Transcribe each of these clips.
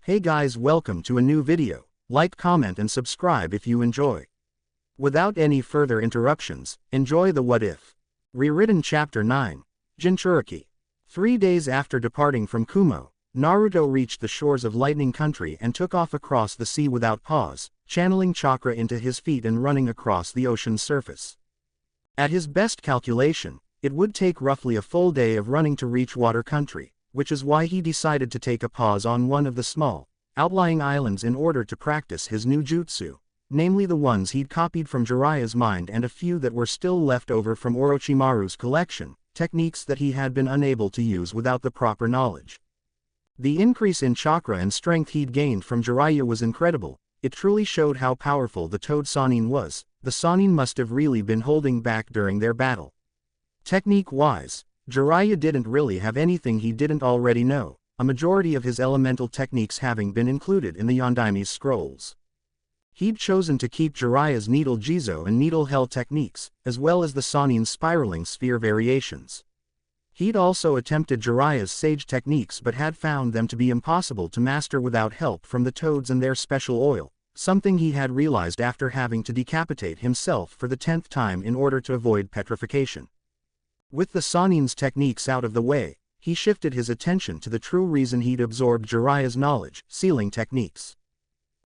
Hey guys, welcome to a new video. Like, comment and subscribe if you enjoy. Without any further interruptions, enjoy the What If. Rewritten Chapter 9. Jinchuriki. 3 days after departing from Kumo, Naruto reached the shores of Lightning Country and took off across the sea without pause, channeling chakra into his feet and running across the ocean's surface. At his best calculation, it would take roughly a full day of running to reach Water Country, which is why he decided to take a pause on one of the small, outlying islands in order to practice his new jutsu, namely the ones he'd copied from Jiraiya's mind and a few that were still left over from Orochimaru's collection, techniques that he had been unable to use without the proper knowledge. The increase in chakra and strength he'd gained from Jiraiya was incredible. It truly showed how powerful the Toad Sannin was. The Sannin must have really been holding back during their battle. Technique-wise, Jiraiya didn't really have anything he didn't already know, a majority of his elemental techniques having been included in the Yondaime's scrolls. He'd chosen to keep Jiraiya's Needle Jizo and Needle Hell techniques, as well as the Sannin's spiraling sphere variations. He'd also attempted Jiraiya's Sage techniques but had found them to be impossible to master without help from the toads and their special oil, something he had realized after having to decapitate himself for the 10th time in order to avoid petrification. With the Sannin's techniques out of the way, he shifted his attention to the true reason he'd absorbed Jiraiya's knowledge, sealing techniques.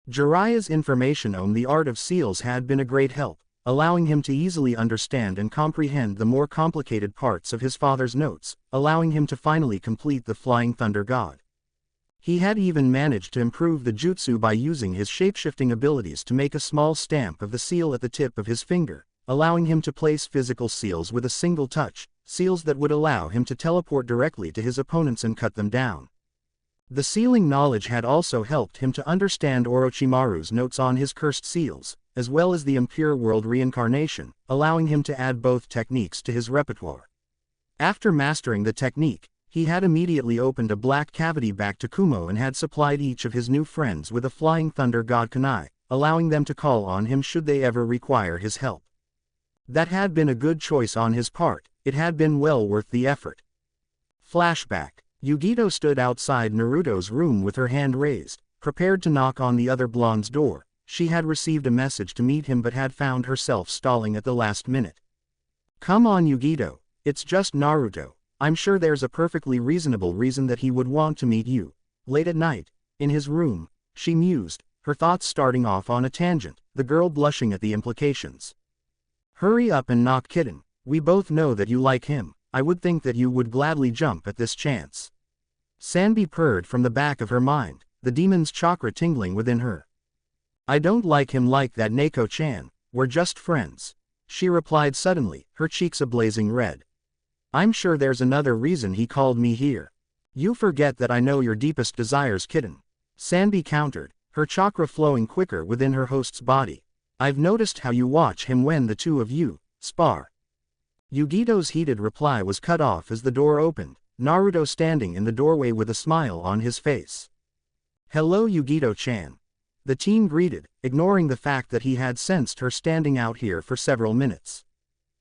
Jiraiya's information on the art of seals had been a great help, allowing him to easily understand and comprehend the more complicated parts of his father's notes, allowing him to finally complete the Flying Thunder God. He had even managed to improve the jutsu by using his shapeshifting abilities to make a small stamp of the seal at the tip of his finger, allowing him to place physical seals with a single touch, seals that would allow him to teleport directly to his opponents and cut them down. The sealing knowledge had also helped him to understand Orochimaru's notes on his cursed seals, as well as the impure world reincarnation, allowing him to add both techniques to his repertoire. After mastering the technique, he had immediately opened a black cavity back to Kumo and had supplied each of his new friends with a Flying Thunder God kunai, allowing them to call on him should they ever require his help. That had been a good choice on his part. It had been well worth the effort. Flashback. Yugito stood outside Naruto's room with her hand raised, prepared to knock on the other blonde's door. She had received a message to meet him but had found herself stalling at the last minute. Come on Yugito, it's just Naruto. I'm sure there's a perfectly reasonable reason that he would want to meet you. Late at night, in his room, she mused, her thoughts starting off on a tangent, the girl blushing at the implications. Hurry up and knock, kitten. We both know that you like him. I would think that you would gladly jump at this chance. Sanbi purred from the back of her mind, the demon's chakra tingling within her. I don't like him like that, Neko-chan. We're just friends. She replied suddenly, her cheeks ablazing red. I'm sure there's another reason he called me here. You forget that I know your deepest desires, kitten. Sanbi countered, her chakra flowing quicker within her host's body. I've noticed how you watch him when the two of you spar. Yugito's heated reply was cut off as the door opened, Naruto standing in the doorway with a smile on his face. Hello Yugito-chan. The teen greeted, ignoring the fact that he had sensed her standing out here for several minutes.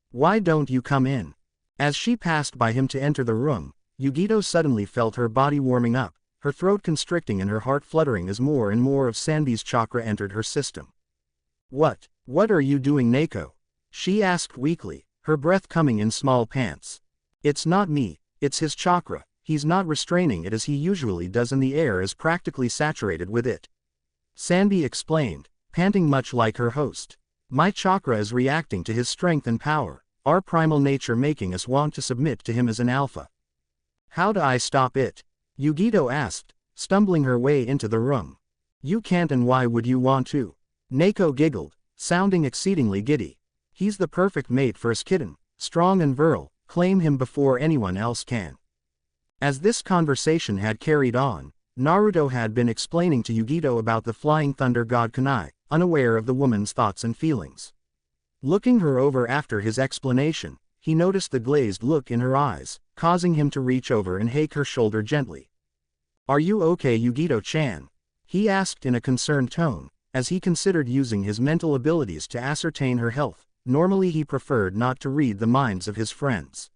Why don't you come in? As she passed by him to enter the room, Yugito suddenly felt her body warming up, her throat constricting and her heart fluttering as more and more of Sanbi's chakra entered her system. What are you doing, Neko? She asked weakly, her breath coming in small pants. It's not me, it's his chakra. He's not restraining it as he usually does and the air is practically saturated with it. Sanbi explained, panting much like her host. My chakra is reacting to his strength and power, our primal nature making us want to submit to him as an alpha. How do I stop it? Yugito asked, stumbling her way into the room. You can't, and why would you want to? Neko giggled, sounding exceedingly giddy. He's the perfect mate for us, kitten, strong and virile, claim him before anyone else can. As this conversation had carried on, Naruto had been explaining to Yugito about the Flying Thunder God kunai, unaware of the woman's thoughts and feelings. Looking her over after his explanation, he noticed the glazed look in her eyes, causing him to reach over and hake her shoulder gently. Are you okay, Yugito-chan? He asked in a concerned tone, as he considered using his mental abilities to ascertain her health. Normally he preferred not to read the minds of his friends.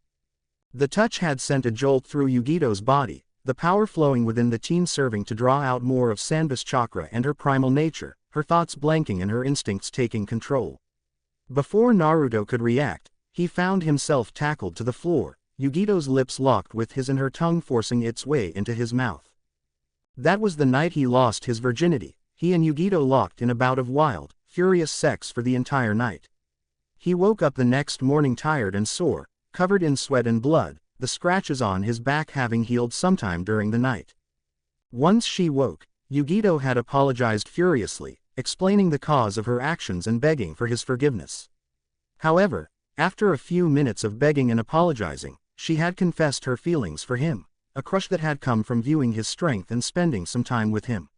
The touch had sent a jolt through Yugito's body, the power flowing within the teen serving to draw out more of Sanba's chakra and her primal nature, her thoughts blanking and her instincts taking control. Before Naruto could react, he found himself tackled to the floor, Yugito's lips locked with his and her tongue forcing its way into his mouth. That was the night he lost his virginity. He and Yugito locked in a bout of wild, furious sex for the entire night. He woke up the next morning tired and sore, covered in sweat and blood, the scratches on his back having healed sometime during the night. Once she woke, Yugito had apologized furiously, explaining the cause of her actions and begging for his forgiveness. However, after a few minutes of begging and apologizing, she had confessed her feelings for him, a crush that had come from viewing his strength and spending some time with him.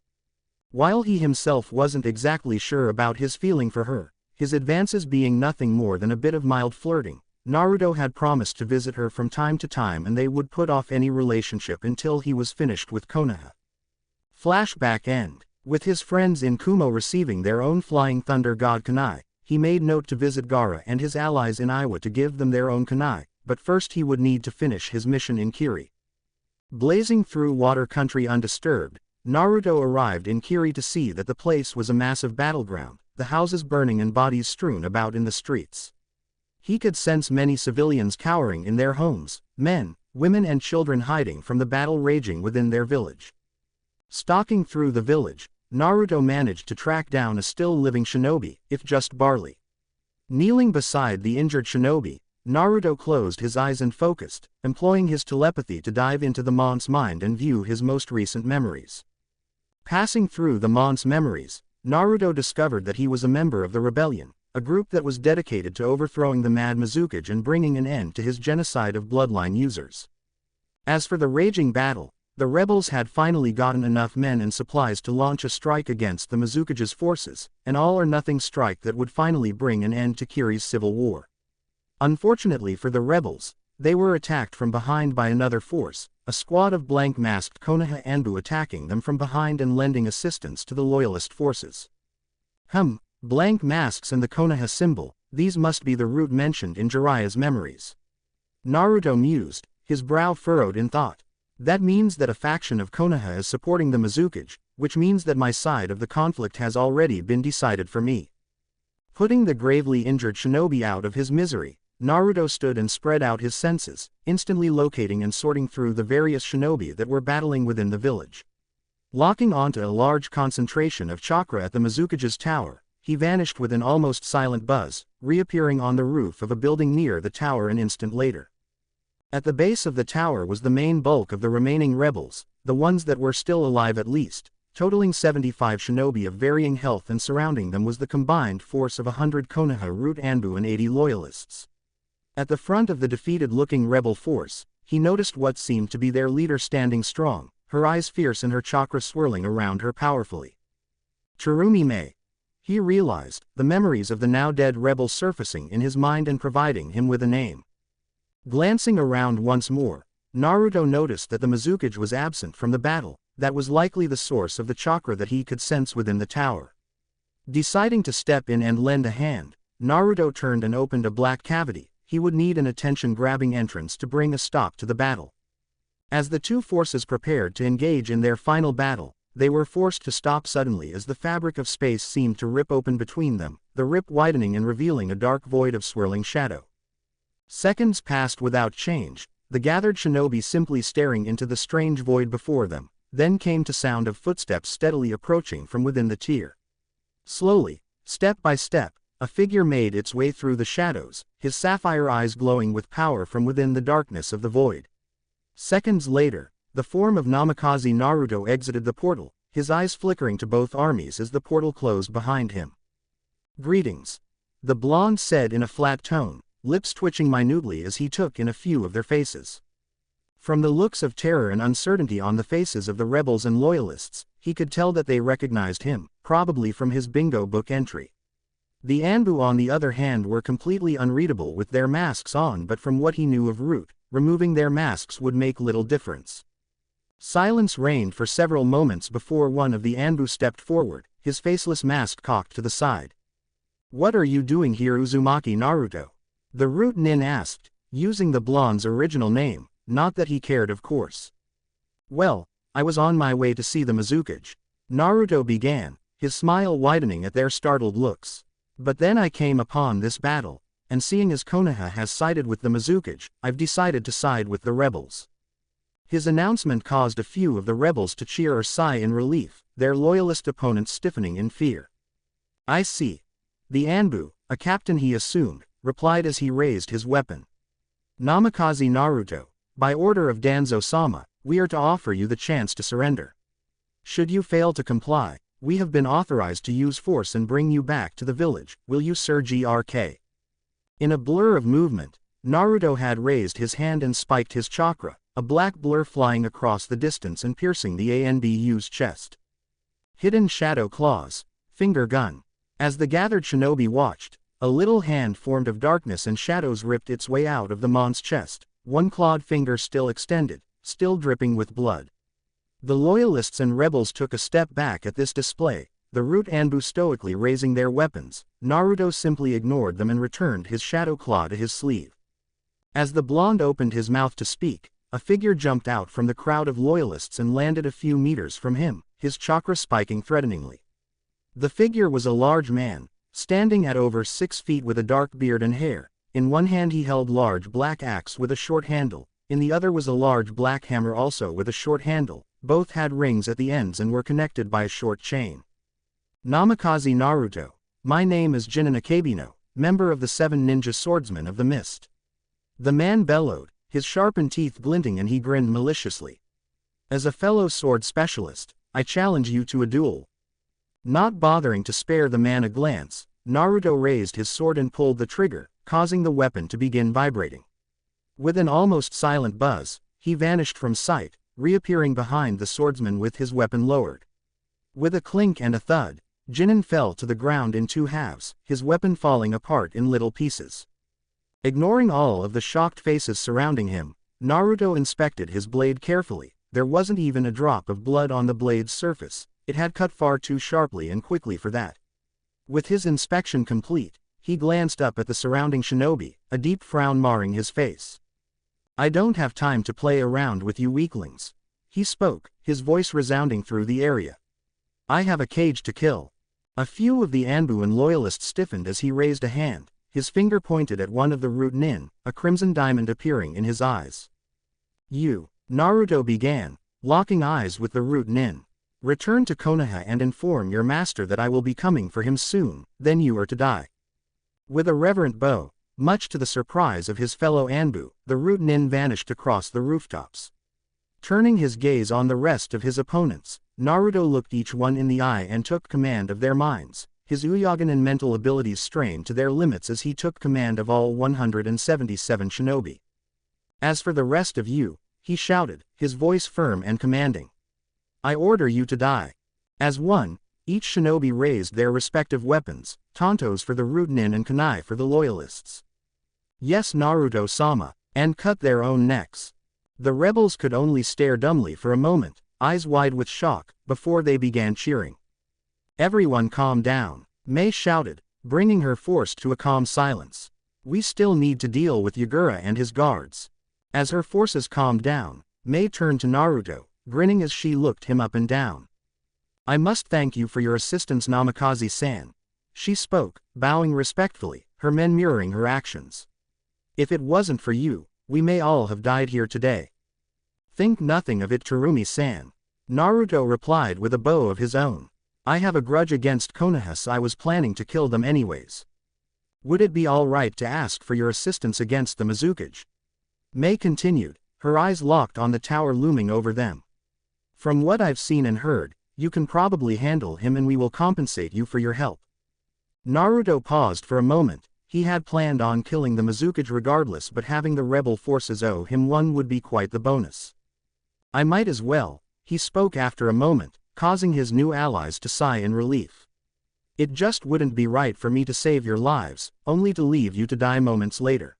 While he himself wasn't exactly sure about his feeling for her, his advances being nothing more than a bit of mild flirting, Naruto had promised to visit her from time to time and they would put off any relationship until he was finished with Konoha. Flashback end. With his friends in Kumo receiving their own Flying Thunder God kunai, he made note to visit Gaara and his allies in Iwa to give them their own kunai, but first he would need to finish his mission in Kiri. Blazing through water country undisturbed, Naruto arrived in Kiri to see that the place was a massive battleground, the houses burning and bodies strewn about in the streets. He could sense many civilians cowering in their homes, men, women and children hiding from the battle raging within their village. Stalking through the village, Naruto managed to track down a still-living shinobi, if just barely. Kneeling beside the injured shinobi, Naruto closed his eyes and focused, employing his telepathy to dive into the monk's mind and view his most recent memories. Passing through the monk's memories, Naruto discovered that he was a member of the rebellion, a group that was dedicated to overthrowing the Mad Mizukage and bringing an end to his genocide of bloodline users. As for the raging battle, the rebels had finally gotten enough men and supplies to launch a strike against the Mizukage's forces, an all-or-nothing strike that would finally bring an end to Kiri's civil war. Unfortunately for the rebels, they were attacked from behind by another force, a squad of blank-masked Konoha Anbu attacking them from behind and lending assistance to the loyalist forces. Blank masks and the Konoha symbol, these must be the root mentioned in Jiraiya's memories. Naruto mused, his brow furrowed in thought. That means that a faction of Konoha is supporting the Mizukage, which means that my side of the conflict has already been decided for me. Putting the gravely injured shinobi out of his misery, Naruto stood and spread out his senses, instantly locating and sorting through the various shinobi that were battling within the village. Locking onto a large concentration of chakra at the Mizukage's tower, he vanished with an almost silent buzz, reappearing on the roof of a building near the tower an instant later. At the base of the tower was the main bulk of the remaining rebels, the ones that were still alive at least, totaling 75 shinobi of varying health, and surrounding them was the combined force of 100 Konoha root Anbu and 80 loyalists. At the front of the defeated-looking rebel force, he noticed what seemed to be their leader standing strong, her eyes fierce and her chakra swirling around her powerfully. Tsurumi Mei. He realized, the memories of the now-dead rebels surfacing in his mind and providing him with a name. Glancing around once more, Naruto noticed that the Mizukage was absent from the battle. That was likely the source of the chakra that he could sense within the tower. Deciding to step in and lend a hand, Naruto turned and opened a black cavity. He would need an attention-grabbing entrance to bring a stop to the battle. As the two forces prepared to engage in their final battle, they were forced to stop suddenly as the fabric of space seemed to rip open between them, the rip widening and revealing a dark void of swirling shadow. Seconds passed without change, the gathered shinobi simply staring into the strange void before them, then came to sound of footsteps steadily approaching from within the tier. Slowly, step by step, a figure made its way through the shadows, his sapphire eyes glowing with power from within the darkness of the void. Seconds later, the form of Namikaze Naruto exited the portal, his eyes flickering to both armies as the portal closed behind him. "Greetings," the blonde said in a flat tone, lips twitching minutely as he took in a few of their faces. From the looks of terror and uncertainty on the faces of the rebels and loyalists, he could tell that they recognized him, probably from his bingo book entry. The Anbu on the other hand were completely unreadable with their masks on, but from what he knew of Root, removing their masks would make little difference. Silence reigned for several moments before one of the Anbu stepped forward, his faceless mask cocked to the side. "What are you doing here, Uzumaki Naruto?" the Root Nin asked, using the blonde's original name, not that he cared of course. Well, I was on my way to see the Mizukage. Naruto began, his smile widening at their startled looks. But then I came upon this battle, and seeing as Konoha has sided with the Mizukage, I've decided to side with the rebels. His announcement caused a few of the rebels to cheer or sigh in relief, their loyalist opponents stiffening in fear. I see. The Anbu, a captain he assumed, replied as he raised his weapon. Namikaze Naruto, by order of Danzo-sama, we are to offer you the chance to surrender. Should you fail to comply, we have been authorized to use force and bring you back to the village. Will you, Sir Grk? In a blur of movement, Naruto had raised his hand and spiked his chakra, a black blur flying across the distance and piercing the Anbu's chest. Hidden shadow claws, finger gun. As the gathered shinobi watched, a little hand formed of darkness and shadows ripped its way out of the mon's chest, one clawed finger still extended, still dripping with blood. The loyalists and rebels took a step back at this display, the root Anbu stoically raising their weapons. Naruto simply ignored them and returned his shadow claw to his sleeve. As the blonde opened his mouth to speak, a figure jumped out from the crowd of loyalists and landed a few meters from him, his chakra spiking threateningly. The figure was a large man, standing at over 6 feet with a dark beard and hair. In one hand he held large black axe with a short handle, in the other was a large black hammer also with a short handle. Both had rings at the ends and were connected by a short chain. Namikaze Naruto, my name is Jinin Akebino, member of the 7 ninja swordsmen of the mist. The man bellowed, his sharpened teeth glinting, and he grinned maliciously. As a fellow sword specialist, I challenge you to a duel. Not bothering to spare the man a glance, Naruto raised his sword and pulled the trigger, causing the weapon to begin vibrating. With an almost silent buzz, he vanished from sight, reappearing behind the swordsman with his weapon lowered. With a clink and a thud, Jinin fell to the ground in 2 halves, his weapon falling apart in little pieces. Ignoring all of the shocked faces surrounding him, Naruto inspected his blade carefully. There wasn't even a drop of blood on the blade's surface. It had cut far too sharply and quickly for that. With his inspection complete, he glanced up at the surrounding shinobi, a deep frown marring his face. I don't have time to play around with you weaklings. He spoke, his voice resounding through the area. I have a cage to kill. A few of the Anbu and loyalists stiffened as he raised a hand, his finger pointed at one of the root nin, a crimson diamond appearing in his eyes. You, Naruto began, locking eyes with the root nin. Return to Konoha and inform your master that I will be coming for him soon, then you are to die. With a reverent bow, much to the surprise of his fellow Anbu, the root nin vanished across the rooftops. Turning his gaze on the rest of his opponents, Naruto looked each one in the eye and took command of their minds, his Uyagen and mental abilities strained to their limits as he took command of all 177 shinobi. As for the rest of you, he shouted, his voice firm and commanding. I order you to die. As one, each shinobi raised their respective weapons, tantos for the root nin and kunai for the loyalists. Yes, Naruto-sama, and cut their own necks. The rebels could only stare dumbly for a moment, eyes wide with shock, before they began cheering. Everyone calm down, Mei shouted, bringing her force to a calm silence. We still need to deal with Yagura and his guards. As her forces calmed down, Mei turned to Naruto, grinning as she looked him up and down. I must thank you for your assistance, Namikaze-san. She spoke, bowing respectfully, her men mirroring her actions. If it wasn't for you, we may all have died here today. Think nothing of it, Terumi-san. Naruto replied with a bow of his own. I have a grudge against Konoha, so I was planning to kill them anyways. Would it be all right to ask for your assistance against the Mizukage? Mei continued, her eyes locked on the tower looming over them. From what I've seen and heard, you can probably handle him and we will compensate you for your help. Naruto paused for a moment. He had planned on killing the Mizukage regardless, but having the rebel forces owe him one would be quite the bonus. I might as well, he spoke after a moment, causing his new allies to sigh in relief. It just wouldn't be right for me to save your lives, only to leave you to die moments later.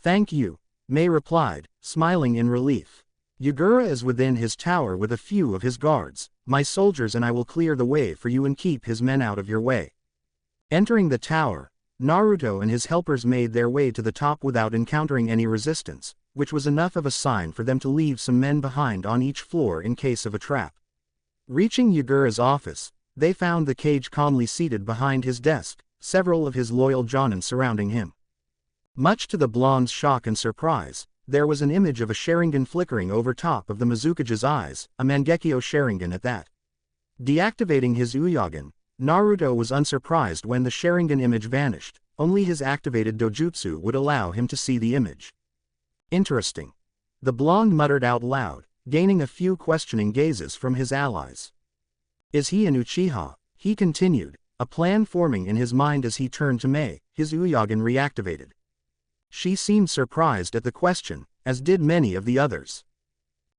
Thank you, Mei replied, smiling in relief. Yagura is within his tower with a few of his guards, my soldiers, and I will clear the way for you and keep his men out of your way. Entering the tower, Naruto and his helpers made their way to the top without encountering any resistance, which was enough of a sign for them to leave some men behind on each floor in case of a trap. Reaching Yagura's office, they found the cage calmly seated behind his desk, several of his loyal Jonin surrounding him. Much to the blonde's shock and surprise, there was an image of a Sharingan flickering over top of the Mizukage's eyes, a Mangekyo Sharingan at that. Deactivating his Uyagen, Naruto was unsurprised when the Sharingan image vanished. Only his activated dojutsu would allow him to see the image. Interesting. The blonde muttered out loud, gaining a few questioning gazes from his allies. Is he an Uchiha? He continued, a plan forming in his mind as he turned to Mei, his Uyagen reactivated. She seemed surprised at the question, as did many of the others.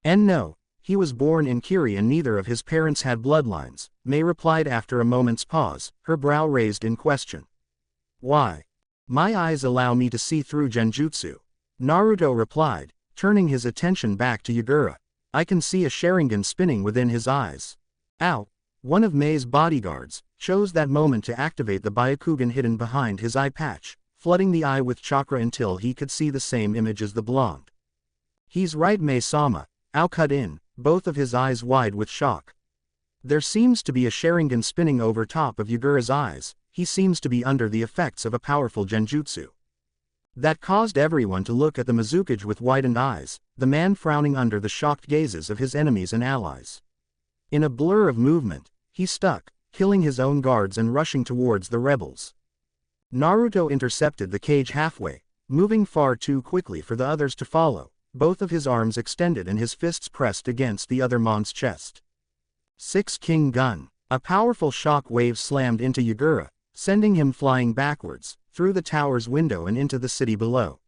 And no, he was born in Kiri and neither of his parents had bloodlines, Mei replied after a moment's pause, her brow raised in question. Why? My eyes allow me to see through genjutsu. Naruto replied, turning his attention back to Yagura. I can see a Sharingan spinning within his eyes. Ow! One of Mei's bodyguards chose that moment to activate the Byakugan hidden behind his eye patch, flooding the eye with chakra until he could see the same image as the blonde. He's right, Mei-sama, Ao cut in, both of his eyes wide with shock. There seems to be a Sharingan spinning over top of Yagura's eyes. He seems to be under the effects of a powerful genjutsu. That caused everyone to look at the Mizukage with widened eyes, the man frowning under the shocked gazes of his enemies and allies. In a blur of movement, he stuck, killing his own guards and rushing towards the rebels. Naruto intercepted the cage halfway, moving far too quickly for the others to follow, both of his arms extended and his fists pressed against the other mon's chest. Six King Gun. A powerful shock wave slammed into Yagura, sending him flying backwards, through the tower's window and into the city below.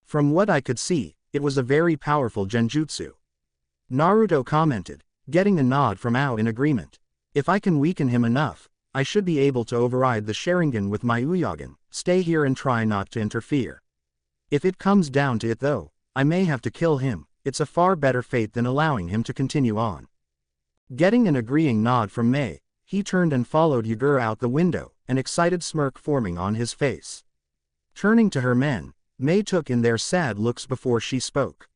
From what I could see, it was a very powerful genjutsu. Naruto commented, getting a nod from Ao in agreement. If I can weaken him enough, I should be able to override the Sharingan with my Uyagen. Stay here and try not to interfere. If it comes down to it though, I may have to kill him. It's a far better fate than allowing him to continue on. Getting an agreeing nod from Mei, he turned and followed Yagura out the window, an excited smirk forming on his face. Turning to her men, Mei took in their sad looks before she spoke.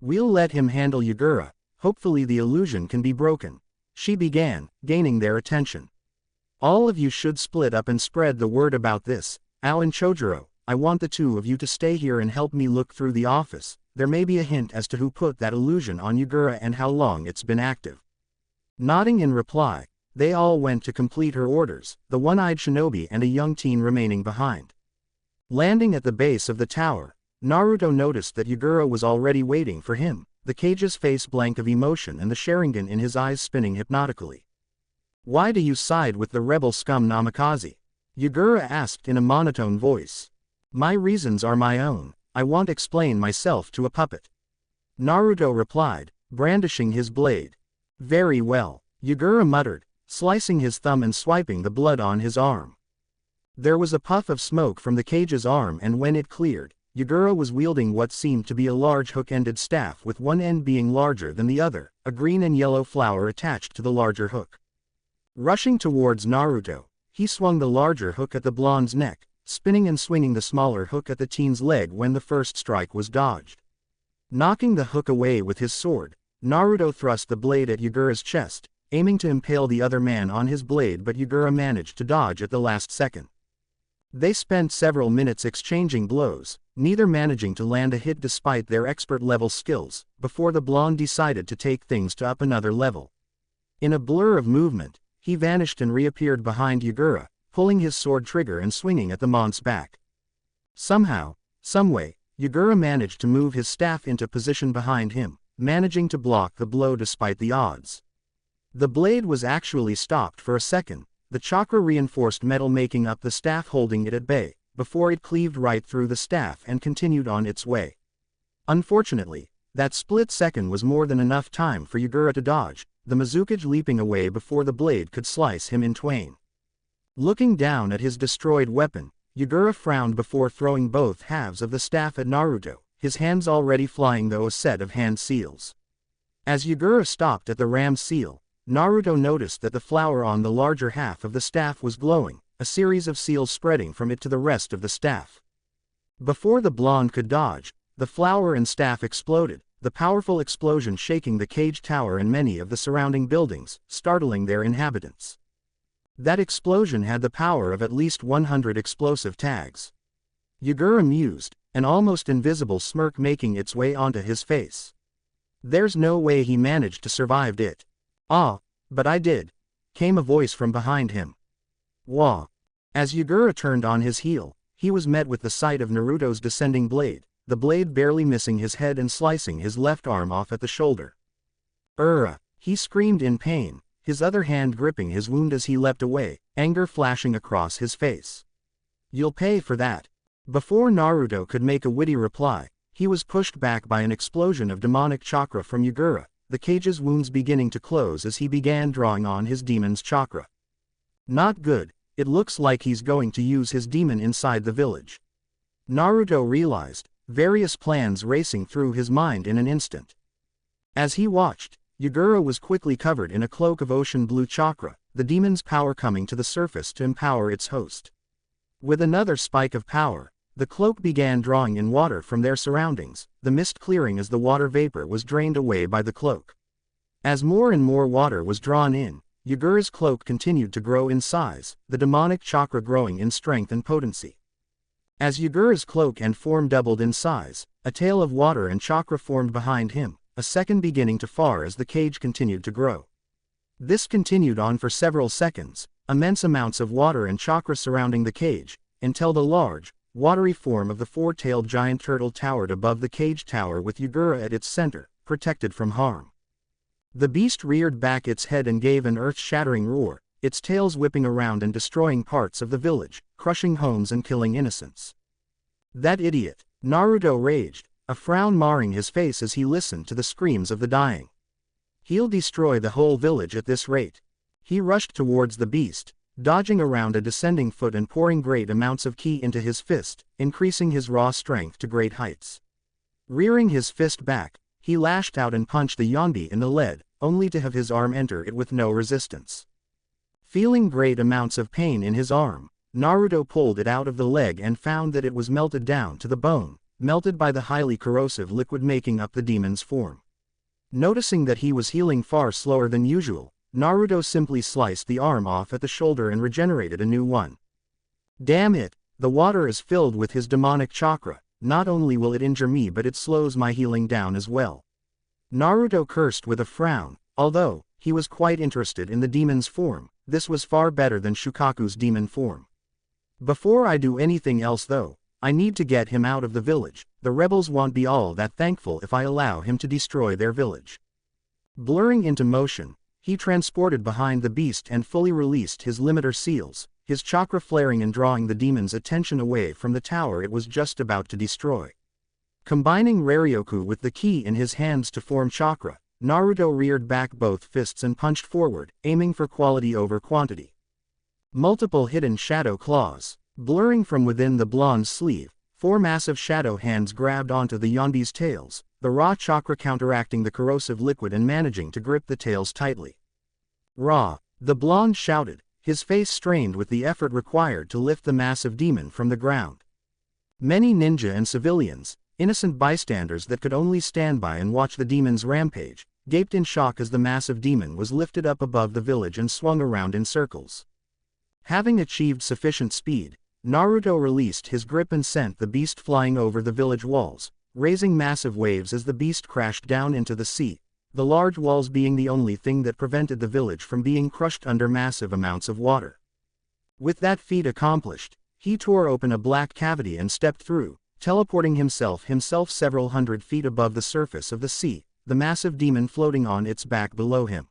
We'll let him handle Yagura, hopefully the illusion can be broken. She began, gaining their attention. All of you should split up and spread the word about this. Ao and Chojuro, I want the two of you to stay here and help me look through the office. There may be a hint as to who put that illusion on Yagura and how long it's been active. Nodding in reply, they all went to complete her orders, the one-eyed shinobi and a young teen remaining behind. Landing at the base of the tower, Naruto noticed that Yagura was already waiting for him, the cage's face blank of emotion and the Sharingan in his eyes spinning hypnotically. Why do you side with the rebel scum Namikaze? Yagura asked in a monotone voice. My reasons are my own, I won't explain myself to a puppet. Naruto replied, brandishing his blade. Very well, Yagura muttered, slicing his thumb and swiping the blood on his arm. There was a puff of smoke from the cage's arm and when it cleared, Yagura was wielding what seemed to be a large hook-ended staff with one end being larger than the other, a green and yellow flower attached to the larger hook. Rushing towards Naruto, he swung the larger hook at the blonde's neck, spinning and swinging the smaller hook at the teen's leg when the first strike was dodged. Knocking the hook away with his sword, Naruto thrust the blade at Yagura's chest, aiming to impale the other man on his blade, but Yagura managed to dodge at the last second. They spent several minutes exchanging blows, neither managing to land a hit despite their expert-level skills, before the blonde decided to take things to up another level. In a blur of movement, he vanished and reappeared behind Yagura, pulling his sword trigger and swinging at the mont's back. Somehow, someway, Yagura managed to move his staff into position behind him, managing to block the blow despite the odds. The blade was actually stopped for a second, the chakra-reinforced metal making up the staff holding it at bay, before it cleaved right through the staff and continued on its way. Unfortunately, that split second was more than enough time for Yagura to dodge, the Mizukage leaping away before the blade could slice him in twain. Looking down at his destroyed weapon, Yagura frowned before throwing both halves of the staff at Naruto, his hands already flying though a set of hand seals. As Yagura stopped at the ram seal, Naruto noticed that the flower on the larger half of the staff was glowing, a series of seals spreading from it to the rest of the staff. Before the blonde could dodge, The flower and staff exploded, the powerful explosion shaking the cage tower and many of the surrounding buildings, startling their inhabitants. That explosion had the power of at least 100 explosive tags. Yagura mused, an almost invisible smirk making its way onto his face. There's no way he managed to survive it. Ah, but I did, came a voice from behind him. Wah. As Yagura turned on his heel, he was met with the sight of Naruto's descending blade, the blade barely missing his head and slicing his left arm off at the shoulder. He screamed in pain, his other hand gripping his wound as he leapt away, anger flashing across his face. You'll pay for that. Before Naruto could make a witty reply, he was pushed back by an explosion of demonic chakra from Yagura, the cage's wounds beginning to close as he began drawing on his demon's chakra. Not good, it looks like he's going to use his demon inside the village. Naruto realized, various plans racing through his mind in an instant. As he watched, Yagura was quickly covered in a cloak of ocean blue chakra, the demon's power coming to the surface to empower its host. With another spike of power, the cloak began drawing in water from their surroundings, the mist clearing as the water vapor was drained away by the cloak. As more and more water was drawn in, Yagura's cloak continued to grow in size, the demonic chakra growing in strength and potency. As Yagura's cloak and form doubled in size, a tail of water and chakra formed behind him, a second beginning to far as the cage continued to grow. This continued on for several seconds, immense amounts of water and chakra surrounding the cage, until the large, watery form of the four-tailed giant turtle towered above the cage tower with Yagura at its center, protected from harm. The beast reared back its head and gave an earth-shattering roar, its tails whipping around and destroying parts of the village, crushing homes and killing innocents. That idiot, Naruto raged, a frown marring his face as he listened to the screams of the dying. He'll destroy the whole village at this rate. He rushed towards the beast, dodging around a descending foot and pouring great amounts of ki into his fist, increasing his raw strength to great heights. Rearing his fist back, he lashed out and punched the yonbi in the leg, only to have his arm enter it with no resistance. Feeling great amounts of pain in his arm, Naruto pulled it out of the leg and found that it was melted down to the bone, melted by the highly corrosive liquid making up the demon's form. Noticing that he was healing far slower than usual, Naruto simply sliced the arm off at the shoulder and regenerated a new one. Damn it, the water is filled with his demonic chakra, not only will it injure me but it slows my healing down as well. Naruto cursed with a frown, although he was quite interested in the demon's form. This was far better than Shukaku's demon form. Before I do anything else though, I need to get him out of the village. The rebels won't be all that thankful if I allow him to destroy their village. Blurring into motion, he transported behind the beast and fully released his limiter seals, his chakra flaring and drawing the demon's attention away from the tower it was just about to destroy. Combining Raryoku with the ki in his hands to form chakra, Naruto reared back both fists and punched forward, aiming for quality over quantity. Multiple hidden shadow claws. Blurring from within the blonde's sleeve, four massive shadow hands grabbed onto the yonbi's tails, the raw chakra counteracting the corrosive liquid and managing to grip the tails tightly. Raw, the blonde shouted, his face strained with the effort required to lift the massive demon from the ground. Many ninja and civilians, innocent bystanders that could only stand by and watch the demon's rampage, gaped in shock as the massive demon was lifted up above the village and swung around in circles. Having achieved sufficient speed, Naruto released his grip and sent the beast flying over the village walls, raising massive waves as the beast crashed down into the sea, the large walls being the only thing that prevented the village from being crushed under massive amounts of water. With that feat accomplished, he tore open a black cavity and stepped through, teleporting himself several hundred feet above the surface of the sea, the massive demon floating on its back below him.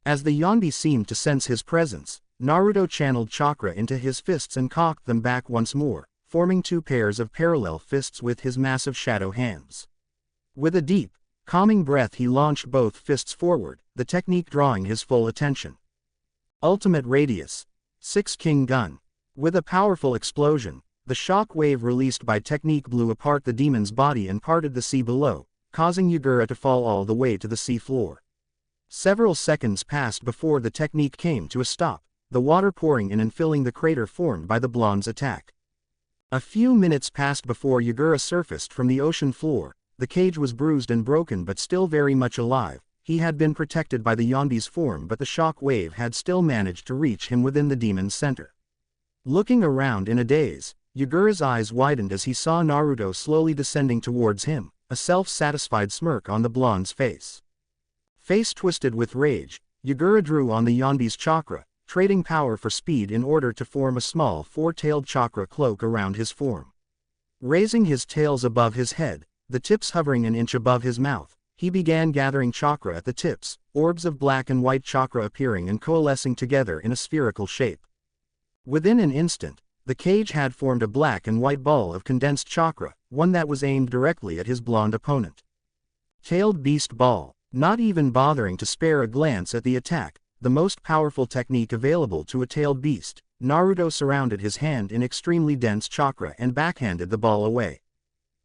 As the yonbi seemed to sense his presence, Naruto channeled chakra into his fists and cocked them back once more, forming two pairs of parallel fists with his massive shadow hands. With a deep, calming breath he launched both fists forward, the technique drawing his full attention. Ultimate Radius. 6 King Gun. With a powerful explosion, the shock wave released by technique blew apart the demon's body and parted the sea below, causing Yagura to fall all the way to the sea floor. Several seconds passed before the technique came to a stop, the water pouring in and filling the crater formed by the blonde's attack. A few minutes passed before Yagura surfaced from the ocean floor. The cage was bruised and broken but still very much alive. He had been protected by the Yondi's form, but the shock wave had still managed to reach him within the demon's center. Looking around in a daze, Yagura's eyes widened as he saw Naruto slowly descending towards him, a self-satisfied smirk on the blonde's face. Face twisted with rage, Yagura drew on the Yondi's chakra, trading power for speed in order to form a small four-tailed chakra cloak around his form. Raising his tails above his head, the tips hovering an inch above his mouth, he began gathering chakra at the tips, orbs of black and white chakra appearing and coalescing together in a spherical shape. Within an instant, the cage had formed a black and white ball of condensed chakra, one that was aimed directly at his blonde opponent. Tailed Beast Ball. Not even bothering to spare a glance at the attack, the most powerful technique available to a tailed beast, Naruto surrounded his hand in extremely dense chakra and backhanded the ball away.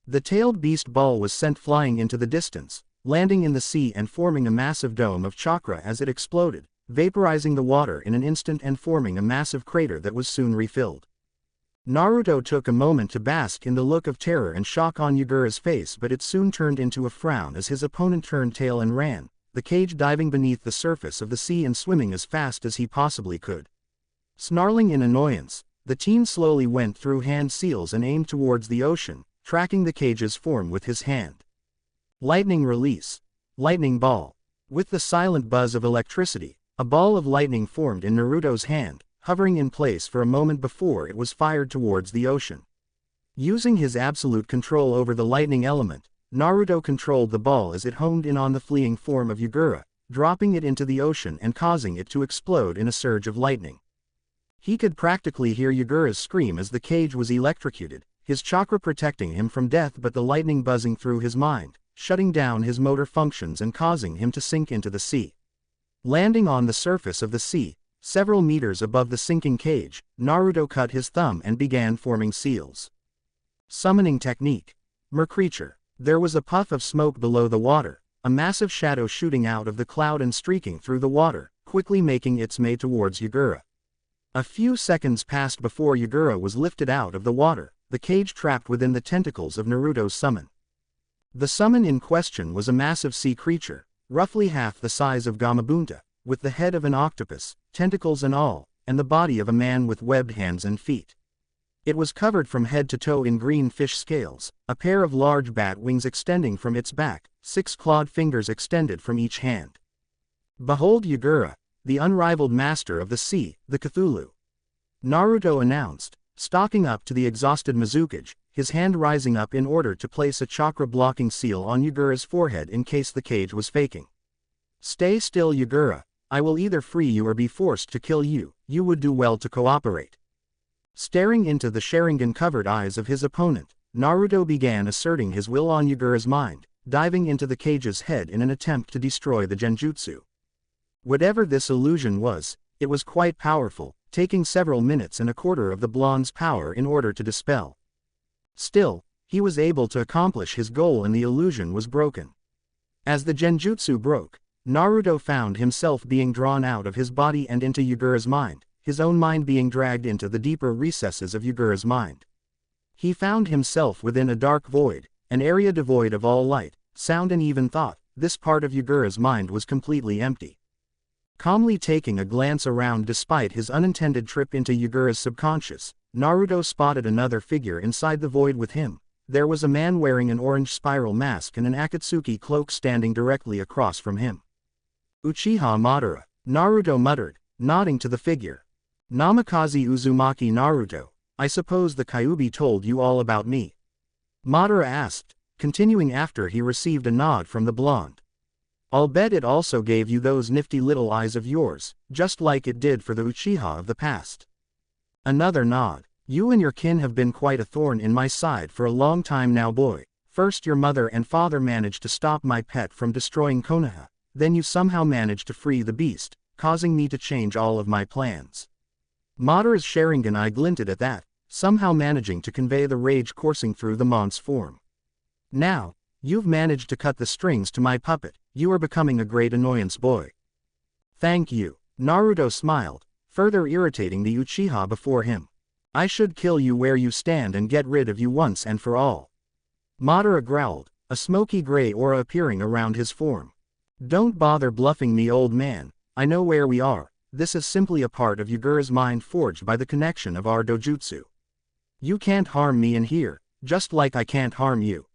The tailed beast ball was sent flying into the distance, landing in the sea and forming a massive dome of chakra as it exploded, vaporizing the water in an instant and forming a massive crater that was soon refilled. Naruto took a moment to bask in the look of terror and shock on Yagura's face, but it soon turned into a frown as his opponent turned tail and ran, the cage diving beneath the surface of the sea and swimming as fast as he possibly could. Snarling in annoyance, the teen slowly went through hand seals and aimed towards the ocean, tracking the cage's form with his hand. Lightning release. Lightning ball. With the silent buzz of electricity, a ball of lightning formed in Naruto's hand, hovering in place for a moment before it was fired towards the ocean. Using his absolute control over the lightning element, Naruto controlled the ball as it honed in on the fleeing form of Yagura, dropping it into the ocean and causing it to explode in a surge of lightning. He could practically hear Yagura's scream as the cage was electrocuted, his chakra protecting him from death but the lightning buzzing through his mind, shutting down his motor functions and causing him to sink into the sea. Landing on the surface of the sea, several meters above the sinking cage, Naruto cut his thumb and began forming seals. Summoning technique. Mercreature. There was a puff of smoke below the water, a massive shadow shooting out of the cloud and streaking through the water, quickly making its way towards Yagura. A few seconds passed before Yagura was lifted out of the water, the cage trapped within the tentacles of Naruto's summon. The summon in question was a massive sea creature, roughly half the size of Gamabunta, with the head of an octopus, tentacles and all, and the body of a man with webbed hands and feet. It was covered from head to toe in green fish scales, a pair of large bat wings extending from its back, 6 clawed fingers extended from each hand. Behold Yagura, the unrivaled master of the sea, the Cthulhu. Naruto announced, stalking up to the exhausted Mizukage, his hand rising up in order to place a chakra-blocking seal on Yagura's forehead in case the cage was faking. Stay still Yagura, I will either free you or be forced to kill you, you would do well to cooperate. Staring into the Sharingan-covered eyes of his opponent, Naruto began asserting his will on Yagura's mind, diving into the cage's head in an attempt to destroy the genjutsu. Whatever this illusion was, it was quite powerful, taking several minutes and a quarter of the blonde's power in order to dispel. Still, he was able to accomplish his goal and the illusion was broken. As the genjutsu broke, Naruto found himself being drawn out of his body and into Yagura's mind, his own mind being dragged into the deeper recesses of Yagura's mind. He found himself within a dark void, an area devoid of all light, sound and even thought. This part of Yagura's mind was completely empty. Calmly taking a glance around despite his unintended trip into Yagura's subconscious, Naruto spotted another figure inside the void with him. There was a man wearing an orange spiral mask and an Akatsuki cloak standing directly across from him. Uchiha Madara, Naruto muttered, nodding to the figure. Namikaze Uzumaki Naruto, I suppose the Kyuubi told you all about me? Madara asked, continuing after he received a nod from the blonde. I'll bet it also gave you those nifty little eyes of yours, just like it did for the Uchiha of the past. Another nod. You and your kin have been quite a thorn in my side for a long time now boy. First your mother and father managed to stop my pet from destroying Konoha, then you somehow managed to free the beast, causing me to change all of my plans. Madara's Sharingan eye glinted at that, somehow managing to convey the rage coursing through the mont's form. Now, you've managed to cut the strings to my puppet, you are becoming a great annoyance boy. Thank you. Naruto smiled, further irritating the Uchiha before him. I should kill you where you stand and get rid of you once and for all. Madara growled, a smoky gray aura appearing around his form. Don't bother bluffing me, old man, I know where we are. This is simply a part of Yagura's mind forged by the connection of our dojutsu. You can't harm me in here, just like I can't harm you.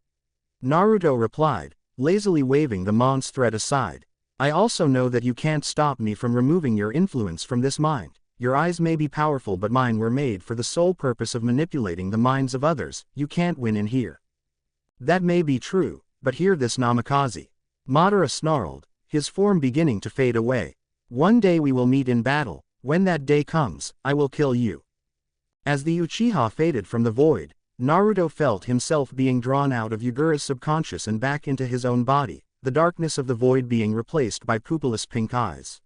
Naruto replied, lazily waving the Mon's threat aside. I also know that you can't stop me from removing your influence from this mind. Your eyes may be powerful, but mine were made for the sole purpose of manipulating the minds of others. You can't win in here. That may be true, but hear this, Namikaze. Madara snarled, his form beginning to fade away. One day we will meet in battle. When that day comes, I will kill you. As the Uchiha faded from the void, Naruto felt himself being drawn out of Yagura's subconscious and back into his own body, the darkness of the void being replaced by pupilless pink eyes.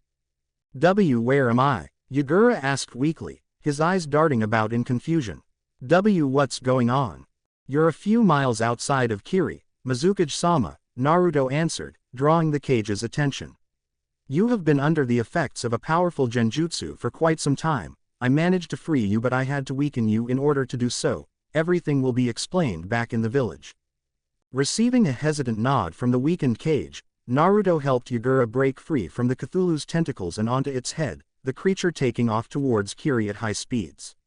Where am I? Yagura asked weakly, his eyes darting about in confusion. What's going on? You're a few miles outside of Kiri, Mizukage-sama, Naruto answered, drawing the cage's attention. You have been under the effects of a powerful genjutsu for quite some time. I managed to free you, but I had to weaken you in order to do so. Everything will be explained back in the village. Receiving a hesitant nod from the weakened cage, Naruto helped Yagura break free from the Cthulhu's tentacles and onto its head, the creature taking off towards Kiri at high speeds.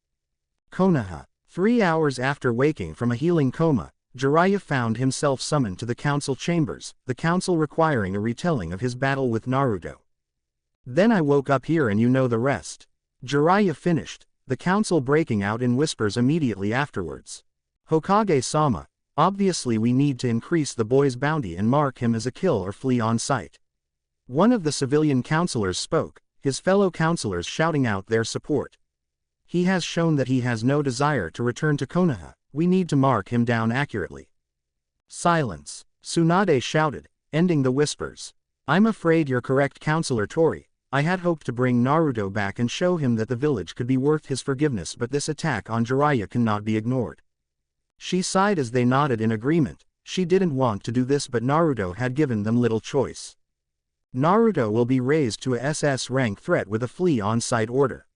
Konoha. 3 hours after waking from a healing coma, Jiraiya found himself summoned to the council chambers, the council requiring a retelling of his battle with Naruto. Then I woke up here and you know the rest. Jiraiya finished, the council breaking out in whispers immediately afterwards. Hokage-sama, obviously we need to increase the boy's bounty and mark him as a kill or flee on sight. One of the civilian councilors spoke, his fellow councilors shouting out their support. He has shown that he has no desire to return to Konoha. We need to mark him down accurately. Silence. Tsunade shouted, ending the whispers. I'm afraid you're correct, Counselor Tori. I had hoped to bring Naruto back and show him that the village could be worth his forgiveness, but this attack on Jiraiya cannot be ignored. She sighed as they nodded in agreement. She didn't want to do this, but Naruto had given them little choice. Naruto will be raised to a SS rank threat with a flee on-site order.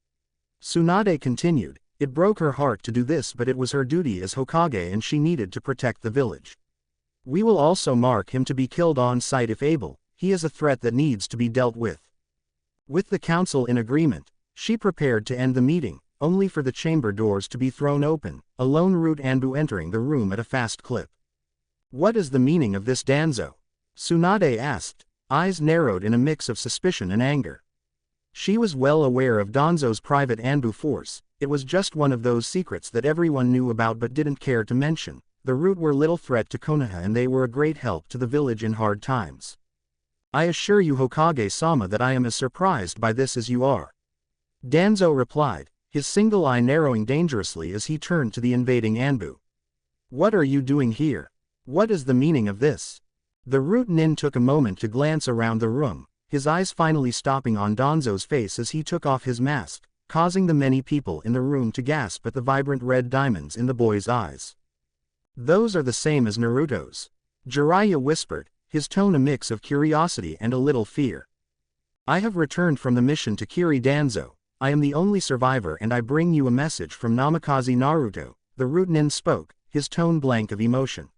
Tsunade continued. It broke her heart to do this, but it was her duty as Hokage and she needed to protect the village. We will also mark him to be killed on sight if able. He is a threat that needs to be dealt with. With the council in agreement, she prepared to end the meeting, only for the chamber doors to be thrown open, a lone Root Anbu entering the room at a fast clip. What is the meaning of this, Danzo? Tsunade asked, eyes narrowed in a mix of suspicion and anger. She was well aware of Danzo's private Anbu force. It was just one of those secrets that everyone knew about but didn't care to mention. The Root were little threat to Konoha and they were a great help to the village in hard times. I assure you, Hokage-sama, that I am as surprised by this as you are. Danzo replied, his single eye narrowing dangerously as he turned to the invading Anbu. What are you doing here? What is the meaning of this? The Root Nin took a moment to glance around the room, his eyes finally stopping on Danzo's face as he took off his mask, causing the many people in the room to gasp at the vibrant red diamonds in the boy's eyes. Those are the same as Naruto's. Jiraiya whispered, his tone a mix of curiosity and a little fear. I have returned from the mission to Kiri, Danzo. I am the only survivor and I bring you a message from Namikaze Naruto, the Root Nin spoke, his tone blank of emotion.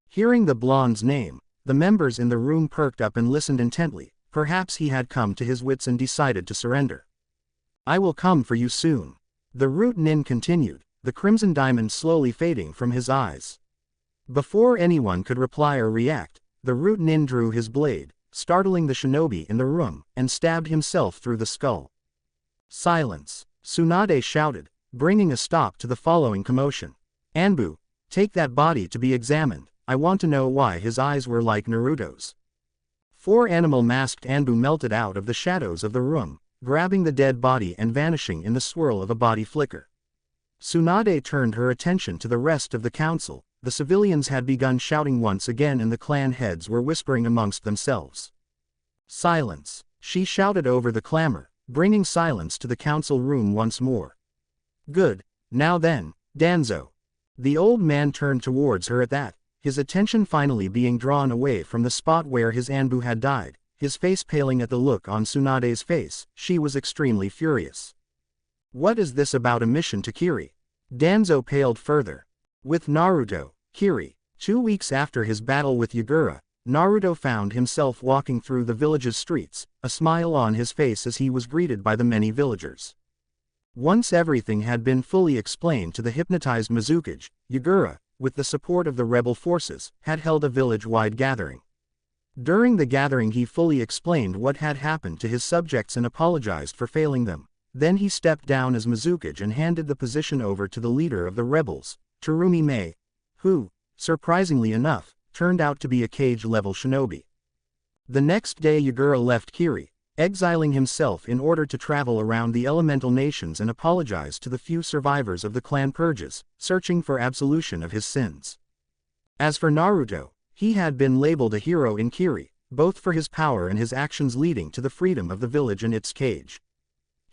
Hearing the blonde's name, the members in the room perked up and listened intently. Perhaps he had come to his wits and decided to surrender. I will come for you soon. The Root Nin continued, the crimson diamond slowly fading from his eyes. Before anyone could reply or react, the Root Nin drew his blade, startling the shinobi in the room, and stabbed himself through the skull. Silence. Tsunade shouted, bringing a stop to the following commotion. Anbu, take that body to be examined. I want to know why his eyes were like Naruto's. 4 animal-masked Anbu melted out of the shadows of the room, grabbing the dead body and vanishing in the swirl of a body flicker. Tsunade turned her attention to the rest of the council. The civilians had begun shouting once again and the clan heads were whispering amongst themselves. Silence. She shouted over the clamor, bringing silence to the council room once more. Good. Now then, Danzo. The old man turned towards her at that, his attention finally being drawn away from the spot where his Anbu had died, his face paling at the look on Tsunade's face. She was extremely furious. What is this about a mission to Kiri? Danzo paled further. With Naruto, Kiri. 2 weeks after his battle with Yagura, Naruto found himself walking through the village's streets, a smile on his face as he was greeted by the many villagers. Once everything had been fully explained to the hypnotized Mizukage, Yagura, with the support of the rebel forces, had held a village-wide gathering. During the gathering he fully explained what had happened to his subjects and apologized for failing them. Then he stepped down as Mizukage and handed the position over to the leader of the rebels, Terumi Mei, who, surprisingly enough, turned out to be a cage-level shinobi. The next day Yagura left Kiri, exiling himself in order to travel around the elemental nations and apologize to the few survivors of the clan purges, searching for absolution of his sins. As for Naruto, he had been labeled a hero in Kiri, both for his power and his actions leading to the freedom of the village and its cage.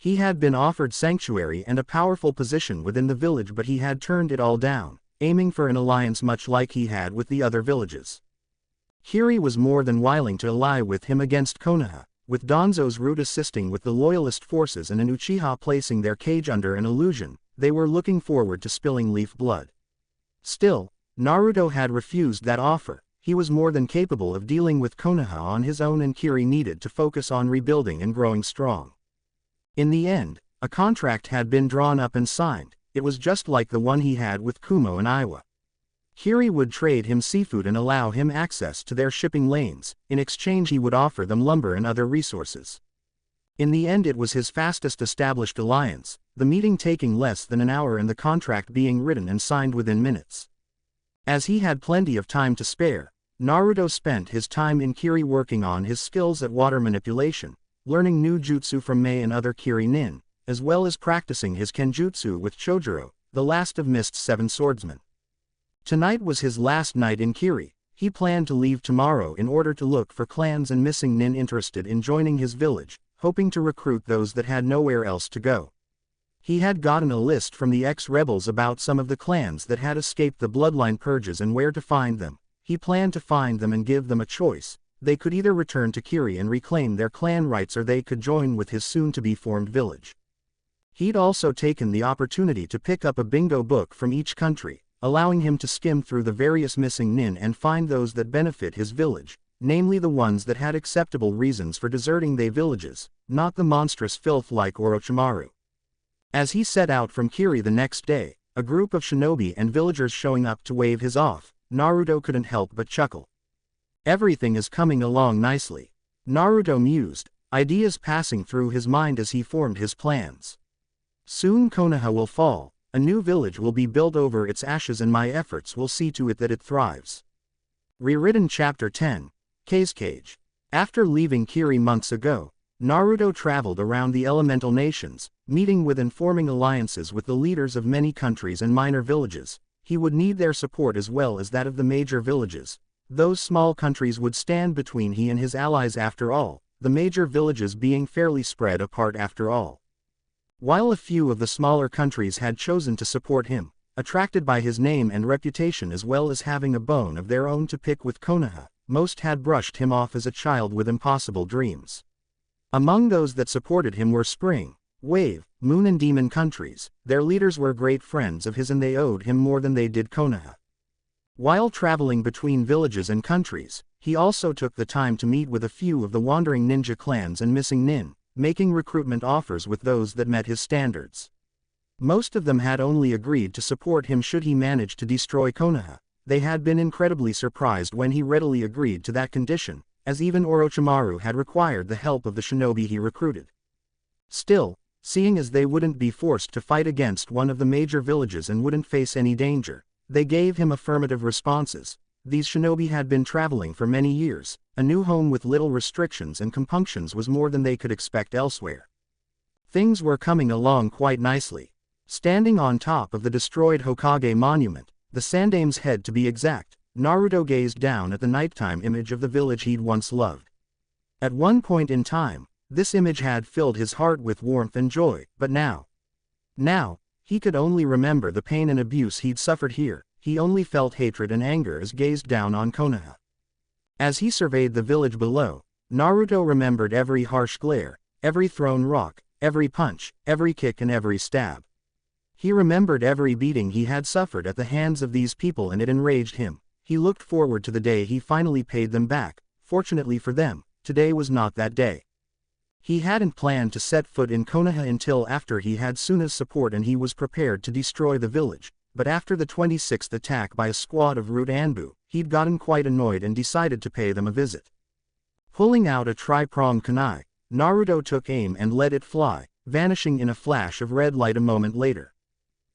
He had been offered sanctuary and a powerful position within the village, but he had turned it all down, aiming for an alliance much like he had with the other villages. Kiri was more than willing to ally with him against Konoha, with Danzo's route assisting with the loyalist forces and an Uchiha placing their cage under an illusion. They were looking forward to spilling leaf blood. Still, Naruto had refused that offer. He was more than capable of dealing with Konoha on his own, and Kiri needed to focus on rebuilding and growing strong. In the end, a contract had been drawn up and signed. It was just like the one he had with Kumo and Iwa. Kiri would trade him seafood and allow him access to their shipping lanes. In exchange he would offer them lumber and other resources. In the end it was his fastest established alliance, the meeting taking less than an hour and the contract being written and signed within minutes. As he had plenty of time to spare, Naruto spent his time in Kiri working on his skills at water manipulation, learning new jutsu from Mei and other Kiri nin, as well as practicing his kenjutsu with Chojuro, the last of Mist's 7 swordsmen. Tonight was his last night in Kiri. He planned to leave tomorrow in order to look for clans and missing nin interested in joining his village, hoping to recruit those that had nowhere else to go. He had gotten a list from the ex-rebels about some of the clans that had escaped the bloodline purges and where to find them. He planned to find them and give them a choice. They could either return to Kiri and reclaim their clan rights, or they could join with his soon-to-be-formed village. He'd also taken the opportunity to pick up a bingo book from each country, allowing him to skim through the various missing nin and find those that benefit his village, namely the ones that had acceptable reasons for deserting their villages, not the monstrous filth like Orochimaru. As he set out from Kiri the next day, a group of shinobi and villagers showing up to wave his off, Naruto couldn't help but chuckle. Everything is coming along nicely. Naruto mused, ideas passing through his mind as he formed his plans. Soon Konoha will fall. A new village will be built over its ashes, and my efforts will see to it that it thrives. Rewritten Chapter 10, K's Cage. After leaving Kiri months ago, Naruto traveled around the elemental nations, meeting with and forming alliances with the leaders of many countries and minor villages. He would need their support as well as that of the major villages. Those small countries would stand between he and his allies after all, the major villages being fairly spread apart after all. While a few of the smaller countries had chosen to support him, attracted by his name and reputation as well as having a bone of their own to pick with Konoha, most had brushed him off as a child with impossible dreams. Among those that supported him were Spring, Wave, Moon and Demon countries. Their leaders were great friends of his and they owed him more than they did Konoha. While traveling between villages and countries, he also took the time to meet with a few of the wandering ninja clans and missing nin, making recruitment offers with those that met his standards. Most of them had only agreed to support him should he manage to destroy Konoha. They had been incredibly surprised when he readily agreed to that condition, as even Orochimaru had required the help of the shinobi he recruited. Still, seeing as they wouldn't be forced to fight against one of the major villages and wouldn't face any danger, they gave him affirmative responses. These shinobi had been traveling for many years. A new home with little restrictions and compunctions was more than they could expect elsewhere. Things were coming along quite nicely. Standing on top of the destroyed Hokage monument, the Sandame's head to be exact, Naruto gazed down at the nighttime image of the village he'd once loved. At one point in time, this image had filled his heart with warmth and joy, but now, he could only remember the pain and abuse he'd suffered here. He only felt hatred and anger as gazed down on Konoha. As he surveyed the village below, Naruto remembered every harsh glare, every thrown rock, every punch, every kick and every stab. He remembered every beating he had suffered at the hands of these people and it enraged him. He looked forward to the day he finally paid them back. Fortunately for them, today was not that day. He hadn't planned to set foot in Konoha until after he had Suna's support and he was prepared to destroy the village, but after the 26th attack by a squad of Root Anbu, he'd gotten quite annoyed and decided to pay them a visit. Pulling out a tri-pronged kunai, Naruto took aim and let it fly, vanishing in a flash of red light a moment later.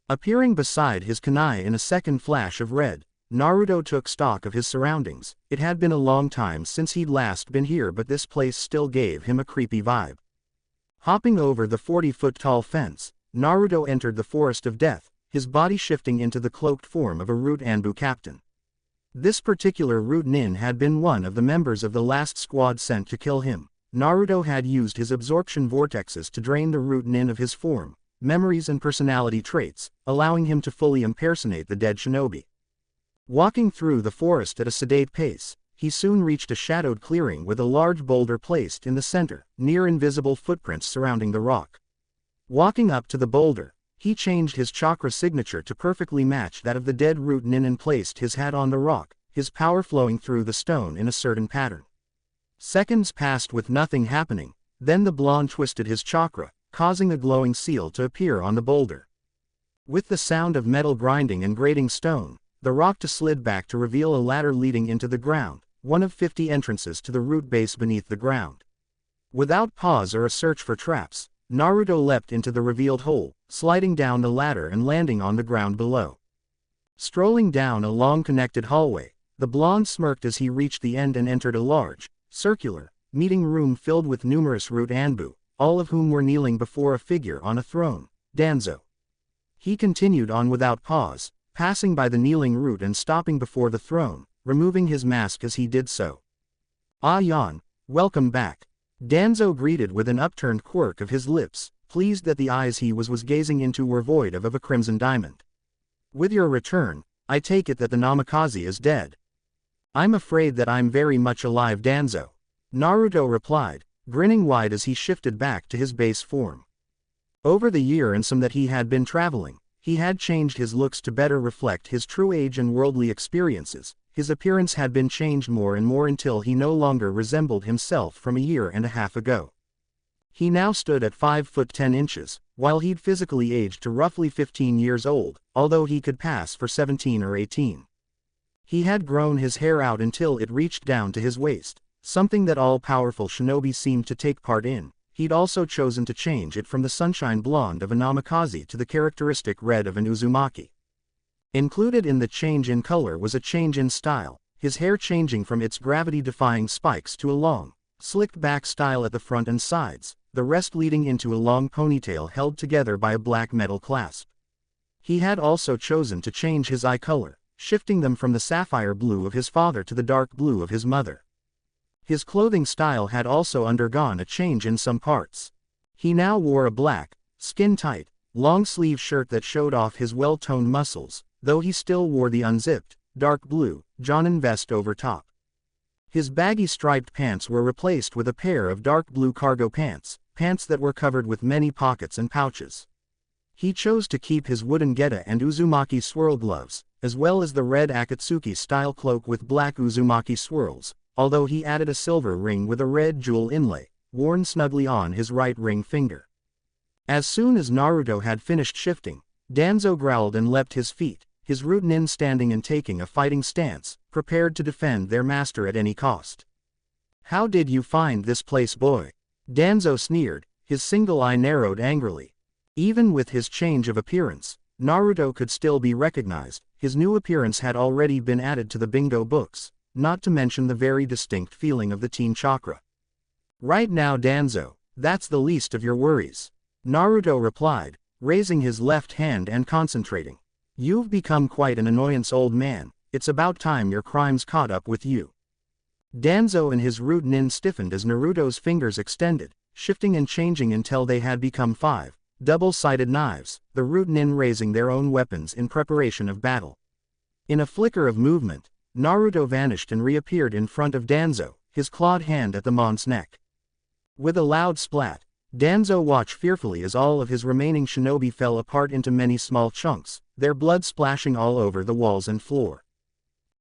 Appearing beside his kunai in a second flash of red, Naruto took stock of his surroundings. It had been a long time since he'd last been here, but this place still gave him a creepy vibe. Hopping over the 40-foot-tall fence, Naruto entered the Forest of Death, his body shifting into the cloaked form of a Root Anbu captain. This particular Root Nin had been one of the members of the last squad sent to kill him. Naruto had used his absorption vortexes to drain the Root Nin of his form, memories and personality traits, allowing him to fully impersonate the dead shinobi. Walking through the forest at a sedate pace, he soon reached a shadowed clearing with a large boulder placed in the center, near invisible footprints surrounding the rock. Walking up to the boulder, he changed his chakra signature to perfectly match that of the dead Root Nin and placed his hat on the rock, his power flowing through the stone in a certain pattern. Seconds passed with nothing happening, then the blonde twisted his chakra, causing a glowing seal to appear on the boulder. With the sound of metal grinding and grating stone, the rock slid back to reveal a ladder leading into the ground, one of 50 entrances to the root base beneath the ground. Without pause or a search for traps, Naruto leapt into the revealed hole, sliding down the ladder and landing on the ground below. Strolling down a long connected hallway, the blonde smirked as he reached the end and entered a large, circular, meeting room filled with numerous Root Anbu, all of whom were kneeling before a figure on a throne, Danzo. He continued on without pause, passing by the kneeling Root and stopping before the throne, removing his mask as he did so. "Ah Yan, welcome back." Danzo greeted with an upturned quirk of his lips, pleased that the eyes he was gazing into were void of a crimson diamond. "With your return, I take it that the Namikaze is dead." "I'm afraid that I'm very much alive, Danzo," Naruto replied, grinning wide as he shifted back to his base form. Over the year and some that he had been traveling, he had changed his looks to better reflect his true age and worldly experiences. His appearance had been changed more and more until he no longer resembled himself from a year and a half ago. He now stood at 5 foot 10 inches, while he'd physically aged to roughly 15 years old, although he could pass for 17 or 18. He had grown his hair out until it reached down to his waist, something that all-powerful shinobi seemed to take part in. He'd also chosen to change it from the sunshine blonde of a Namikaze to the characteristic red of an Uzumaki. Included in the change in color was a change in style, his hair changing from its gravity-defying spikes to a long, slicked-back style at the front and sides, the rest leading into a long ponytail held together by a black metal clasp. He had also chosen to change his eye color, shifting them from the sapphire blue of his father to the dark blue of his mother. His clothing style had also undergone a change in some parts. He now wore a black, skin-tight, long-sleeve shirt that showed off his well-toned muscles, though he still wore the unzipped, dark blue, Jonin vest over top. His baggy striped pants were replaced with a pair of dark blue cargo pants, pants that were covered with many pockets and pouches. He chose to keep his wooden geta and Uzumaki swirl gloves, as well as the red Akatsuki-style cloak with black Uzumaki swirls, although he added a silver ring with a red jewel inlay, worn snugly on his right ring finger. As soon as Naruto had finished shifting, Danzo growled and leapt his feet, his Root Nin standing and taking a fighting stance, prepared to defend their master at any cost. "How did you find this place, boy?" Danzo sneered, his single eye narrowed angrily. Even with his change of appearance, Naruto could still be recognized. His new appearance had already been added to the bingo books, not to mention the very distinct feeling of the teen chakra. "Right now, Danzo, that's the least of your worries," Naruto replied, raising his left hand and concentrating. "You've become quite an annoyance, old man. It's about time your crimes caught up with you." Danzo and his Root Nin stiffened as Naruto's fingers extended, shifting and changing until they had become 5 double-sided knives, the Root Nin raising their own weapons in preparation of battle. In a flicker of movement, Naruto vanished and reappeared in front of Danzo, his clawed hand at the Mon's neck. With a loud splat, Danzo watched fearfully as all of his remaining shinobi fell apart into many small chunks, their blood splashing all over the walls and floor.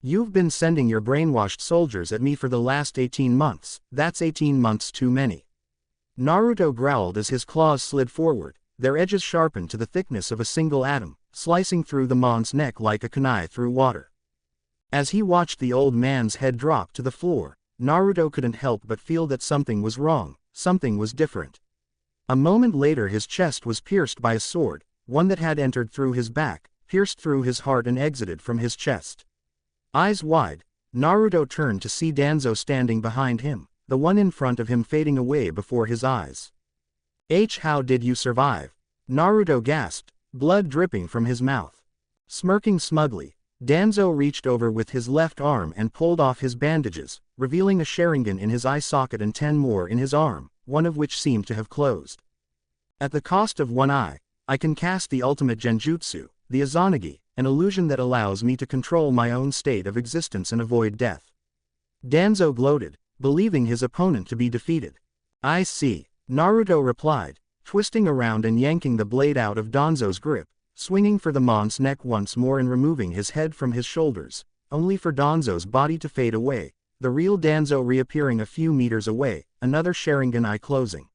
You've been sending your brainwashed soldiers at me for the last 18 months, that's 18 months too many. Naruto growled as his claws slid forward, their edges sharpened to the thickness of a single atom, slicing through the mon's neck like a kunai through water. As he watched the old man's head drop to the floor, Naruto couldn't help but feel that something was wrong, something was different. A moment later his chest was pierced by a sword, one that had entered through his back, pierced through his heart and exited from his chest. Eyes wide, Naruto turned to see Danzo standing behind him, the one in front of him fading away before his eyes. How did you survive? Naruto gasped, blood dripping from his mouth. Smirking smugly, Danzo reached over with his left arm and pulled off his bandages, revealing a Sharingan in his eye socket and 10 more in his arm, one of which seemed to have closed. At the cost of one eye, I can cast the ultimate genjutsu, the Izanagi, an illusion that allows me to control my own state of existence and avoid death. Danzo gloated, believing his opponent to be defeated. I see, Naruto replied, twisting around and yanking the blade out of Danzo's grip, swinging for the mon's neck once more and removing his head from his shoulders, only for Danzo's body to fade away, the real Danzo reappearing a few meters away, another Sharingan eye closing.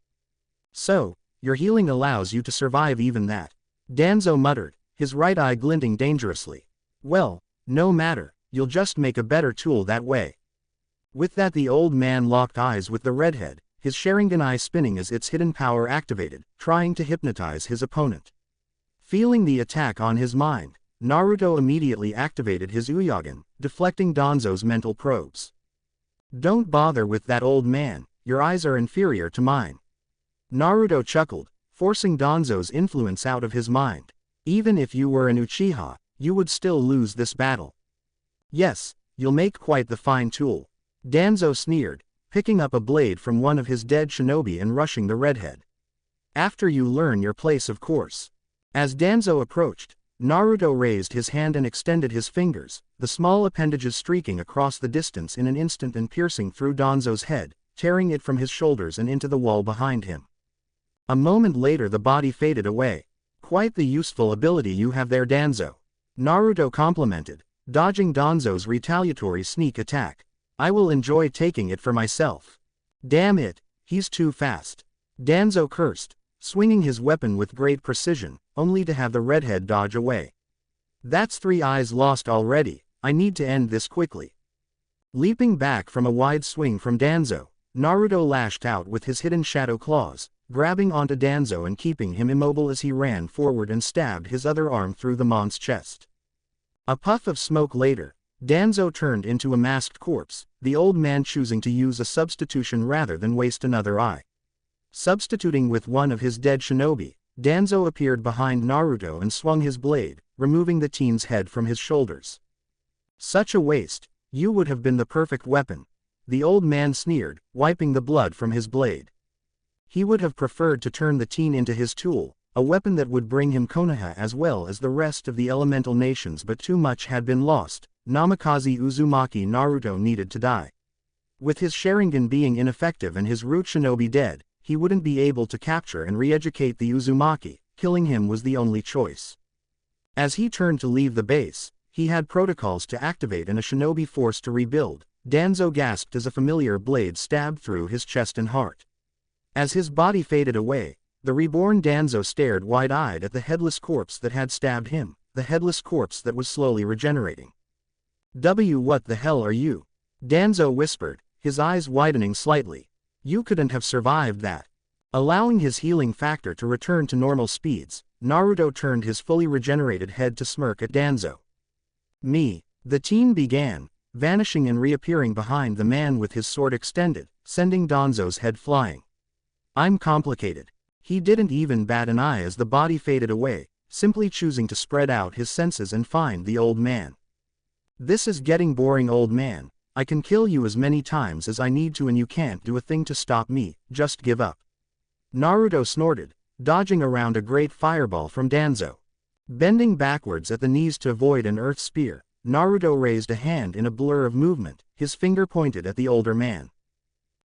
So, your healing allows you to survive even that, Danzo muttered, his right eye glinting dangerously. Well, no matter, you'll just make a better tool that way. With that the old man locked eyes with the redhead, his Sharingan eye spinning as its hidden power activated, trying to hypnotize his opponent. Feeling the attack on his mind, Naruto immediately activated his Uyagen, deflecting Danzo's mental probes. Don't bother with that old man, your eyes are inferior to mine. Naruto chuckled, forcing Danzo's influence out of his mind. Even if you were an Uchiha, you would still lose this battle. Yes, you'll make quite the fine tool. Danzo sneered, picking up a blade from one of his dead shinobi and rushing the redhead. After you learn your place, of course. As Danzo approached, Naruto raised his hand and extended his fingers, the small appendages streaking across the distance in an instant and piercing through Danzo's head, tearing it from his shoulders and into the wall behind him. A moment later the body faded away. Quite the useful ability you have there, Danzo. Naruto complimented, dodging Danzo's retaliatory sneak attack. I will enjoy taking it for myself. Damn it, he's too fast. Danzo cursed, swinging his weapon with great precision, only to have the redhead dodge away. That's 3 eyes lost already, I need to end this quickly. Leaping back from a wide swing from Danzo, Naruto lashed out with his hidden shadow claws, grabbing onto Danzo and keeping him immobile as he ran forward and stabbed his other arm through the mon's chest. A puff of smoke later, Danzo turned into a masked corpse, the old man choosing to use a substitution rather than waste another eye. Substituting with one of his dead shinobi, Danzo appeared behind Naruto and swung his blade, removing the teen's head from his shoulders. Such a waste, you would have been the perfect weapon. The old man sneered, wiping the blood from his blade. He would have preferred to turn the teen into his tool, a weapon that would bring him Konoha as well as the rest of the elemental nations, but too much had been lost. Namikaze Uzumaki Naruto needed to die. With his Sharingan being ineffective and his root shinobi dead, he wouldn't be able to capture and re-educate the Uzumaki, killing him was the only choice. As he turned to leave the base, he had protocols to activate and a shinobi force to rebuild. Danzo gasped as a familiar blade stabbed through his chest and heart. As his body faded away, the reborn Danzo stared wide-eyed at the headless corpse that had stabbed him, the headless corpse that was slowly regenerating. What the hell are you? Danzo whispered, his eyes widening slightly. You couldn't have survived that. Allowing his healing factor to return to normal speeds, Naruto turned his fully regenerated head to smirk at Danzo. Me, the teen began, vanishing and reappearing behind the man with his sword extended, sending Danzo's head flying. I'm complicated. He didn't even bat an eye as the body faded away, simply choosing to spread out his senses and find the old man. This is getting boring, old man. I can kill you as many times as I need to and you can't do a thing to stop me, just give up. Naruto snorted, dodging around a great fireball from Danzo. Bending backwards at the knees to avoid an earth spear, Naruto raised a hand in a blur of movement, his finger pointed at the older man.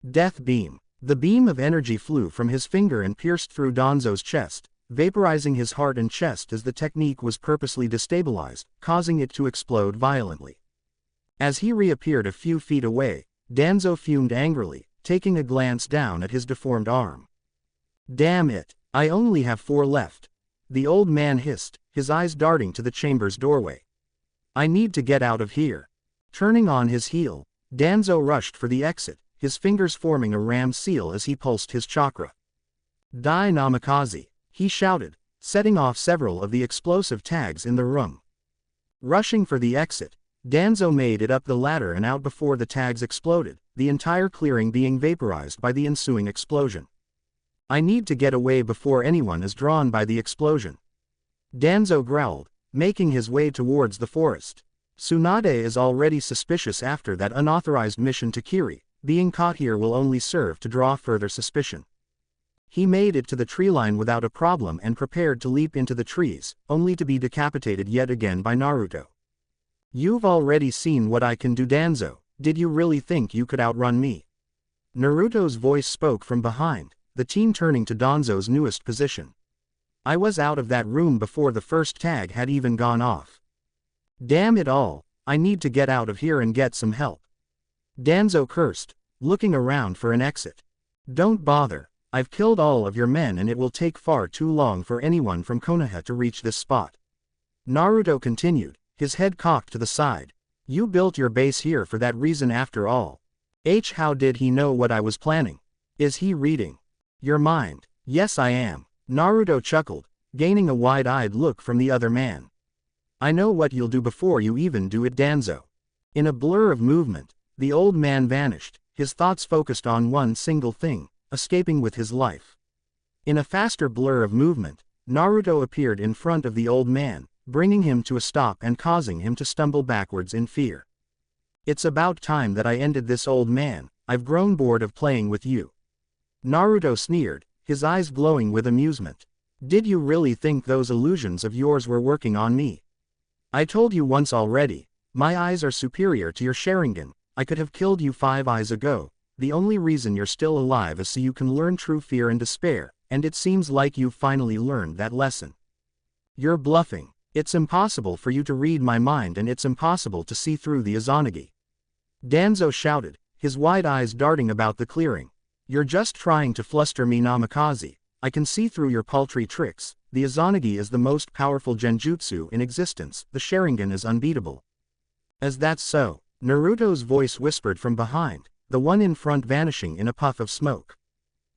Death beam. The beam of energy flew from his finger and pierced through Danzo's chest, vaporizing his heart and chest as the technique was purposely destabilized, causing it to explode violently. As he reappeared a few feet away, Danzo fumed angrily, taking a glance down at his deformed arm. "Damn it, I only have 4 left," the old man hissed, his eyes darting to the chamber's doorway. "I need to get out of here." Turning on his heel, Danzo rushed for the exit, his fingers forming a ram seal as he pulsed his chakra. "Die Namikaze," he shouted, setting off several of the explosive tags in the room. Rushing for the exit, Danzo made it up the ladder and out before the tags exploded, the entire clearing being vaporized by the ensuing explosion. "I need to get away before anyone is drawn by the explosion," Danzo growled, making his way towards the forest. Tsunade is already suspicious after that unauthorized mission to Kiri. Being caught here will only serve to draw further suspicion. He made it to the tree line without a problem and prepared to leap into the trees, only to be decapitated yet again by Naruto. "You've already seen what I can do, Danzo. Did you really think you could outrun me?" Naruto's voice spoke from behind, the teen turning to Danzo's newest position. "I was out of that room before the first tag had even gone off. Damn it all, I need to get out of here and get some help." Danzo cursed, looking around for an exit. "Don't bother, I've killed all of your men and it will take far too long for anyone from Konoha to reach this spot." Naruto continued, his head cocked to the side. "You built your base here for that reason after all. How did he know what I was planning? Is he reading your mind?" "Yes I am," Naruto chuckled, gaining a wide-eyed look from the other man. "I know what you'll do before you even do it, Danzo." In a blur of movement, the old man vanished, his thoughts focused on one single thing, escaping with his life. In a faster blur of movement, Naruto appeared in front of the old man, bringing him to a stop and causing him to stumble backwards in fear. "It's about time that I ended this, old man. I've grown bored of playing with you." Naruto sneered, his eyes glowing with amusement. "Did you really think those illusions of yours were working on me? I told you once already, my eyes are superior to your Sharingan. I could have killed you 5 eyes ago. The only reason you're still alive is so you can learn true fear and despair, and it seems like you've finally learned that lesson. You're bluffing. It's impossible for you to read my mind and it's impossible to see through the Izanagi." Danzo shouted, his wide eyes darting about the clearing. "You're just trying to fluster me, Namikaze. I can see through your paltry tricks. The Izanagi is the most powerful genjutsu in existence, the Sharingan is unbeatable." "Is that so?" Naruto's voice whispered from behind, the one in front vanishing in a puff of smoke.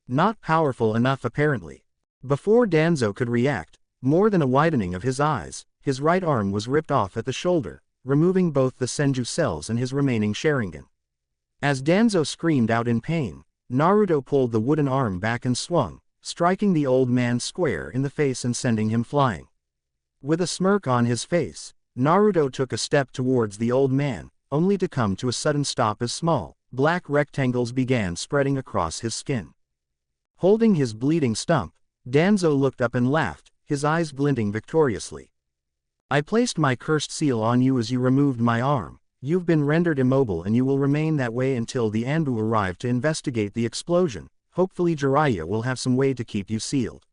"Not powerful enough apparently." Before Danzo could react, more than a widening of his eyes, his right arm was ripped off at the shoulder, removing both the Senju cells and his remaining Sharingan. As Danzo screamed out in pain, Naruto pulled the wooden arm back and swung, striking the old man square in the face and sending him flying. With a smirk on his face, Naruto took a step towards the old man, only to come to a sudden stop as small, black rectangles began spreading across his skin. Holding his bleeding stump, Danzo looked up and laughed, his eyes glinting victoriously. "I placed my cursed seal on you as you removed my arm. You've been rendered immobile and you will remain that way until the Anbu arrive to investigate the explosion. Hopefully Jiraiya will have some way to keep you sealed."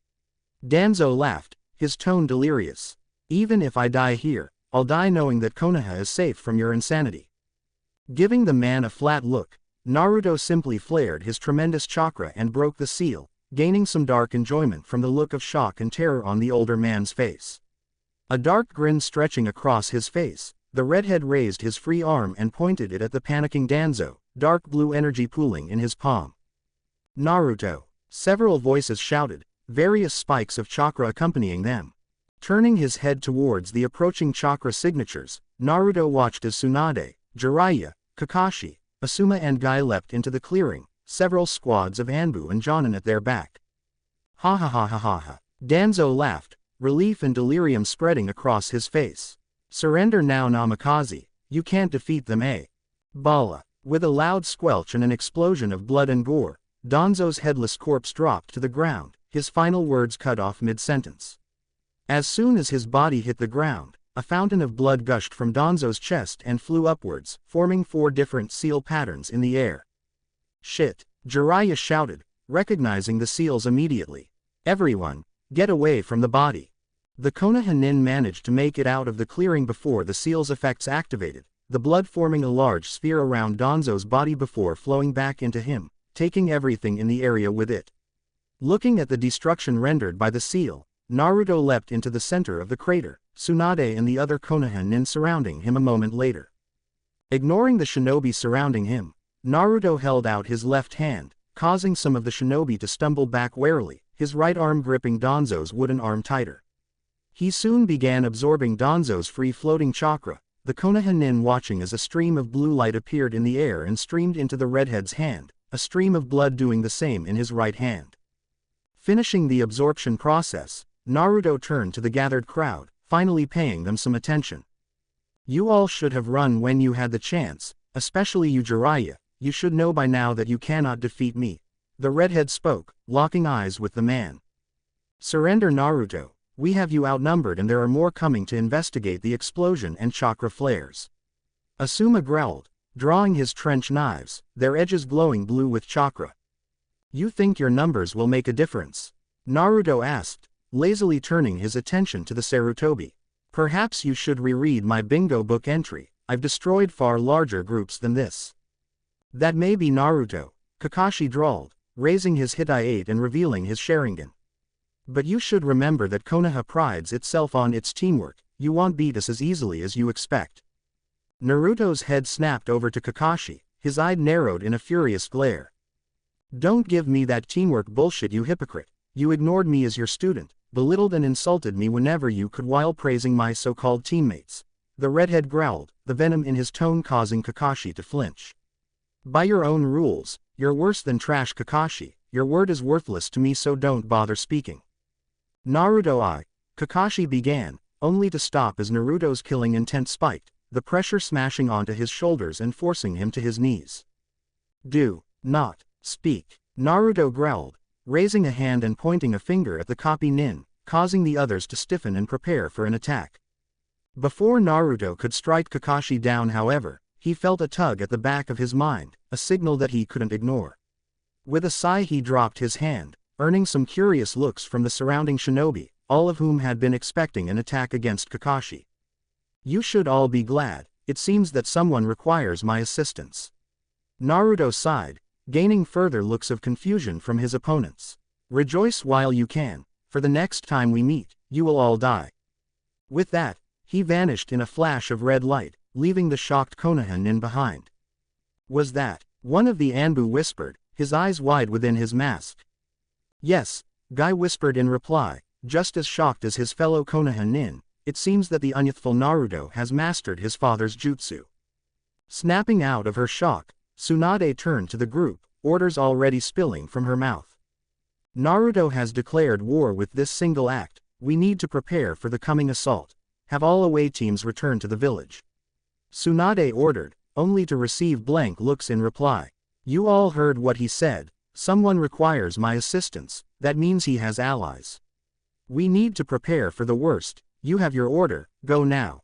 Danzo laughed, his tone delirious. "Even if I die here, I'll die knowing that Konoha is safe from your insanity." Giving the man a flat look, Naruto simply flared his tremendous chakra and broke the seal, gaining some dark enjoyment from the look of shock and terror on the older man's face. A dark grin stretching across his face, the redhead raised his free arm and pointed it at the panicking Danzo, dark blue energy pooling in his palm. "Naruto!" Several voices shouted, various spikes of chakra accompanying them. Turning his head towards the approaching chakra signatures, Naruto watched as Tsunade, Jiraiya, Kakashi, Asuma and Guy leapt into the clearing, several squads of Anbu and Jonin at their back. "Ha ha ha ha ha ha." Danzo laughed, relief and delirium spreading across his face. "Surrender now, Namikaze, you can't defeat them, eh?" Bala. With a loud squelch and an explosion of blood and gore, Danzo's headless corpse dropped to the ground, his final words cut off mid-sentence. As soon as his body hit the ground, a fountain of blood gushed from Danzo's chest and flew upwards, forming 4 different seal patterns in the air. "Shit." Jiraiya shouted, recognizing the seals immediately. Everyone, get away from the body. The Konoha nin managed to make it out of the clearing before the seal's effects activated, the blood forming a large sphere around Danzo's body before flowing back into him, taking everything in the area with it. Looking at the destruction rendered by the seal, Naruto leapt into the center of the crater, Tsunade and the other Konoha nin surrounding him a moment later. Ignoring the shinobi surrounding him, Naruto held out his left hand, causing some of the shinobi to stumble back warily, his right arm gripping Danzo's wooden arm tighter. He soon began absorbing Danzo's free-floating chakra, the Konoha nin watching as a stream of blue light appeared in the air and streamed into the redhead's hand, a stream of blood doing the same in his right hand. Finishing the absorption process, Naruto turned to the gathered crowd, finally paying them some attention. You all should have run when you had the chance, especially you Jiraiya, you should know by now that you cannot defeat me. The redhead spoke, locking eyes with the man. Surrender Naruto, we have you outnumbered and there are more coming to investigate the explosion and chakra flares. Asuma growled, drawing his trench knives, their edges glowing blue with chakra. You think your numbers will make a difference? Naruto asked, lazily turning his attention to the Sarutobi. Perhaps you should reread my bingo book entry, I've destroyed far larger groups than this. That may be Naruto, Kakashi drawled, raising his Hitai-8 and revealing his Sharingan. But you should remember that Konoha prides itself on its teamwork, you won't beat us as easily as you expect. Naruto's head snapped over to Kakashi, his eye narrowed in a furious glare. Don't give me that teamwork bullshit, you hypocrite. You ignored me as your student, belittled and insulted me whenever you could while praising my so-called teammates. The redhead growled, the venom in his tone causing Kakashi to flinch. By your own rules, you're worse than trash, Kakashi. Your word is worthless to me, so don't bother speaking. Naruto, Kakashi began, only to stop as Naruto's killing intent spiked, the pressure smashing onto his shoulders and forcing him to his knees. Do not speak, Naruto growled, raising a hand and pointing a finger at the copy nin, causing the others to stiffen and prepare for an attack. Before Naruto could strike Kakashi down, however, he felt a tug at the back of his mind, a signal that he couldn't ignore. With a sigh he dropped his hand, earning some curious looks from the surrounding shinobi, all of whom had been expecting an attack against Kakashi. You should all be glad, it seems that someone requires my assistance. Naruto sighed, gaining further looks of confusion from his opponents. Rejoice while you can, for the next time we meet, you will all die. With that, he vanished in a flash of red light, leaving the shocked Konoha nin behind. Was that? One of the Anbu whispered, his eyes wide within his mask. Yes, Guy whispered in reply, just as shocked as his fellow Konoha nin. It seems that the unyouthful Naruto has mastered his father's jutsu. Snapping out of her shock, Tsunade turned to the group, orders already spilling from her mouth. Naruto has declared war with this single act, we need to prepare for the coming assault. Have all away teams return to the village. Tsunade ordered, only to receive blank looks in reply. You all heard what he said, someone requires my assistance, that means he has allies. We need to prepare for the worst, you have your order, go now.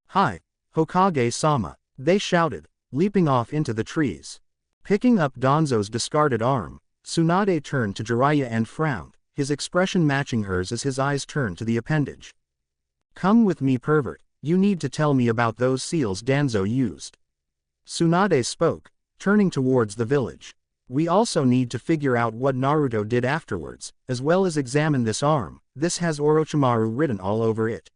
Hi, Hokage-sama, they shouted, leaping off into the trees. Picking up Danzo's discarded arm, Tsunade turned to Jiraiya and frowned, his expression matching hers as his eyes turned to the appendage. Come with me, pervert, you need to tell me about those seals Danzo used. Tsunade spoke, turning towards the village. We also need to figure out what Naruto did afterwards, as well as examine this arm, this has Orochimaru written all over it.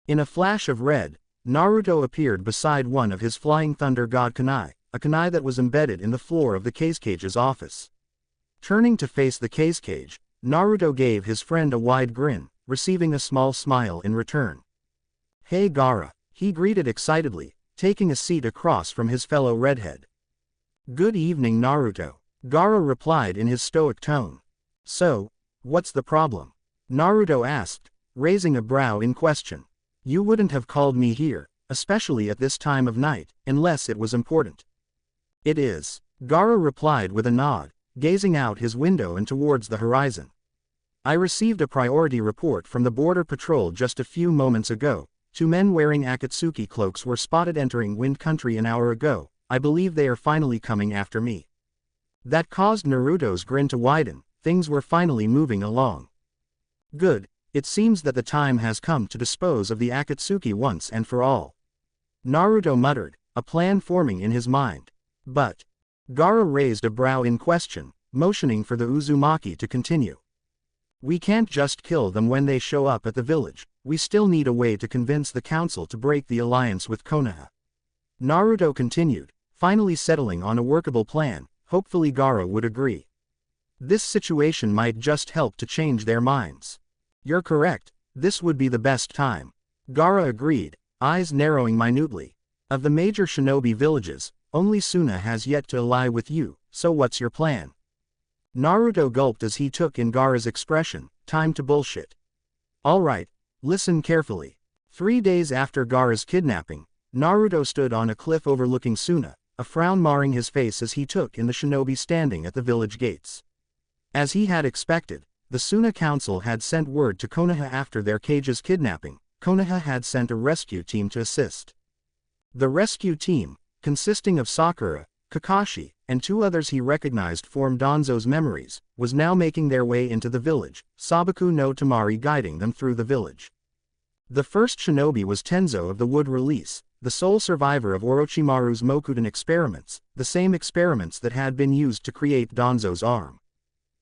In a flash of red, Naruto appeared beside one of his Flying Thunder God kunai, a kunai that was embedded in the floor of the Cage's office. Turning to face the Cage, Naruto gave his friend a wide grin, receiving a small smile in return. Hey Gaara, he greeted excitedly, taking a seat across from his fellow redhead. Good evening Naruto, Gaara replied in his stoic tone. So, what's the problem? Naruto asked, raising a brow in question. You wouldn't have called me here, especially at this time of night, unless it was important. It is, Gaara replied with a nod, gazing out his window and towards the horizon. I received a priority report from the border patrol just a few moments ago. 2 men wearing Akatsuki cloaks were spotted entering Wind Country an hour ago. I believe they are finally coming after me. That caused Naruto's grin to widen. Things were finally moving along. Good, it seems that the time has come to dispose of the Akatsuki once and for all. Naruto muttered, a plan forming in his mind. But Gaara raised a brow in question, motioning for the Uzumaki to continue. We can't just kill them when they show up at the village, we still need a way to convince the council to break the alliance with Konoha. Naruto continued, finally settling on a workable plan. Hopefully Gaara would agree. This situation might just help to change their minds. You're correct, this would be the best time. Gaara agreed, eyes narrowing minutely. Of the major shinobi villages, only Suna has yet to ally with you, so what's your plan? Naruto gulped as he took in Gaara's expression, time to bullshit. Alright, listen carefully. 3 days after Gaara's kidnapping, Naruto stood on a cliff overlooking Suna, a frown marring his face as he took in the shinobi standing at the village gates. As he had expected, the Suna Council had sent word to Konoha after their Kage's kidnapping. Konoha had sent a rescue team to assist. The rescue team, consisting of Sakura, Kakashi, and 2 others he recognized from Danzo's memories, was now making their way into the village, Sabaku no Tamari guiding them through the village. The first shinobi was Tenzo of the Wood Release, the sole survivor of Orochimaru's Mokuden experiments, the same experiments that had been used to create Danzo's arm.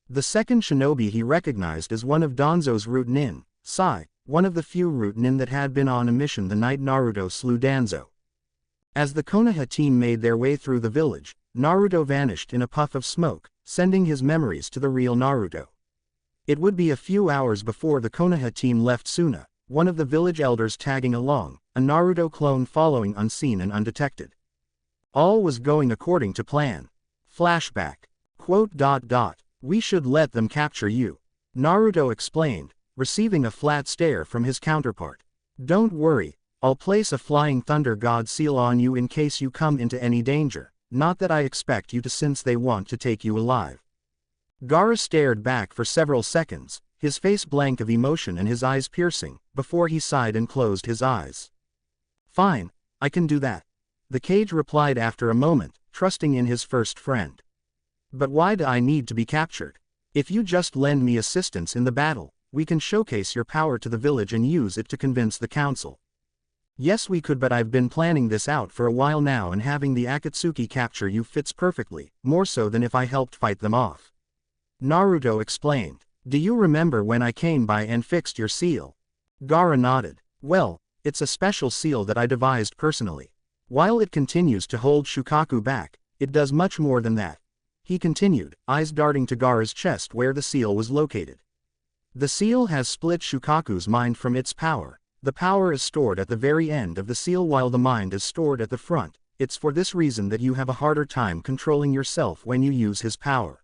The second shinobi he recognized as one of Danzo's root nin, Sai, one of the few root nin that had been on a mission the night Naruto slew Danzo. As the Konoha team made their way through the village, Naruto vanished in a puff of smoke, sending his memories to the real Naruto. It would be a few hours before the Konoha team left Suna, one of the village elders tagging along, a Naruto clone following unseen and undetected. All was going according to plan. Flashback. We should let them capture you. Naruto explained, receiving a flat stare from his counterpart. Don't worry, I'll place a Flying Thunder God seal on you in case you come into any danger, not that I expect you to since they want to take you alive. Gaara stared back for several seconds, his face blank of emotion and his eyes piercing, before he sighed and closed his eyes. Fine, I can do that. The Kage replied after a moment, trusting in his first friend. But why do I need to be captured? If you just lend me assistance in the battle, we can showcase your power to the village and use it to convince the council. Yes we could, but I've been planning this out for a while now, and having the Akatsuki capture you fits perfectly, more so than if I helped fight them off. Naruto explained. Do you remember when I came by and fixed your seal? Gaara nodded. Well, it's a special seal that I devised personally. While it continues to hold Shukaku back, it does much more than that. He continued, eyes darting to Gaara's chest where the seal was located. The seal has split Shukaku's mind from its power. The power is stored at the very end of the seal while the mind is stored at the front. It's for this reason that you have a harder time controlling yourself when you use his power.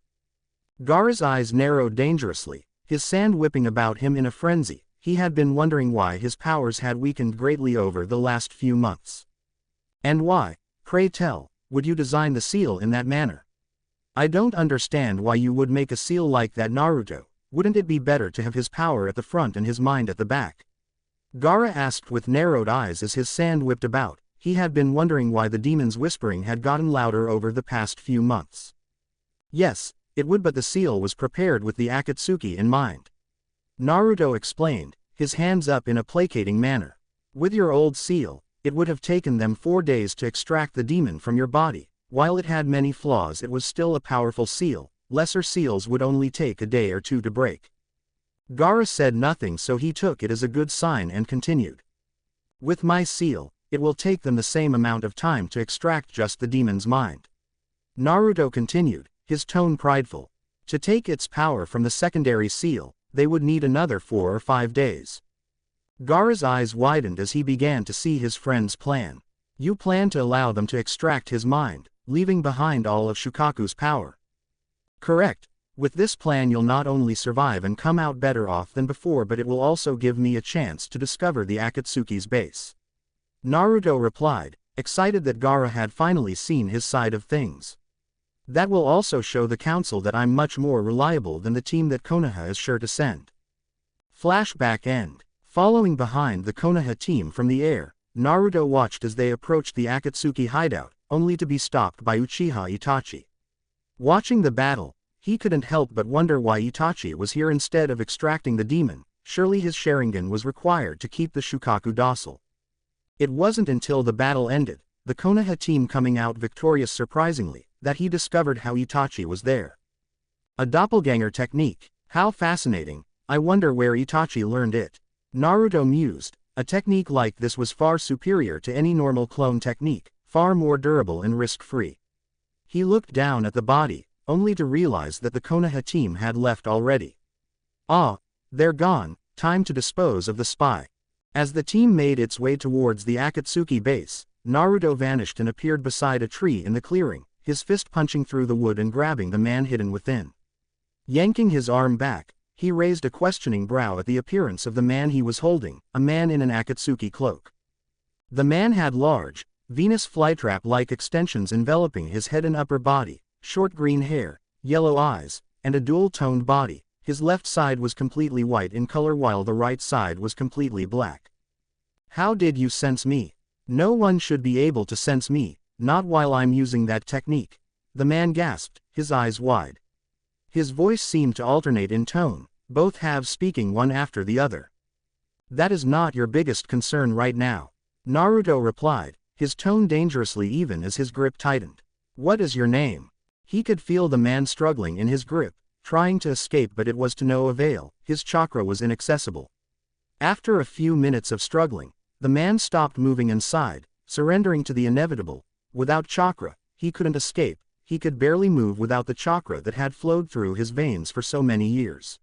Gaara's eyes narrowed dangerously, his sand whipping about him in a frenzy. He had been wondering why his powers had weakened greatly over the last few months. And why, pray tell, would you design the seal in that manner? I don't understand why you would make a seal like that, Naruto. Wouldn't it be better to have his power at the front and his mind at the back? Gaara asked with narrowed eyes as his sand whipped about. He had been wondering why the demon's whispering had gotten louder over the past few months. Yes, it would, but the seal was prepared with the Akatsuki in mind. Naruto explained, his hands up in a placating manner. With your old seal, it would have taken them 4 days to extract the demon from your body. While it had many flaws, it was still a powerful seal. Lesser seals would only take a day or 2 to break. Gaara said nothing, so he took it as a good sign and continued. With my seal, it will take them the same amount of time to extract just the demon's mind. Naruto continued, his tone prideful. To take its power from the secondary seal, they would need another 4 or 5 days. Gaara's eyes widened as he began to see his friend's plan. You plan to allow them to extract his mind, leaving behind all of Shukaku's power. Correct. With this plan you'll not only survive and come out better off than before, but it will also give me a chance to discover the Akatsuki's base. Naruto replied, excited that Gaara had finally seen his side of things. That will also show the council that I'm much more reliable than the team that Konoha is sure to send. Flashback end. Following behind the Konoha team from the air, Naruto watched as they approached the Akatsuki hideout, only to be stopped by Uchiha Itachi. Watching the battle, he couldn't help but wonder why Itachi was here instead of extracting the demon. Surely his Sharingan was required to keep the Shukaku docile. It wasn't until the battle ended, the Konoha team coming out victorious surprisingly, that he discovered how Itachi was there. A doppelganger technique. How fascinating. I wonder where Itachi learned it. Naruto mused. A technique like this was far superior to any normal clone technique, far more durable and risk-free. He looked down at the body, only to realize that the Konoha team had left already. Ah, they're gone, time to dispose of the spy. As the team made its way towards the Akatsuki base, Naruto vanished and appeared beside a tree in the clearing, his fist punching through the wood and grabbing the man hidden within. Yanking his arm back, he raised a questioning brow at the appearance of the man he was holding, a man in an Akatsuki cloak. The man had large, Venus flytrap-like extensions enveloping his head and upper body, short green hair, yellow eyes, and a dual-toned body. His left side was completely white in color while the right side was completely black. How did you sense me? No one should be able to sense me, not while I'm using that technique. The man gasped, his eyes wide. His voice seemed to alternate in tone, both halves speaking one after the other. That is not your biggest concern right now, Naruto replied, his tone dangerously even as his grip tightened. What is your name? He could feel the man struggling in his grip, trying to escape, but it was to no avail. His chakra was inaccessible. After a few minutes of struggling, the man stopped moving and sighed, surrendering to the inevitable. Without chakra, he couldn't escape. He could barely move without the chakra that had flowed through his veins for so many years.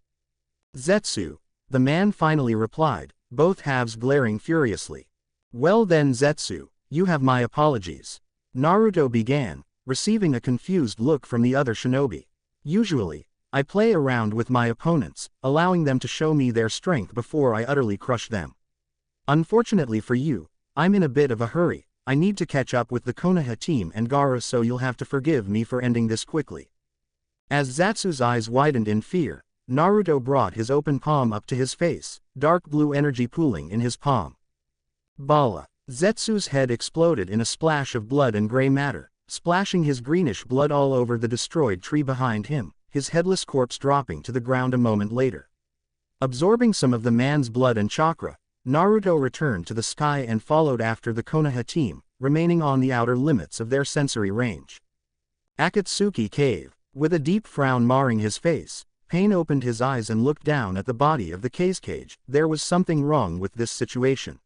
Zetsu, the man finally replied, both halves glaring furiously. Well then Zetsu, you have my apologies. Naruto began, receiving a confused look from the other shinobi. Usually, I play around with my opponents, allowing them to show me their strength before I utterly crush them. Unfortunately for you, I'm in a bit of a hurry. I need to catch up with the Konoha team and Gaara, so you'll have to forgive me for ending this quickly. As Zetsu's eyes widened in fear, Naruto brought his open palm up to his face, dark blue energy pooling in his palm. Bala. Zetsu's head exploded in a splash of blood and gray matter, splashing his greenish blood all over the destroyed tree behind him, his headless corpse dropping to the ground a moment later. Absorbing some of the man's blood and chakra, Naruto returned to the sky and followed after the Konoha team, remaining on the outer limits of their sensory range. Akatsuki Cave. With a deep frown marring his face, Pain opened his eyes and looked down at the body of the case cage. There was something wrong with this situation.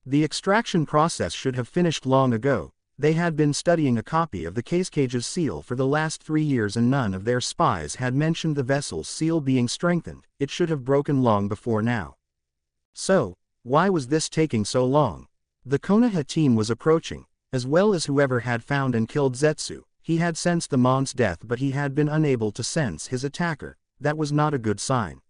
The extraction process should have finished long ago. They had been studying a copy of the case cage's seal for the last 3 years and none of their spies had mentioned the vessel's seal being strengthened. It should have broken long before now. So, why was this taking so long? The Konoha team was approaching, as well as whoever had found and killed Zetsu. He had sensed the mon's death, but he had been unable to sense his attacker. That was not a good sign.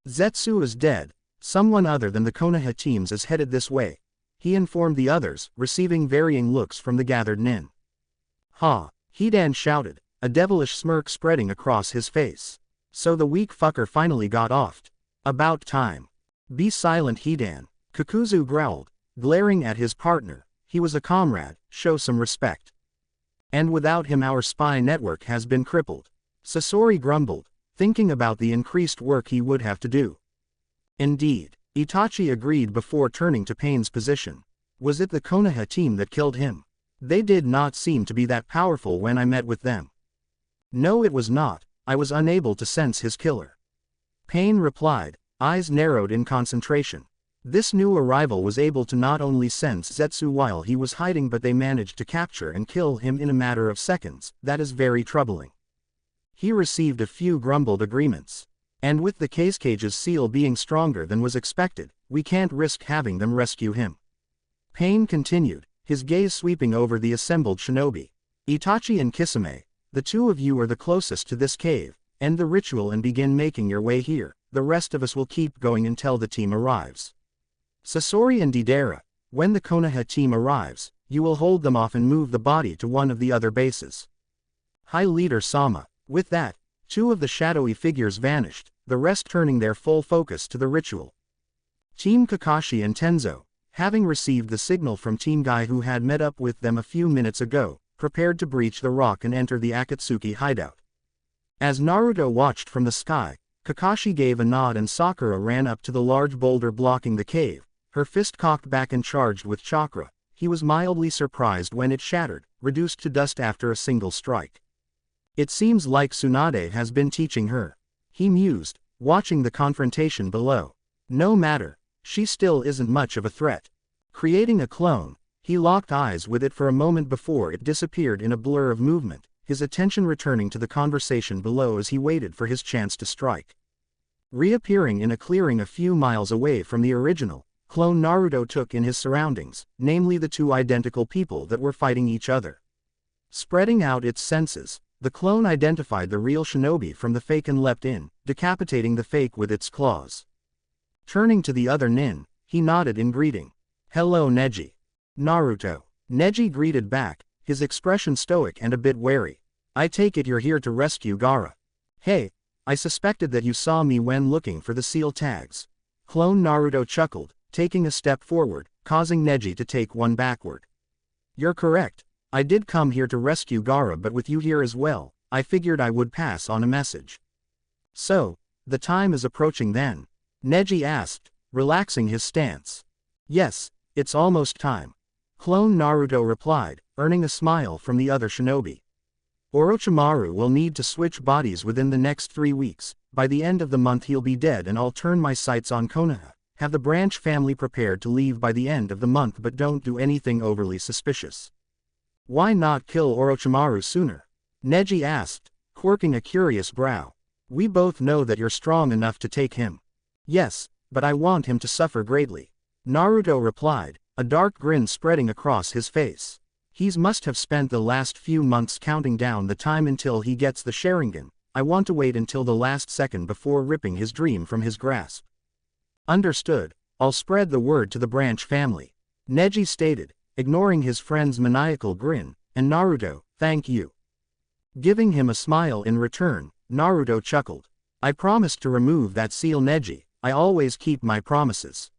Zetsu is dead. Someone other than the Konoha teams is headed this way, he informed the others, receiving varying looks from the gathered nin. Ha! Hidan shouted, a devilish smirk spreading across his face. So the weak fucker finally got offed. About time. Be silent, Hidan. Kakuzu growled, glaring at his partner. He was a comrade, show some respect. And without him our spy network has been crippled. Sasori grumbled, thinking about the increased work he would have to do. Indeed, Itachi agreed before turning to Pain's position. Was it the Konoha team that killed him? They did not seem to be that powerful when I met with them. No, it was not. I was unable to sense his killer. Pain replied, eyes narrowed in concentration. This new arrival was able to not only sense Zetsu while he was hiding, but they managed to capture and kill him in a matter of seconds. That is very troubling. He received a few grumbled agreements. And with the case cage's seal being stronger than was expected, we can't risk having them rescue him. Pain continued, his gaze sweeping over the assembled shinobi. Itachi and Kisame, the two of you are the closest to this cave. End the ritual and begin making your way here. The rest of us will keep going until the team arrives. Sasori and Deidara, when the Konoha team arrives, you will hold them off and move the body to one of the other bases. High Leader Sama. With that, two of the shadowy figures vanished, the rest turning their full focus to the ritual. Team Kakashi and Tenzo, having received the signal from Team Guy who had met up with them a few minutes ago, prepared to breach the rock and enter the Akatsuki hideout. As Naruto watched from the sky, Kakashi gave a nod and Sakura ran up to the large boulder blocking the cave, her fist cocked back and charged with chakra. He was mildly surprised when it shattered, reduced to dust after a single strike. It seems like Tsunade has been teaching her. He mused, watching the confrontation below. No matter, she still isn't much of a threat. Creating a clone, he locked eyes with it for a moment before it disappeared in a blur of movement, his attention returning to the conversation below as he waited for his chance to strike. Reappearing in a clearing a few miles away from the original clone Naruto took in his surroundings, namely the two identical people that were fighting each other. Spreading out its senses, the clone identified the real shinobi from the fake and leapt in, decapitating the fake with its claws. Turning to the other nin, he nodded in greeting. "Hello Neji." "Naruto." Neji greeted back, his expression stoic and a bit wary. "I take it you're here to rescue Gaara." "Hey, I suspected that you saw me when looking for the seal tags." Clone Naruto chuckled, taking a step forward, causing Neji to take one backward. "You're correct. I did come here to rescue Gaara, but with you here as well, I figured I would pass on a message." "So, the time is approaching then?" Neji asked, relaxing his stance. "Yes, it's almost time." Clone Naruto replied, earning a smile from the other shinobi. "Orochimaru will need to switch bodies within the next 3 weeks, by the end of the month he'll be dead and I'll turn my sights on Konoha. Have the branch family prepared to leave by the end of the month, but don't do anything overly suspicious." "Why not kill Orochimaru sooner?" Neji asked, quirking a curious brow. "We both know that you're strong enough to take him." "Yes, but I want him to suffer greatly," Naruto replied, a dark grin spreading across his face. "He must have spent the last few months counting down the time until he gets the Sharingan. I want to wait until the last second before ripping his dream from his grasp." "Understood, I'll spread the word to the branch family," Neji stated, ignoring his friend's maniacal grin, "and Naruto, thank you." Giving him a smile in return, Naruto chuckled. "I promised to remove that seal Neji, I always keep my promises."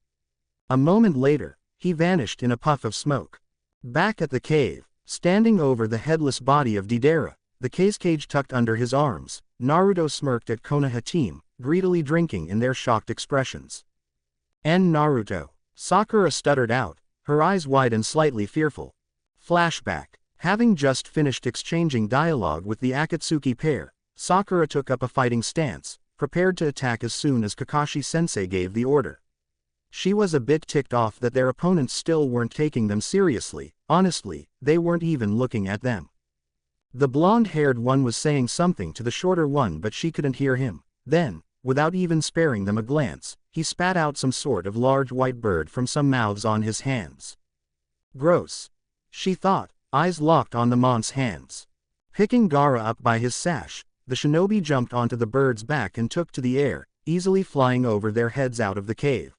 A moment later, he vanished in a puff of smoke. Back at the cave, standing over the headless body of Deidara, the cage tucked under his arms, Naruto smirked at Konoha team, greedily drinking in their shocked expressions. Naruto. Sakura stuttered out, her eyes wide and slightly fearful. Flashback. Having just finished exchanging dialogue with the Akatsuki pair, Sakura took up a fighting stance, prepared to attack as soon as Kakashi-sensei gave the order. She was a bit ticked off that their opponents still weren't taking them seriously. Honestly, they weren't even looking at them. The blonde-haired one was saying something to the shorter one, but she couldn't hear him. Then, without even sparing them a glance, he spat out some sort of large white bird from some mouths on his hands. "Gross," she thought, eyes locked on the mont's hands. Picking Gaara up by his sash, the shinobi jumped onto the bird's back and took to the air, easily flying over their heads out of the cave.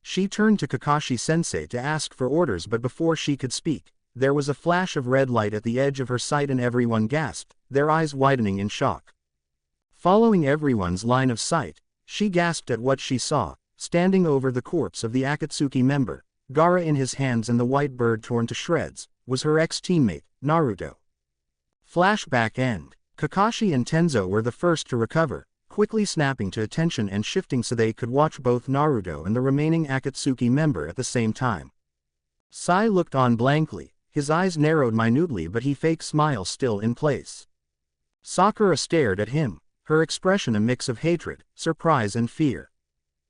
She turned to Kakashi-sensei to ask for orders, but before she could speak, there was a flash of red light at the edge of her sight and everyone gasped, their eyes widening in shock. Following everyone's line of sight, she gasped at what she saw, standing over the corpse of the Akatsuki member, Gaara in his hands and the white bird torn to shreds, was her ex-teammate, Naruto. Flashback end. Kakashi and Tenzo were the first to recover, quickly snapping to attention and shifting so they could watch both Naruto and the remaining Akatsuki member at the same time. Sai looked on blankly, his eyes narrowed minutely, but he fake smile still in place. Sakura stared at him, her expression a mix of hatred, surprise and fear.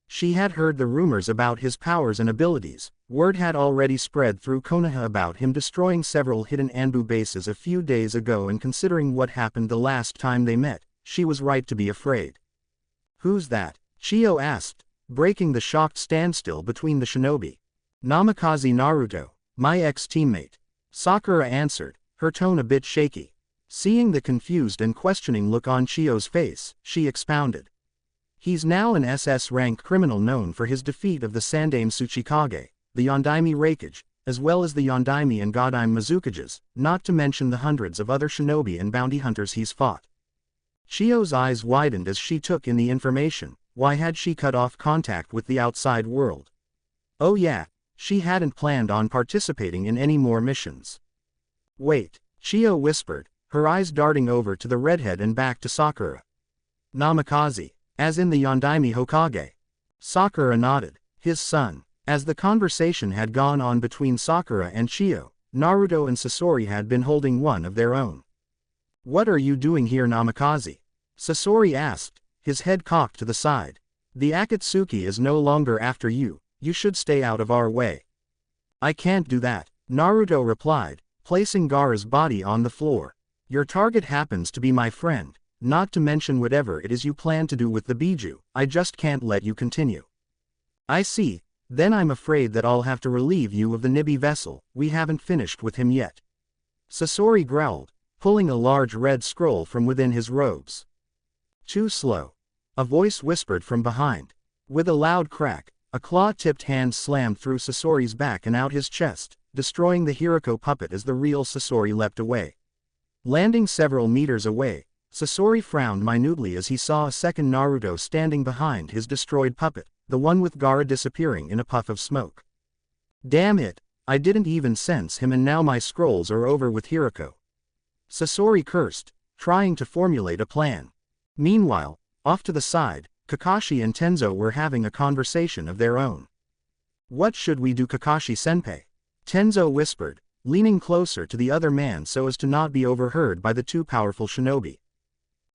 She had heard the rumors about his powers and abilities. Word had already spread through Konoha about him destroying several hidden Anbu bases a few days ago, and considering what happened the last time they met, she was right to be afraid. "Who's that?" Chiyo asked, breaking the shocked standstill between the shinobi. "Namikaze Naruto, my ex-teammate," Sakura answered, her tone a bit shaky. Seeing the confused and questioning look on Chiyo's face, she expounded. "He's now an SS-rank criminal known for his defeat of the Sandaime Tsuchikage, the Yondaime Raikage, as well as the Yondaime and Godime Mizukages, not to mention the hundreds of other shinobi and bounty hunters he's fought." Chiyo's eyes widened as she took in the information. Why had she cut off contact with the outside world? Oh yeah, she hadn't planned on participating in any more missions. Wait, Chiyo whispered, her eyes darting over to the redhead and back to Sakura. Namikaze, as in the Yondaime Hokage. Sakura nodded, his son. As the conversation had gone on between Sakura and Chiyo, Naruto and Sasori had been holding one of their own. What are you doing here, Namikaze? Sasori asked, his head cocked to the side. The Akatsuki is no longer after you, you should stay out of our way. I can't do that, Naruto replied, placing Gaara's body on the floor. Your target happens to be my friend, not to mention whatever it is you plan to do with the Biju, I just can't let you continue. I see, then I'm afraid that I'll have to relieve you of the Nibi vessel, we haven't finished with him yet. Sasori growled, pulling a large red scroll from within his robes. Too slow. A voice whispered from behind. With a loud crack, a claw-tipped hand slammed through Sasori's back and out his chest, destroying the Hiriko puppet as the real Sasori leapt away. Landing several meters away, Sasori frowned minutely as he saw a second Naruto standing behind his destroyed puppet, the one with Gaara disappearing in a puff of smoke. Damn it, I didn't even sense him and now my scrolls are over with Hiriko. Sasori cursed, trying to formulate a plan. Meanwhile, off to the side, Kakashi and Tenzo were having a conversation of their own. What should we do, Kakashi-senpai? Tenzo whispered, leaning closer to the other man so as to not be overheard by the two powerful shinobi.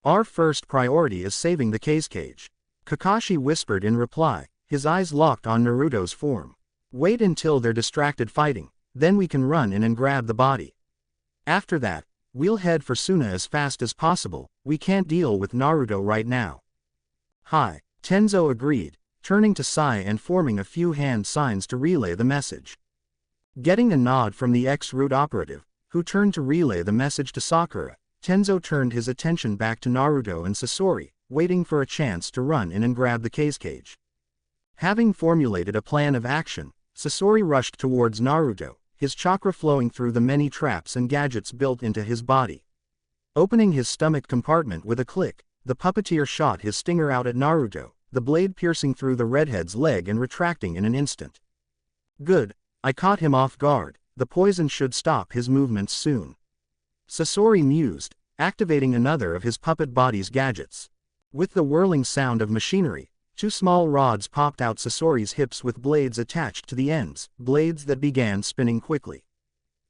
Our first priority is saving the cage. Kakashi whispered in reply, his eyes locked on Naruto's form. Wait until they're distracted fighting, then we can run in and grab the body. After that, we'll head for Suna as fast as possible, we can't deal with Naruto right now. Hi, Tenzo agreed, turning to Sai and forming a few hand signs to relay the message. Getting a nod from the ex-route operative, who turned to relay the message to Sakura, Tenzo turned his attention back to Naruto and Sasori, waiting for a chance to run in and grab the cage. Having formulated a plan of action, Sasori rushed towards Naruto, his chakra flowing through the many traps and gadgets built into his body. Opening his stomach compartment with a click, the puppeteer shot his stinger out at Naruto, the blade piercing through the redhead's leg and retracting in an instant. Good, I caught him off guard, the poison should stop his movements soon. Sasori mused, activating another of his puppet body's gadgets. With the whirling sound of machinery, two small rods popped out Sasori's hips with blades attached to the ends, blades that began spinning quickly.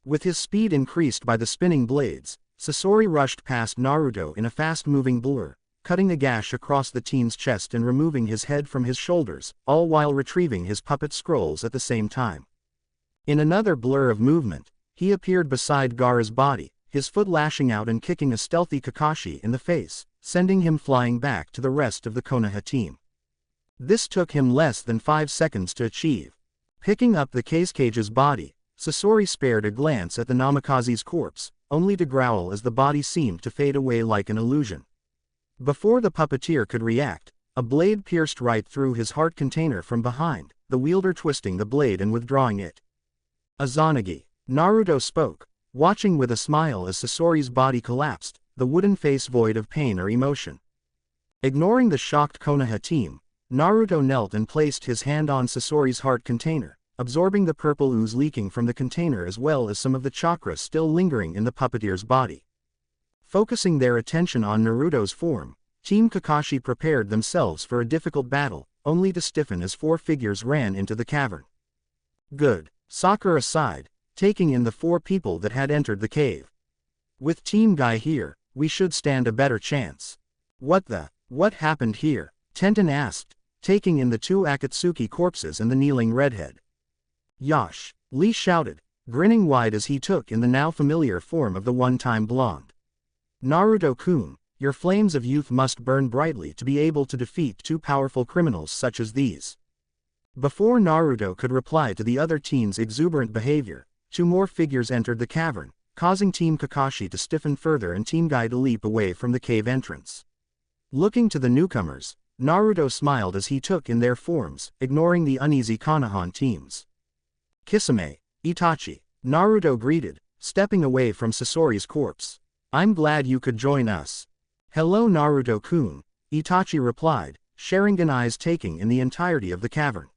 With his speed increased by the spinning blades, Sasori rushed past Naruto in a fast-moving blur, cutting a gash across the teen's chest and removing his head from his shoulders, all while retrieving his puppet scrolls at the same time. In another blur of movement, he appeared beside Gaara's body, his foot lashing out and kicking a stealthy Kakashi in the face, sending him flying back to the rest of the Konoha team. This took him less than 5 seconds to achieve. Picking up the cage's body, Sasori spared a glance at the Namikaze's corpse, only to growl as the body seemed to fade away like an illusion. Before the puppeteer could react, a blade pierced right through his heart container from behind, the wielder twisting the blade and withdrawing it. Izanagi, Naruto spoke, watching with a smile as Sasori's body collapsed, the wooden face void of pain or emotion. Ignoring the shocked Konoha team, Naruto knelt and placed his hand on Sasori's heart container, absorbing the purple ooze leaking from the container as well as some of the chakra still lingering in the puppeteer's body. Focusing their attention on Naruto's form, Team Kakashi prepared themselves for a difficult battle, only to stiffen as 4 figures ran into the cavern. Good, Sakura sighed, taking in the 4 people that had entered the cave. With Team Guy here, we should stand a better chance. What happened here? Tenten asked, taking in the 2 Akatsuki corpses and the kneeling redhead. Yosh, Lee shouted, grinning wide as he took in the now familiar form of the one-time blonde. Naruto-kun, your flames of youth must burn brightly to be able to defeat 2 powerful criminals such as these. Before Naruto could reply to the other teens' exuberant behavior, 2 more figures entered the cavern, causing Team Kakashi to stiffen further and Team Guy to leap away from the cave entrance. Looking to the newcomers, Naruto smiled as he took in their forms, ignoring the uneasy Konoha teams. Kisame, Itachi, Naruto greeted, stepping away from Sasori's corpse. I'm glad you could join us. Hello Naruto-kun, Itachi replied, Sharingan eyes taking in the entirety of the cavern.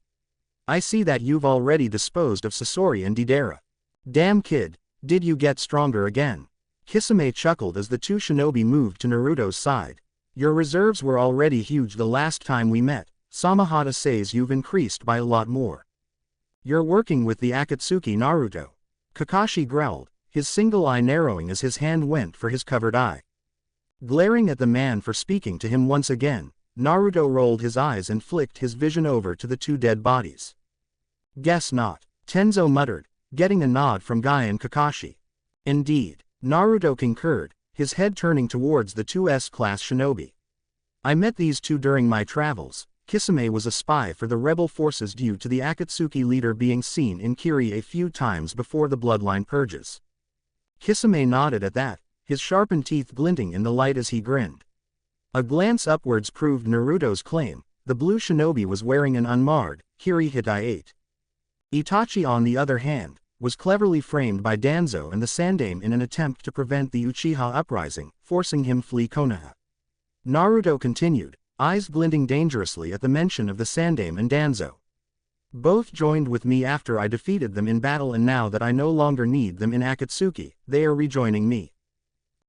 I see that you've already disposed of Sasori and Deidara. Damn kid, did you get stronger again? Kisame chuckled as the two shinobi moved to Naruto's side. Your reserves were already huge the last time we met. Samahata says you've increased by a lot more. You're working with the Akatsuki Naruto. Kakashi growled, his single eye narrowing as his hand went for his covered eye. Glaring at the man for speaking to him once again, Naruto rolled his eyes and flicked his vision over to the two dead bodies. Guess not, Tenzo muttered, getting a nod from Guy and Kakashi. Indeed, Naruto concurred, his head turning towards the two S-class shinobi. I met these two during my travels. Kisame was a spy for the rebel forces due to the Akatsuki leader being seen in Kiri a few times before the bloodline purges. Kisame nodded at that, his sharpened teeth glinting in the light as he grinned. A glance upwards proved Naruto's claim, the blue shinobi was wearing an unmarred, Kiri Hitai 8. Itachi on the other hand, was cleverly framed by Danzo and the Sandaime in an attempt to prevent the Uchiha uprising, forcing him flee Konoha. Naruto continued, eyes glinting dangerously at the mention of the Sandaime and Danzo. Both joined with me after I defeated them in battle, and now that I no longer need them in Akatsuki, they are rejoining me.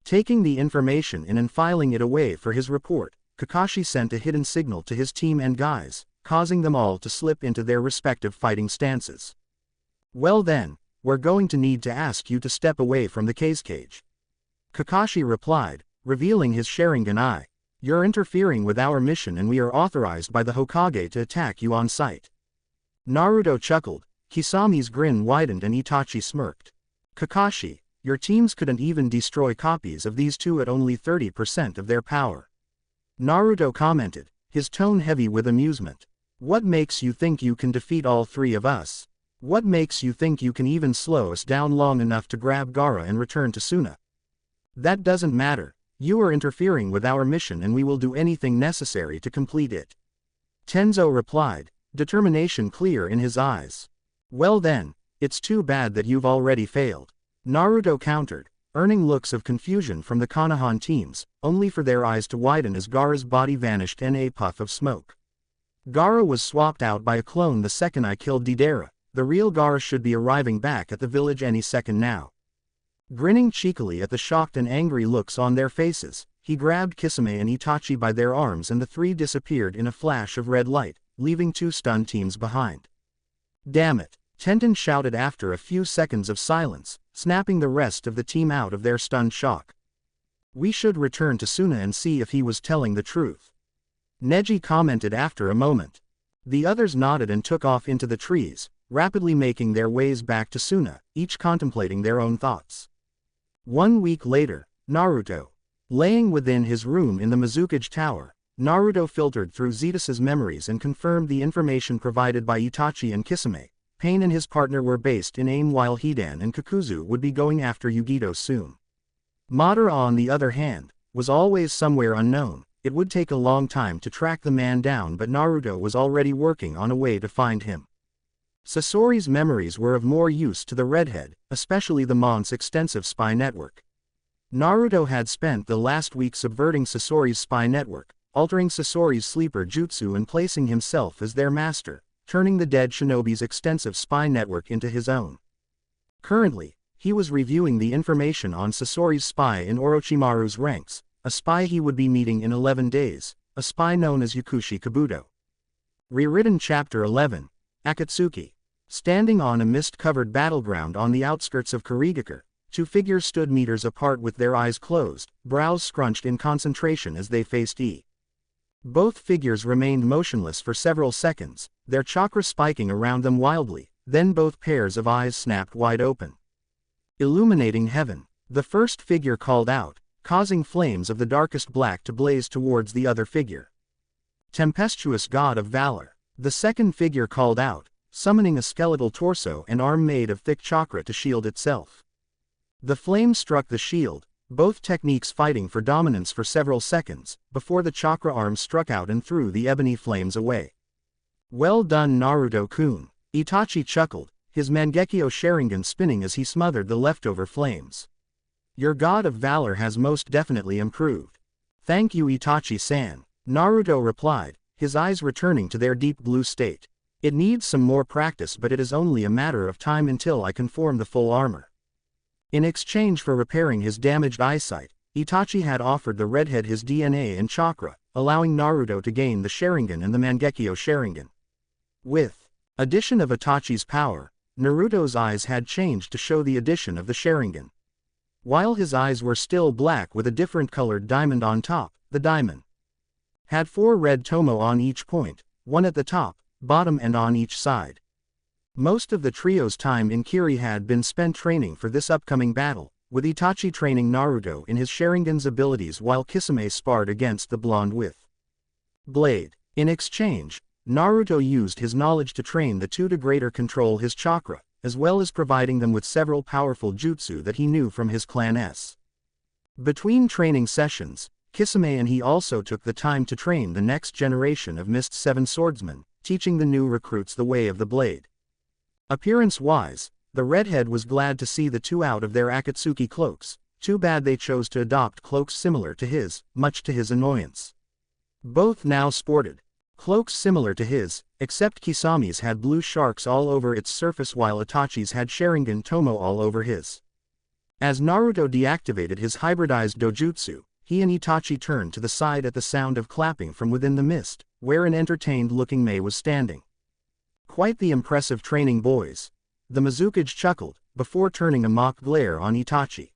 Taking the information in and filing it away for his report, Kakashi sent a hidden signal to his team and guys, causing them all to slip into their respective fighting stances. Well then, we're going to need to ask you to step away from the cage. Kakashi replied, revealing his Sharingan eye. You're interfering with our mission and we are authorized by the Hokage to attack you on sight. Naruto chuckled, Kisami's grin widened and Itachi smirked. Kakashi, your teams couldn't even destroy copies of these two at only 30% of their power. Naruto commented, his tone heavy with amusement. What makes you think you can defeat all three of us? What makes you think you can even slow us down long enough to grab Gaara and return to Suna? That doesn't matter. You are interfering with our mission and we will do anything necessary to complete it. Tenzo replied, determination clear in his eyes. Well then, it's too bad that you've already failed. Naruto countered, earning looks of confusion from the Konohan teams, only for their eyes to widen as Gaara's body vanished in a puff of smoke. Gaara was swapped out by a clone the second I killed Deidara. The real Gaara should be arriving back at the village any second now. Grinning cheekily at the shocked and angry looks on their faces, he grabbed Kisame and Itachi by their arms and the three disappeared in a flash of red light, leaving two stunned teams behind. Damn it, Tenten shouted after a few seconds of silence, snapping the rest of the team out of their stunned shock. We should return to Suna and see if he was telling the truth. Neji commented after a moment. The others nodded and took off into the trees, rapidly making their ways back to Suna, each contemplating their own thoughts. 1 week later, Naruto. Laying within his room in the Mizukage Tower, Naruto filtered through Zetus's memories and confirmed the information provided by Itachi and Kisame. Pain and his partner were based in AIM while Hidan and Kakuzu would be going after Yugito soon. Madara on the other hand, was always somewhere unknown. It would take a long time to track the man down, but Naruto was already working on a way to find him. Sasori's memories were of more use to the redhead, especially the Mont's extensive spy network. Naruto had spent the last week subverting Sasori's spy network, altering Sasori's sleeper jutsu and placing himself as their master, turning the dead shinobi's extensive spy network into his own. Currently, he was reviewing the information on Sasori's spy in Orochimaru's ranks, a spy he would be meeting in 11 days, a spy known as Yakushi Kabuto. Rewritten Chapter 11, Akatsuki. Standing on a mist-covered battleground on the outskirts of Kirigakure, two figures stood meters apart with their eyes closed, brows scrunched in concentration as they faced E. Both figures remained motionless for several seconds, their chakra spiking around them wildly, then both pairs of eyes snapped wide open. Illuminating heaven, the first figure called out, causing flames of the darkest black to blaze towards the other figure. Tempestuous god of valor, the second figure called out, summoning a skeletal torso and arm made of thick chakra to shield itself. The flame struck the shield, both techniques fighting for dominance for several seconds, before the chakra arm struck out and threw the ebony flames away. Well done, Naruto-kun, Itachi chuckled, his Mangekyo Sharingan spinning as he smothered the leftover flames. Your god of valor has most definitely improved. Thank you, Itachi-san, Naruto replied, his eyes returning to their deep blue state. It needs some more practice, but it is only a matter of time until I can form the full armor. In exchange for repairing his damaged eyesight, Itachi had offered the redhead his DNA and chakra, allowing Naruto to gain the Sharingan and the Mangekyo Sharingan. With addition of Itachi's power, Naruto's eyes had changed to show the addition of the Sharingan. While his eyes were still black with a different colored diamond on top, the diamond had 4 red tomo on each point, 1 at the top, bottom and on each side. Most of the trio's time in Kiri had been spent training for this upcoming battle, with Itachi training Naruto in his Sharingan's abilities while Kisame sparred against the blonde with Blade. In exchange, Naruto used his knowledge to train the two to greater control his chakra, as well as providing them with several powerful jutsu that he knew from his clan S. Between training sessions, Kisame and he also took the time to train the next generation of Mist 7 swordsmen, teaching the new recruits the way of the blade. Appearance-wise, the redhead was glad to see the two out of their Akatsuki cloaks. Too bad they chose to adopt cloaks similar to his, much to his annoyance. Both now sported cloaks similar to his, except Kisame's had blue sharks all over its surface while Itachi's had Sharingan Tomo all over his. As Naruto deactivated his hybridized dojutsu, he and Itachi turned to the side at the sound of clapping from within the mist, where an entertained-looking Mei was standing. Quite the impressive training, boys. The Mizukage chuckled, before turning a mock glare on Itachi.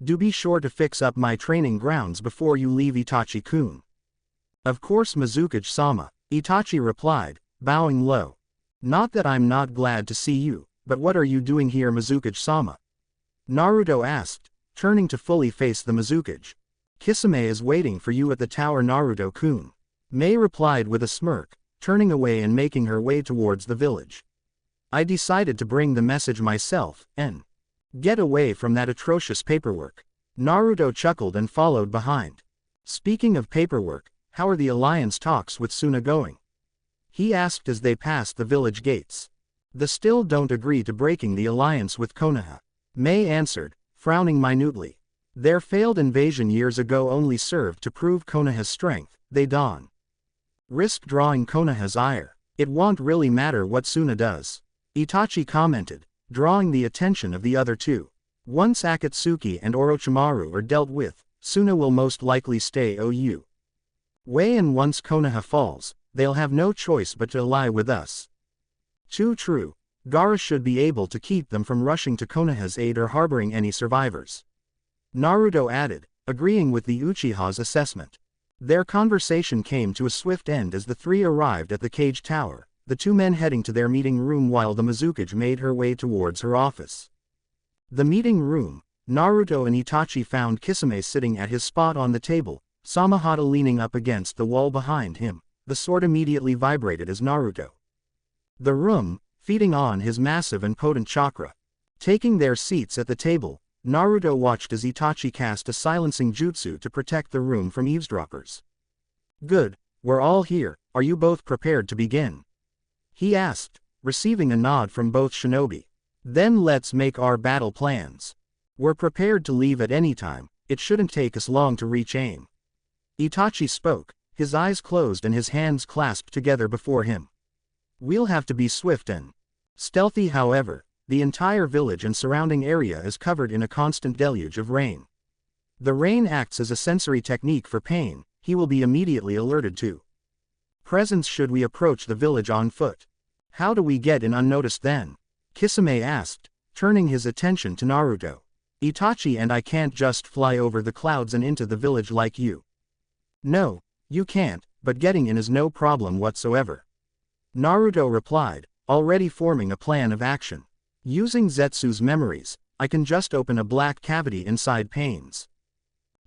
Do be sure to fix up my training grounds before you leave, Itachi-kun. Of course, Mizukage-sama, Itachi replied, bowing low. Not that I'm not glad to see you, but what are you doing here, Mizukage-sama? Naruto asked, turning to fully face the Mizukage. Kisame is waiting for you at the tower, Naruto-kun. Mei replied with a smirk, turning away and making her way towards the village. I decided to bring the message myself, and get away from that atrocious paperwork. Naruto chuckled and followed behind. Speaking of paperwork, how are the alliance talks with Suna going? He asked as they passed the village gates. The still don't agree to breaking the alliance with Konoha. Mei answered, frowning minutely. Their failed invasion years ago only served to prove Konoha's strength. They don't risk drawing Konoha's ire. It won't really matter what Suna does. Itachi commented, drawing the attention of the other two. Once Akatsuki and Orochimaru are dealt with, Suna will most likely stay OU. Wei, and once Konoha falls, they'll have no choice but to ally with us. Too true. Gaara should be able to keep them from rushing to Konoha's aid or harboring any survivors. Naruto added, agreeing with the Uchiha's assessment. Their conversation came to a swift end as the three arrived at the cage tower, the two men heading to their meeting room while the Mizukage made her way towards her office. The meeting room, Naruto and Itachi found Kisame sitting at his spot on the table, Samahata leaning up against the wall behind him. The sword immediately vibrated as Naruto. The room, feeding on his massive and potent chakra. Taking their seats at the table, Naruto watched as Itachi cast a silencing jutsu to protect the room from eavesdroppers. Good, we're all here, are you both prepared to begin? He asked, receiving a nod from both shinobi. Then let's make our battle plans. We're prepared to leave at any time, it shouldn't take us long to reach aim. Itachi spoke, his eyes closed and his hands clasped together before him. We'll have to be swift and stealthy, however. The entire village and surrounding area is covered in a constant deluge of rain. The rain acts as a sensory technique for pain, he will be immediately alerted to presence should we approach the village on foot. How do we get in unnoticed then? Kisame asked, turning his attention to Naruto. Itachi and I can't just fly over the clouds and into the village like you. No, you can't, but getting in is no problem whatsoever. Naruto replied, already forming a plan of action. Using Zetsu's memories, I can just open a black cavity inside Pain's.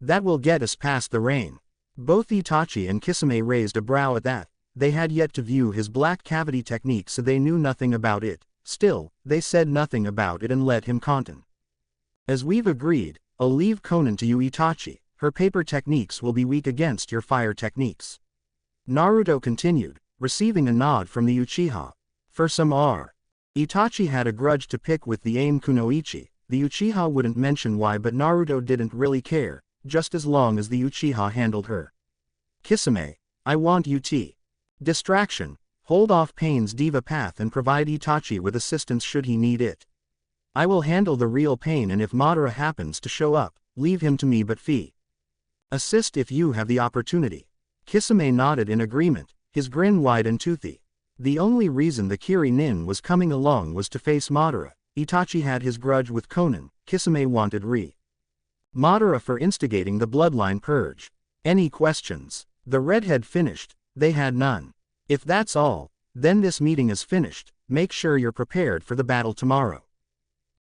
That will get us past the rain. Both Itachi and Kisame raised a brow at that. They had yet to view his black cavity technique, so they knew nothing about it. Still, they said nothing about it and let him content. As we've agreed, I'll leave Konan to you, Itachi. Her paper techniques will be weak against your fire techniques. Naruto continued, receiving a nod from the Uchiha. For some Itachi had a grudge to pick with the Aim Kunoichi. The Uchiha wouldn't mention why, but Naruto didn't really care, just as long as the Uchiha handled her. Kisame, I want UT. Distraction, hold off Pain's diva path and provide Itachi with assistance should he need it. I will handle the real pain, and if Madara happens to show up, leave him to me, but assist if you have the opportunity. Kisame nodded in agreement, his grin wide and toothy. The only reason the Kiri Nin was coming along was to face Madara. Itachi had his grudge with Konan, Kisame wanted Madara for instigating the bloodline purge. Any questions? The redhead finished. They had none. If that's all, then this meeting is finished. Make sure you're prepared for the battle tomorrow.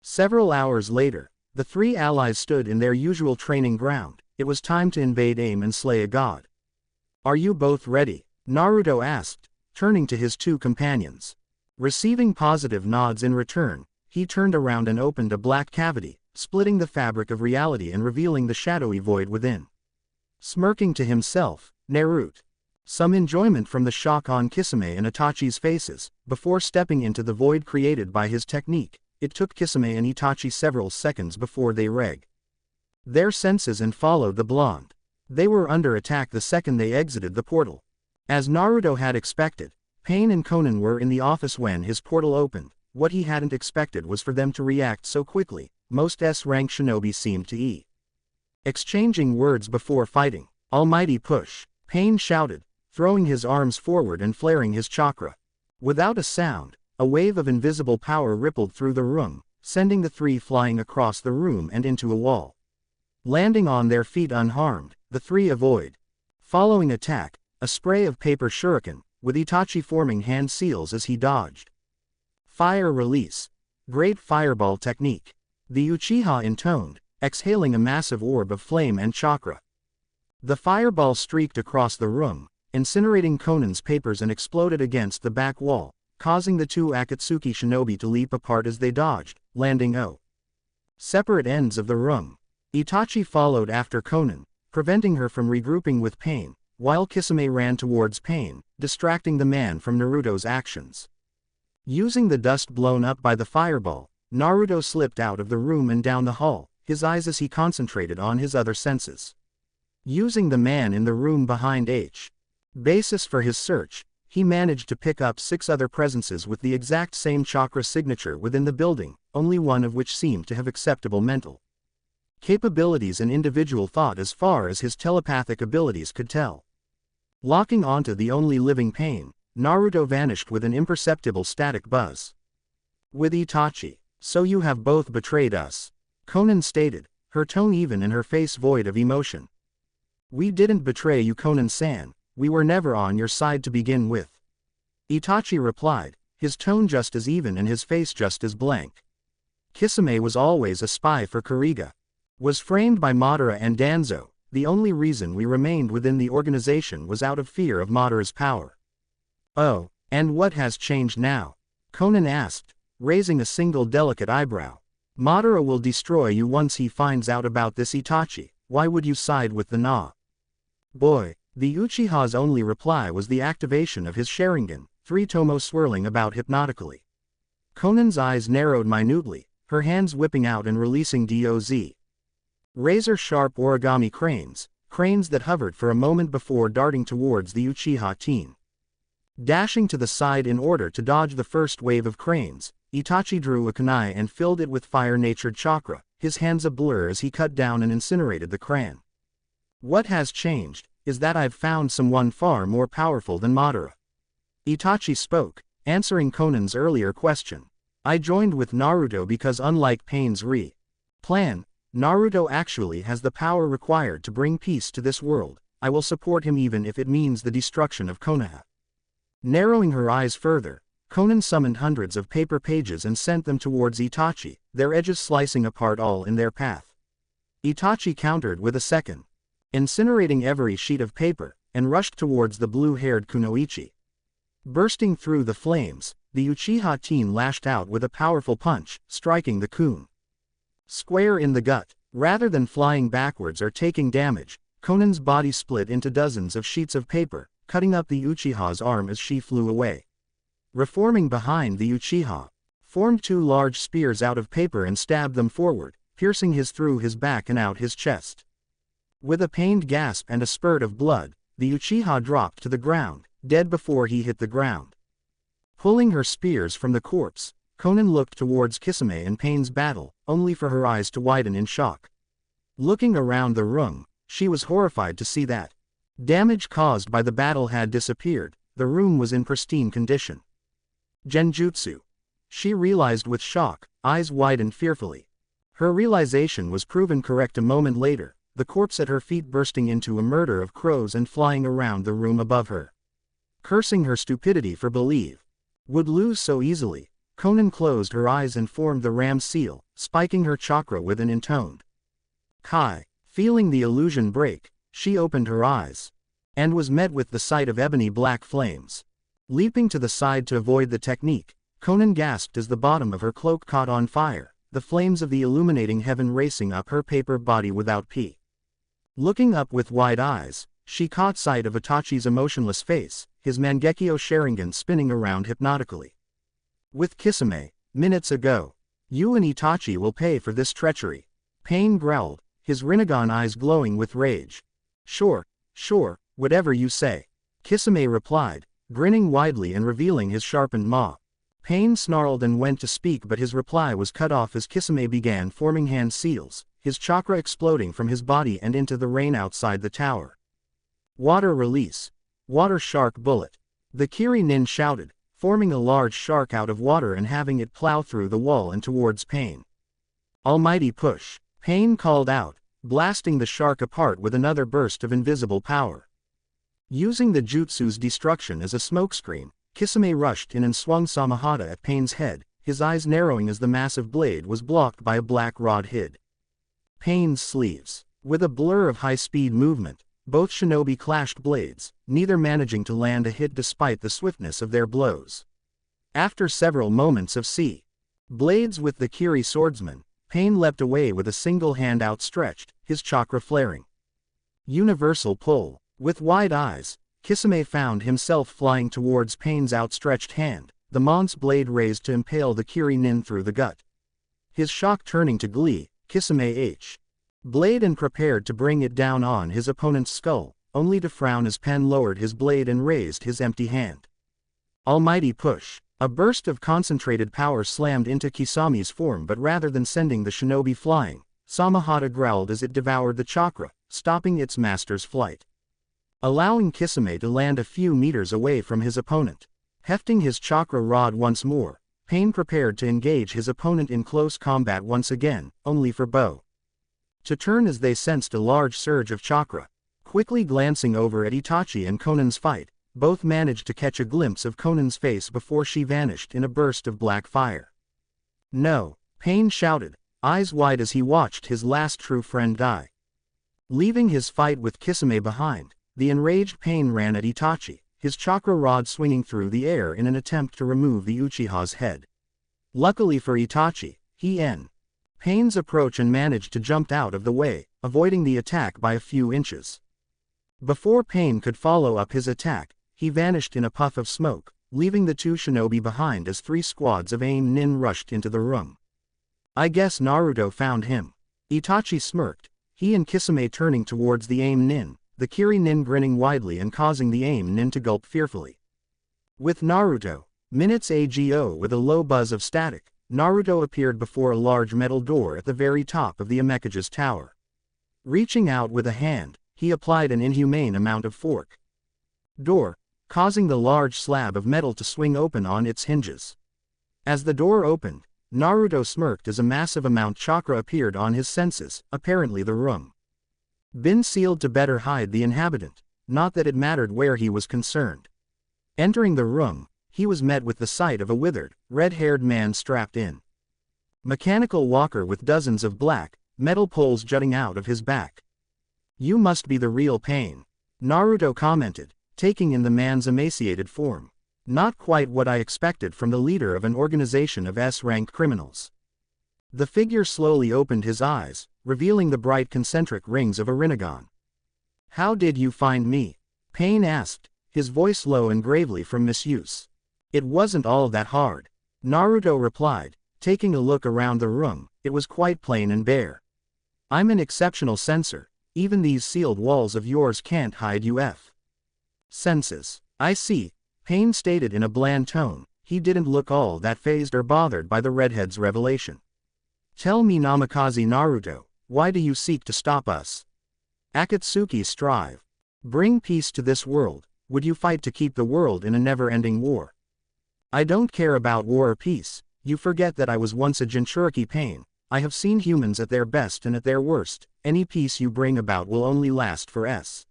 Several hours later, the three allies stood in their usual training ground. It was time to invade AIM and slay a god. Are you both ready? Naruto asked, turning to his two companions. Receiving positive nods in return, he turned around and opened a black cavity, splitting the fabric of reality and revealing the shadowy void within. Smirking to himself, Naruto. Some enjoyment from the shock on Kisame and Itachi's faces. Before stepping into the void created by his technique, it took Kisame and Itachi several seconds before they regained their senses and followed the blonde. They were under attack the second they exited the portal. As Naruto had expected, Pain and Konan were in the office when his portal opened. What he hadn't expected was for them to react so quickly. Most S-rank shinobi seemed to exchanging words before fighting. Almighty push, Pain shouted, throwing his arms forward and flaring his chakra. Without a sound, a wave of invisible power rippled through the room, sending the three flying across the room and into a wall. Landing on their feet unharmed, the three avoid. Following attack, a spray of paper shuriken, with Itachi forming hand seals as he dodged. Fire release. Great fireball technique. The Uchiha intoned, exhaling a massive orb of flame and chakra. The fireball streaked across the room, incinerating Konan's papers and exploded against the back wall, causing the two Akatsuki shinobi to leap apart as they dodged, landing separate ends of the room. Itachi followed after Konan, preventing her from regrouping with Pain, while Kisame ran towards Pain, distracting the man from Naruto's actions. Using the dust blown up by the fireball, Naruto slipped out of the room and down the hall, his eyes as he concentrated on his other senses. Using the man in the room behind basis for his search, he managed to pick up 6 other presences with the exact same chakra signature within the building, only one of which seemed to have acceptable mental capabilities and individual thought as far as his telepathic abilities could tell. Locking onto the only living Pain, Naruto vanished with an imperceptible static buzz. With Itachi, so you have both betrayed us, Konan stated, her tone even and her face void of emotion. We didn't betray you, Konan-san, we were never on your side to begin with. Itachi replied, his tone just as even and his face just as blank. Kisame was always a spy for Kuriga. Was framed by Madara and Danzo. The only reason we remained within the organization was out of fear of Madara's power. Oh, and what has changed now? Konan asked, raising a single delicate eyebrow. Madara will destroy you once he finds out about this, Itachi. Why would you side with the boy? The Uchiha's only reply was the activation of his Sharingan, 3 tomo swirling about hypnotically. Konan's eyes narrowed minutely, her hands whipping out and releasing DOZ. Razor-sharp origami cranes that hovered for a moment before darting towards the Uchiha team. Dashing to the side in order to dodge the first wave of cranes, Itachi drew a kunai and filled it with fire-natured chakra, his hands a blur as he cut down and incinerated the crane. What has changed is that I've found someone far more powerful than Madara. Itachi spoke, answering Konan's earlier question. I joined with Naruto because unlike Pain's plan, Naruto actually has the power required to bring peace to this world. I will support him even if it means the destruction of Konoha. Narrowing her eyes further, Konan summoned hundreds of paper pages and sent them towards Itachi, their edges slicing apart all in their path. Itachi countered with a second, incinerating every sheet of paper, and rushed towards the blue-haired Kunoichi. Bursting through the flames, the Uchiha team lashed out with a powerful punch, striking the Kun square in the gut. Rather than flying backwards or taking damage, Konan's body split into dozens of sheets of paper, cutting up the Uchiha's arm as she flew away. Reforming behind the Uchiha, formed 2 large spears out of paper and stabbed them forward, piercing his through his back and out his chest. With a pained gasp and a spurt of blood, the Uchiha dropped to the ground, dead before he hit the ground. Pulling her spears from the corpse, Conan looked towards Kisame and Pain's battle, only for her eyes to widen in shock. Looking around the room, she was horrified to see that damage caused by the battle had disappeared. The room was in pristine condition. Genjutsu. She realized with shock, eyes widened fearfully. Her realization was proven correct a moment later, the corpse at her feet bursting into a murder of crows and flying around the room above her. Cursing her stupidity for would lose so easily, Conan closed her eyes and formed the ram seal, spiking her chakra with an intoned Kai. Feeling the illusion break, she opened her eyes and was met with the sight of ebony black flames. Leaping to the side to avoid the technique, Conan gasped as the bottom of her cloak caught on fire, the flames of the illuminating heaven racing up her paper body without pee. Looking up with wide eyes, she caught sight of Itachi's emotionless face, his Mangekyo Sharingan spinning around hypnotically. With Kisame, minutes ago. You and Itachi will pay for this treachery. Pain growled, his Rinnegan eyes glowing with rage. Sure, whatever you say. Kisame replied, grinning widely and revealing his sharpened maw. Pain snarled and went to speak, but his reply was cut off as Kisame began forming hand seals, his chakra exploding from his body and into the rain outside the tower. Water release. Water shark bullet. The Kiri Nin shouted, forming a large shark out of water and having it plow through the wall and towards Pain. Almighty push. Pain called out, blasting the shark apart with another burst of invisible power. Using the jutsu's destruction as a smokescreen, Kisame rushed in and swung Samahata at Pain's head, his eyes narrowing as the massive blade was blocked by a black rod hid Pain's sleeves. With a blur of high-speed movement, both shinobi clashed blades, neither managing to land a hit despite the swiftness of their blows. After several moments of blades with the Kiri swordsman, Pain leapt away with a single hand outstretched, his chakra flaring. Universal pull. With wide eyes, Kisame found himself flying towards Pain's outstretched hand, the Mon's blade raised to impale the Kiri Nin through the gut. His shock turning to glee, Kisame blade and prepared to bring it down on his opponent's skull, only to frown as Pen lowered his blade and raised his empty hand. Almighty push. A burst of concentrated power slammed into Kisame's form, but rather than sending the shinobi flying, Samahata growled as it devoured the chakra, stopping its master's flight. Allowing Kisame to land a few meters away from his opponent. Hefting his chakra rod once more, Pain prepared to engage his opponent in close combat once again, only for bow to turn as they sensed a large surge of chakra. Quickly glancing over at Itachi and Conan's fight, both managed to catch a glimpse of Conan's face before she vanished in a burst of black fire. No, Pain shouted, eyes wide as he watched his last true friend die. Leaving his fight with Kisame behind, the enraged Pain ran at Itachi, his chakra rod swinging through the air in an attempt to remove the Uchiha's head. Luckily for Itachi, he Pain's approach and managed to jump out of the way, avoiding the attack by a few inches. Before Pain could follow up his attack, he vanished in a puff of smoke, leaving the two shinobi behind as 3 squads of AIM Nin rushed into the room. I guess Naruto found him. Itachi smirked, he and Kisame turning towards the AIM Nin, the Kiri Nin grinning widely and causing the AIM Nin to gulp fearfully. With Naruto, minutes ago with a low buzz of static, Naruto appeared before a large metal door at the very top of the Amekage's tower. Reaching out with a hand, he applied an inhumane amount of door, causing the large slab of metal to swing open on its hinges. As the door opened, Naruto smirked as a massive amount chakra appeared on his senses, apparently the room been sealed to better hide the inhabitant, not that it mattered where he was concerned. Entering the room, he was met with the sight of a withered, red-haired man strapped in mechanical walker with dozens of black, metal poles jutting out of his back. You must be the real Pain, Naruto commented, taking in the man's emaciated form. Not quite what I expected from the leader of an organization of S-rank criminals. The figure slowly opened his eyes, revealing the bright concentric rings of a Rinnegan. How did you find me? Pain asked, his voice low and gravely from misuse. It wasn't all that hard. Naruto replied, taking a look around the room. It was quite plain and bare. I'm an exceptional sensor, even these sealed walls of yours can't hide senses. I see, Pain stated in a bland tone, he didn't look all that fazed or bothered by the redhead's revelation. "Tell me, Namikaze Naruto, why do you seek to stop us? Akatsuki strive. Bring peace to this world. Would you fight to keep the world in a never-ending war?" "I don't care about war or peace. You forget that I was once a Jinchuriki Pain. I have seen humans at their best and at their worst. Any peace you bring about will only last for s."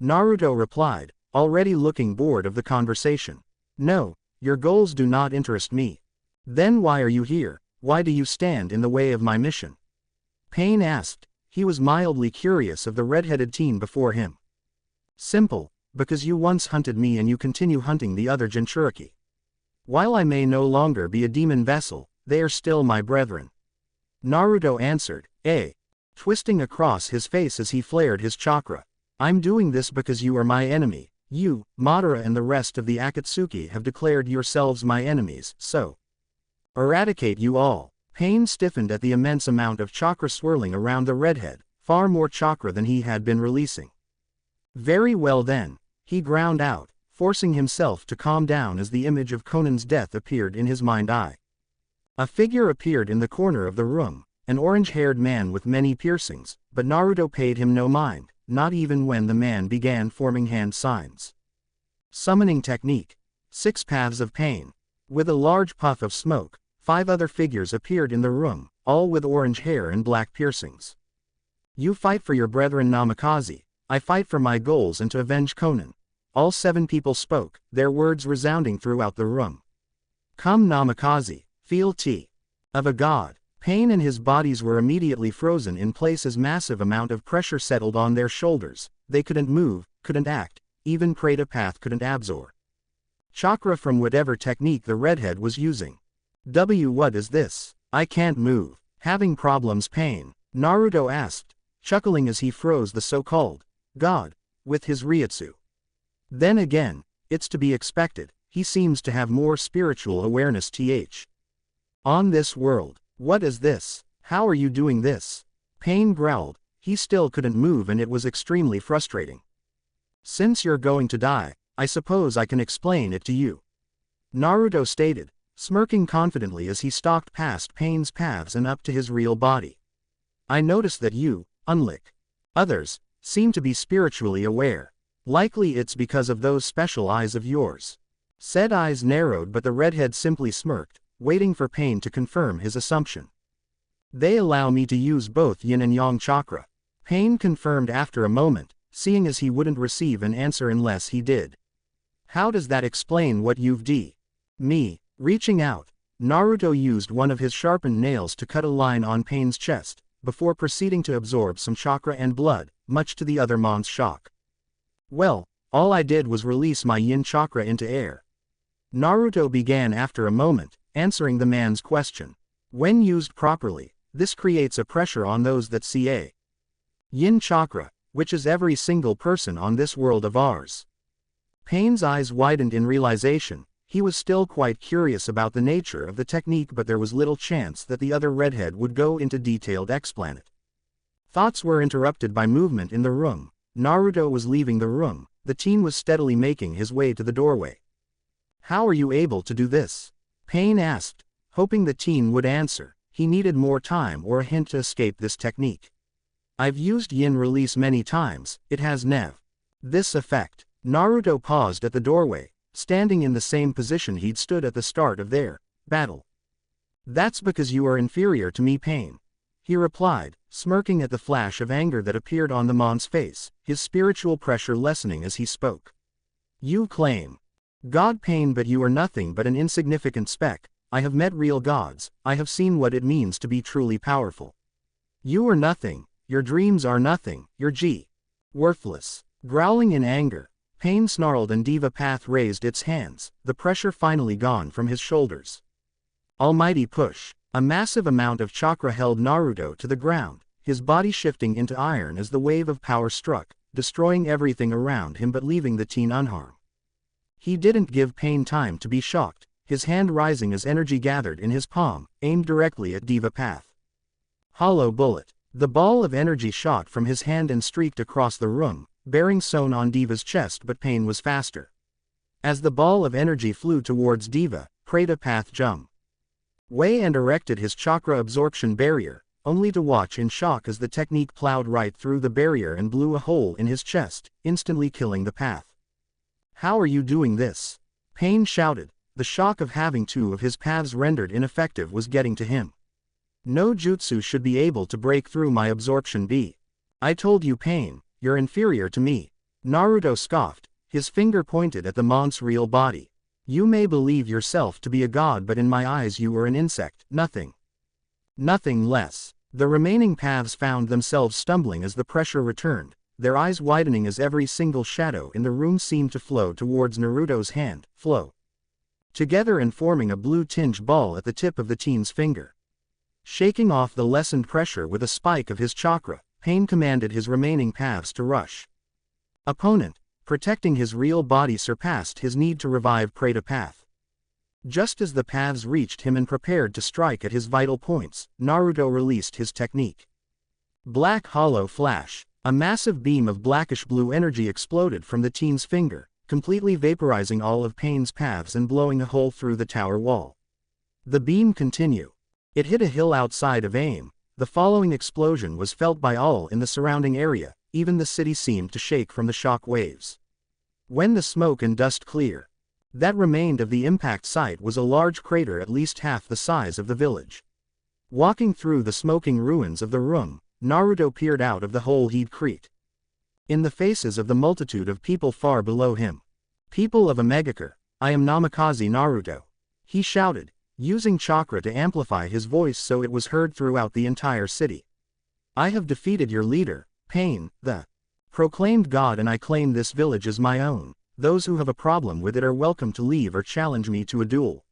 Naruto replied, already looking bored of the conversation. "No, your goals do not interest me." "Then why are you here? Why do you stand in the way of my mission?" Pain asked. He was mildly curious of the red-headed teen before him. "Simple, because you once hunted me and you continue hunting the other Jinchuriki. While I may no longer be a demon vessel, they are still my brethren." Naruto answered, twisting across his face as he flared his chakra. "I'm doing this because you are my enemy. You, Madara and the rest of the Akatsuki have declared yourselves my enemies, so eradicate you all." Pain stiffened at the immense amount of chakra swirling around the redhead, far more chakra than he had been releasing. "Very well then," he ground out, forcing himself to calm down as the image of Conan's death appeared in his mind's eye. A figure appeared in the corner of the room, an orange-haired man with many piercings, but Naruto paid him no mind, not even when the man began forming hand signs. Summoning technique. 6 paths of pain. With a large puff of smoke, 5 other figures appeared in the room, all with orange hair and black piercings. "You fight for your brethren Namikaze, I fight for my goals and to avenge Conan." All 7 people spoke, their words resounding throughout the room. "Come Namikaze, feel T of a god." Pain and his bodies were immediately frozen in place as massive amount of pressure settled on their shoulders. They couldn't move, couldn't act, even Preta Path couldn't absorb chakra from whatever technique the redhead was using. What is this? I can't move. Having problems Pain? Naruto asked, chuckling as he froze the so-called god with his Ryutsu. Then again, it's to be expected, he seems to have more spiritual awareness on this world. What is this? How are you doing this? Pain growled, he still couldn't move and it was extremely frustrating. "Since you're going to die, I suppose I can explain it to you," Naruto stated, smirking confidently as he stalked past Pain's paths and up to his real body. "I noticed that you, unlike others, seem to be spiritually aware. Likely it's because of those special eyes of yours." Said eyes narrowed but the redhead simply smirked, waiting for Pain to confirm his assumption. "They allow me to use both yin and yang chakra," Pain confirmed after a moment, seeing as he wouldn't receive an answer unless he did. "How does that explain what you've done?" "Me." Reaching out, Naruto used one of his sharpened nails to cut a line on Pain's chest, before proceeding to absorb some chakra and blood, much to the other mon's shock. "Well, all I did was release my yin chakra into air," Naruto began after a moment, answering the man's question. "When used properly, this creates a pressure on those that see a yin chakra, which is every single person on this world of ours." Pain's eyes widened in realization. He was still quite curious about the nature of the technique but there was little chance that the other redhead would go into detailed explanation. Thoughts were interrupted by movement in the room. Naruto was leaving the room, the teen was steadily making his way to the doorway. "How are you able to do this?" Pain asked, hoping the teen would answer. He needed more time or a hint to escape this technique. "I've used yin release many times, it has this effect." Naruto paused at the doorway, standing in the same position he'd stood at the start of their battle. "That's because you are inferior to me Pain," he replied, smirking at the flash of anger that appeared on the mon's face, his spiritual pressure lessening as he spoke. "You claim God Pain but you are nothing but an insignificant speck. I have met real gods, I have seen what it means to be truly powerful. You are nothing, your dreams are nothing, you're worthless." Growling in anger, Pain snarled and Diva Path raised its hands, the pressure finally gone from his shoulders. Almighty push. A massive amount of chakra held Naruto to the ground, his body shifting into iron as the wave of power struck, destroying everything around him but leaving the teen unharmed. He didn't give Pain time to be shocked, his hand rising as energy gathered in his palm, aimed directly at Diva Path. Hollow bullet. The ball of energy shot from his hand and streaked across the room, bearing sewn on Diva's chest but Pain was faster. As the ball of energy flew towards Diva, Preta Path Jum Wei and erected his chakra absorption barrier, only to watch in shock as the technique plowed right through the barrier and blew a hole in his chest, instantly killing the path. "How are you doing this?" Pain shouted. The shock of having two of his paths rendered ineffective was getting to him. "No jutsu should be able to break through my absorption B. I told you, Pain, you're inferior to me." Naruto scoffed, his finger pointed at the monk's real body. "You may believe yourself to be a god, but in my eyes you are an insect, nothing less." The remaining paths found themselves stumbling as the pressure returned, their eyes widening as every single shadow in the room seemed to flow towards Naruto's hand, flow together and forming a blue-tinged ball at the tip of the teen's finger. Shaking off the lessened pressure with a spike of his chakra, Pain commanded his remaining paths to rush. Opponent, protecting his real body surpassed his need to revive Preta Path. Just as the paths reached him and prepared to strike at his vital points, Naruto released his technique. Black Hollow Flash. A massive beam of blackish-blue energy exploded from the teen's finger, completely vaporizing all of Pain's paths and blowing a hole through the tower wall. The beam continued. It hit a hill outside of aim. The following explosion was felt by all in the surrounding area, even the city seemed to shake from the shock waves. When the smoke and dust cleared, that remained of the impact site was a large crater at least half the size of the village. Walking through the smoking ruins of the room, Naruto peered out of the hole he'd created. In the faces of the multitude of people far below him. "People of Omegakure, I am Namikaze Naruto," he shouted, using chakra to amplify his voice so it was heard throughout the entire city. "I have defeated your leader, Pain, the proclaimed god, and I claim this village as my own. Those who have a problem with it are welcome to leave or challenge me to a duel."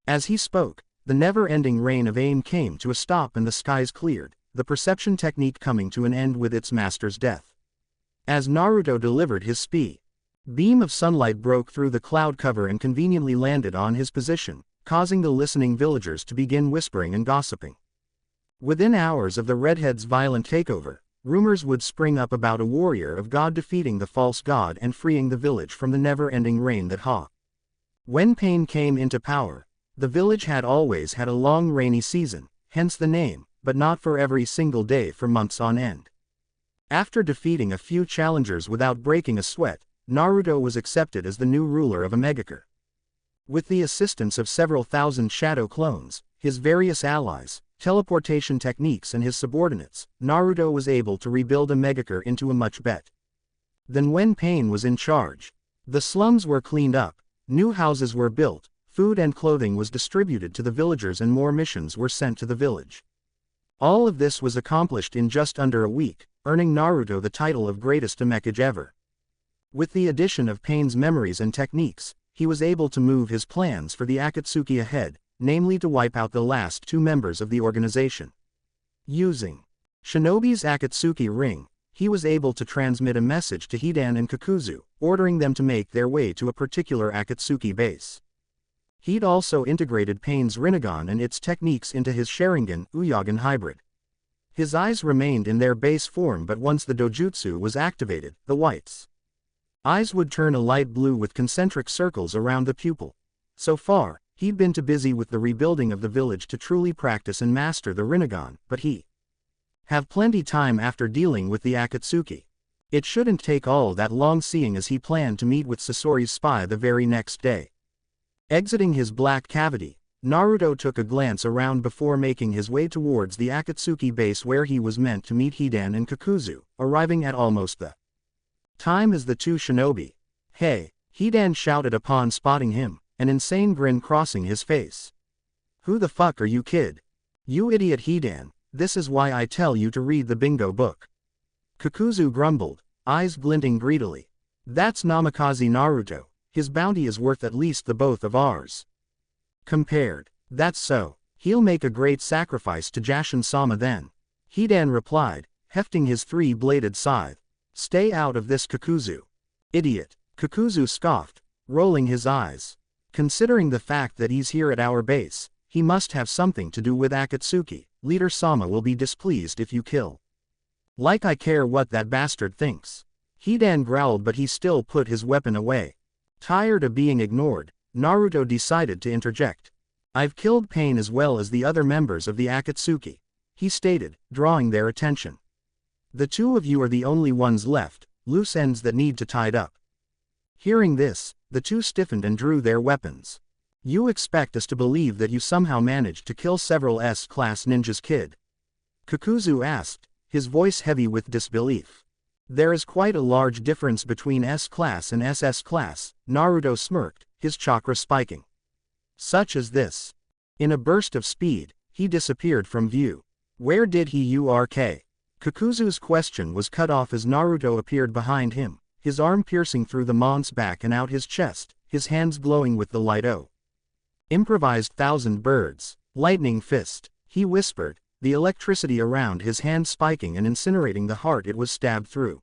As he spoke, the never-ending rain of aim came to a stop and the skies cleared, the perception technique coming to an end with its master's death. As Naruto delivered his beam of sunlight broke through the cloud cover and conveniently landed on his position, causing the listening villagers to begin whispering and gossiping. Within hours of the redhead's violent takeover, rumors would spring up about a warrior of God defeating the false god and freeing the village from the never-ending rain that When Pain came into power, the village had always had a long rainy season, hence the name, but not for every single day for months on end. After defeating a few challengers without breaking a sweat, Naruto was accepted as the new ruler of Omegakure. With the assistance of several thousand shadow clones, his various allies, teleportation techniques and his subordinates, Naruto was able to rebuild Omegakure into a much better than when Pain was in charge. The slums were cleaned up, new houses were built, food and clothing was distributed to the villagers and more missions were sent to the village. All of this was accomplished in just under a week, earning Naruto the title of greatest Omekage ever. With the addition of Pain's memories and techniques, he was able to move his plans for the Akatsuki ahead, namely to wipe out the last two members of the organization. Using Shinobi's Akatsuki ring, he was able to transmit a message to Hidan and Kakuzu, ordering them to make their way to a particular Akatsuki base. He'd also integrated Pain's Rinnegan and its techniques into his Sharingan Uyagen hybrid. His eyes remained in their base form, but once the dojutsu was activated, the whites' eyes would turn a light blue with concentric circles around the pupil. So far, he'd been too busy with the rebuilding of the village to truly practice and master the Rinnegan, but he have plenty time after dealing with the Akatsuki. It shouldn't take all that long, seeing as he planned to meet with Sasori's spy the very next day. Exiting his black cavity, Naruto took a glance around before making his way towards the Akatsuki base where he was meant to meet Hidan and Kakuzu, arriving at almost the time as the two shinobi. "Hey!" Hidan shouted upon spotting him, an insane grin crossing his face. "Who the fuck are you, kid? You idiot Hidan, this is why I tell you to read the bingo book." Kakuzu grumbled, eyes glinting greedily. "That's Namikaze Naruto, his bounty is worth at least the both of ours. Compared. That's so. He'll make a great sacrifice to Jashin-sama then." Hidan replied, hefting his three-bladed scythe. "Stay out of this, Kakuzu." "Idiot." Kakuzu scoffed, rolling his eyes. "Considering the fact that he's here at our base, he must have something to do with Akatsuki. Leader Sama will be displeased if you kill." "Like I care what that bastard thinks." Hidan growled, but he still put his weapon away. Tired of being ignored, Naruto decided to interject. "I've killed Pain as well as the other members of the Akatsuki," he stated, drawing their attention. "The two of you are the only ones left, loose ends that need to tied up." Hearing this, the two stiffened and drew their weapons. "You expect us to believe that you somehow managed to kill several S-class ninjas, kid?" Kakuzu asked, his voice heavy with disbelief. "There is quite a large difference between S-class and SS class," Naruto smirked, his chakra spiking. "Such as this." In a burst of speed, he disappeared from view. "Where did he urk?" Kakuzu's question was cut off as Naruto appeared behind him, his arm piercing through the monk's back and out his chest, his hands glowing with the light. "Oh. Improvised thousand birds. Lightning fist," he whispered, the electricity around his hand spiking and incinerating the heart it was stabbed through.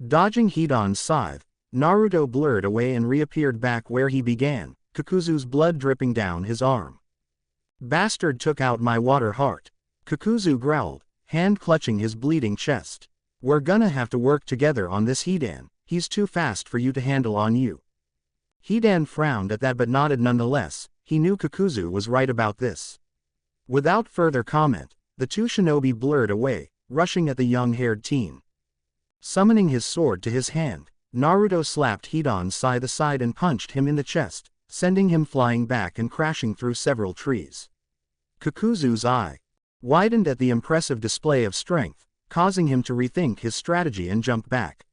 Dodging Hidan's scythe, Naruto blurred away and reappeared back where he began, Kakuzu's blood dripping down his arm. "Bastard took out my water heart," Kakuzu growled, hand clutching his bleeding chest. "We're gonna have to work together on this Hidan, he's too fast for you to handle on you." Hidan frowned at that but nodded nonetheless, he knew Kakuzu was right about this. Without further comment, the two shinobi blurred away, rushing at the young-haired teen. Summoning his sword to his hand, Naruto slapped Hidan's scythe aside and punched him in the chest, sending him flying back and crashing through several trees. Kakuzu's eye widened at the impressive display of strength, causing him to rethink his strategy and jump back.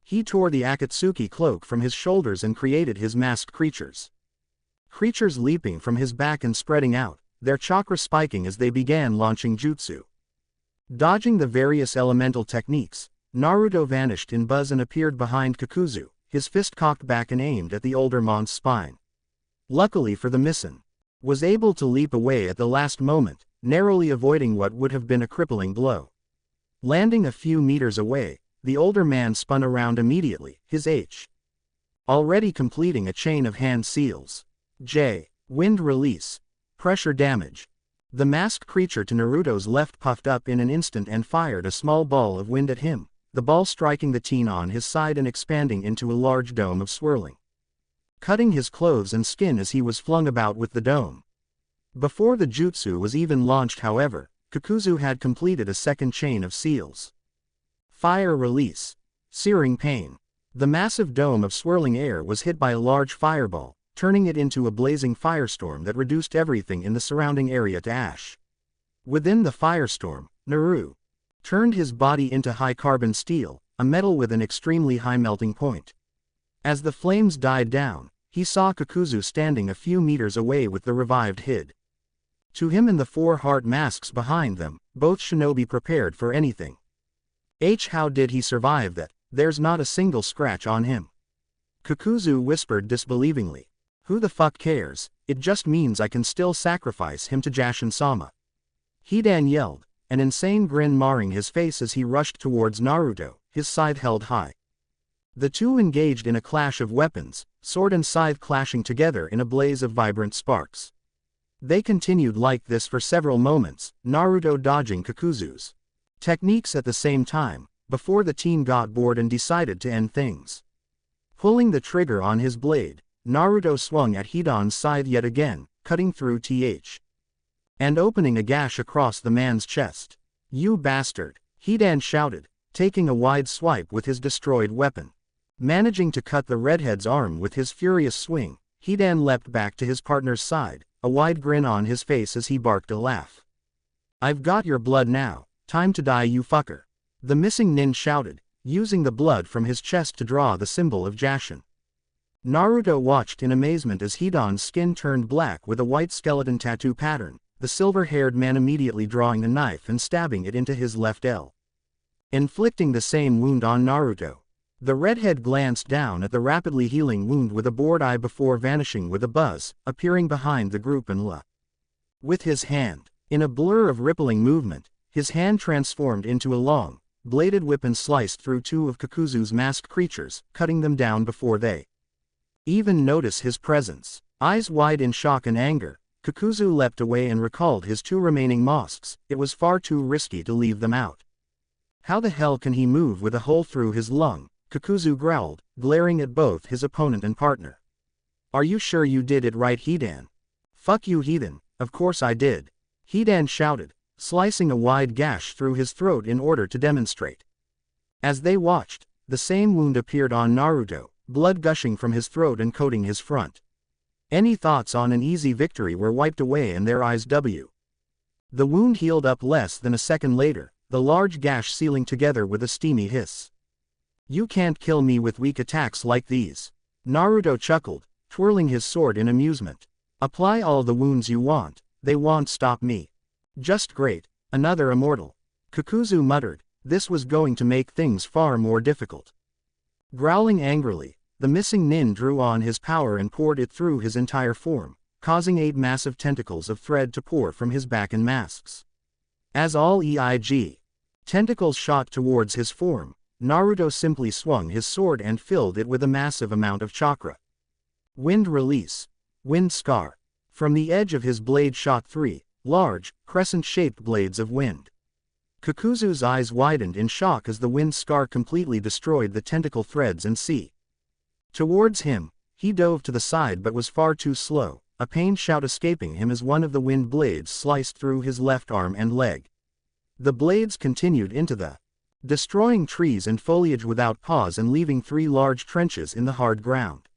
He tore the Akatsuki cloak from his shoulders and created his masked creatures. Creatures leaping from his back and spreading out, their chakra spiking as they began launching jutsu. Dodging the various elemental techniques, Naruto vanished in buzz and appeared behind Kakuzu, his fist cocked back and aimed at the older monk's spine. Luckily for the Missen, was able to leap away at the last moment, narrowly avoiding what would have been a crippling blow. Landing a few meters away, the older man spun around immediately, his H already completing a chain of hand seals. J. Wind release. Pressure damage. The masked creature to Naruto's left puffed up in an instant and fired a small ball of wind at him, the ball striking the teen on his side and expanding into a large dome of swirling, cutting his clothes and skin as he was flung about with the dome. Before the jutsu was even launched, however, Kakuzu had completed a second chain of seals. Fire release. Searing pain. The massive dome of swirling air was hit by a large fireball, turning it into a blazing firestorm that reduced everything in the surrounding area to ash. Within the firestorm, Naru turned his body into high-carbon steel, a metal with an extremely high melting point. As the flames died down, he saw Kakuzu standing a few meters away with the revived Hid. To him and the four heart masks behind them, both shinobi prepared for anything. How did he survive that? There's not a single scratch on him." Kakuzu whispered disbelievingly. "Who the fuck cares? It just means I can still sacrifice him to Jashin-sama." Hidan yelled, an insane grin marring his face as he rushed towards Naruto, his scythe held high. The two engaged in a clash of weapons, sword and scythe clashing together in a blaze of vibrant sparks. They continued like this for several moments, Naruto dodging Kakuzu's techniques at the same time, before the teen got bored and decided to end things. Pulling the trigger on his blade, Naruto swung at Hidan's scythe yet again, cutting through and opening a gash across the man's chest. "You bastard!" Hidan shouted, taking a wide swipe with his destroyed weapon. Managing to cut the redhead's arm with his furious swing, Hidan leapt back to his partner's side, a wide grin on his face as he barked a laugh. "I've got your blood now, time to die, you fucker," the missing nin shouted, using the blood from his chest to draw the symbol of Jashin. Naruto watched in amazement as Hidan's skin turned black with a white skeleton tattoo pattern, the silver-haired man immediately drawing a knife and stabbing it into his left L, inflicting the same wound on Naruto. The redhead glanced down at the rapidly healing wound with a bored eye before vanishing with a buzz, appearing behind the group and with his hand. In a blur of rippling movement, his hand transformed into a long, bladed whip and sliced through two of Kakuzu's masked creatures, cutting them down before they even notice his presence. Eyes wide in shock and anger, Kakuzu leapt away and recalled his two remaining masks. It was far too risky to leave them out. How the hell can he move with a hole through his lung? Kakuzu growled, glaring at both his opponent and partner. Are you sure you did it right, Hidan? Fuck you, heathen, of course I did. Hidan shouted, slicing a wide gash through his throat in order to demonstrate. As they watched, the same wound appeared on Naruto, blood gushing from his throat and coating his front. Any thoughts on an easy victory were wiped away in their eyes. The wound healed up less than a second later, the large gash sealing together with a steamy hiss. You can't kill me with weak attacks like these. Naruto chuckled, twirling his sword in amusement. Apply all the wounds you want, they won't stop me. Just great, another immortal. Kakuzu muttered, this was going to make things far more difficult. Growling angrily, the missing nin drew on his power and poured it through his entire form, causing 8 massive tentacles of thread to pour from his back in masks. As all tentacles shot towards his form, Naruto simply swung his sword and filled it with a massive amount of chakra. Wind release. Wind scar. From the edge of his blade shot 3 large, crescent-shaped blades of wind. Kakuzu's eyes widened in shock as the wind scar completely destroyed the tentacle threads and sea. Towards him, he dove to the side but was far too slow, a pained shout escaping him as one of the wind blades sliced through his left arm and leg. The blades continued into the destroying trees and foliage without pause and leaving 3 large trenches in the hard ground.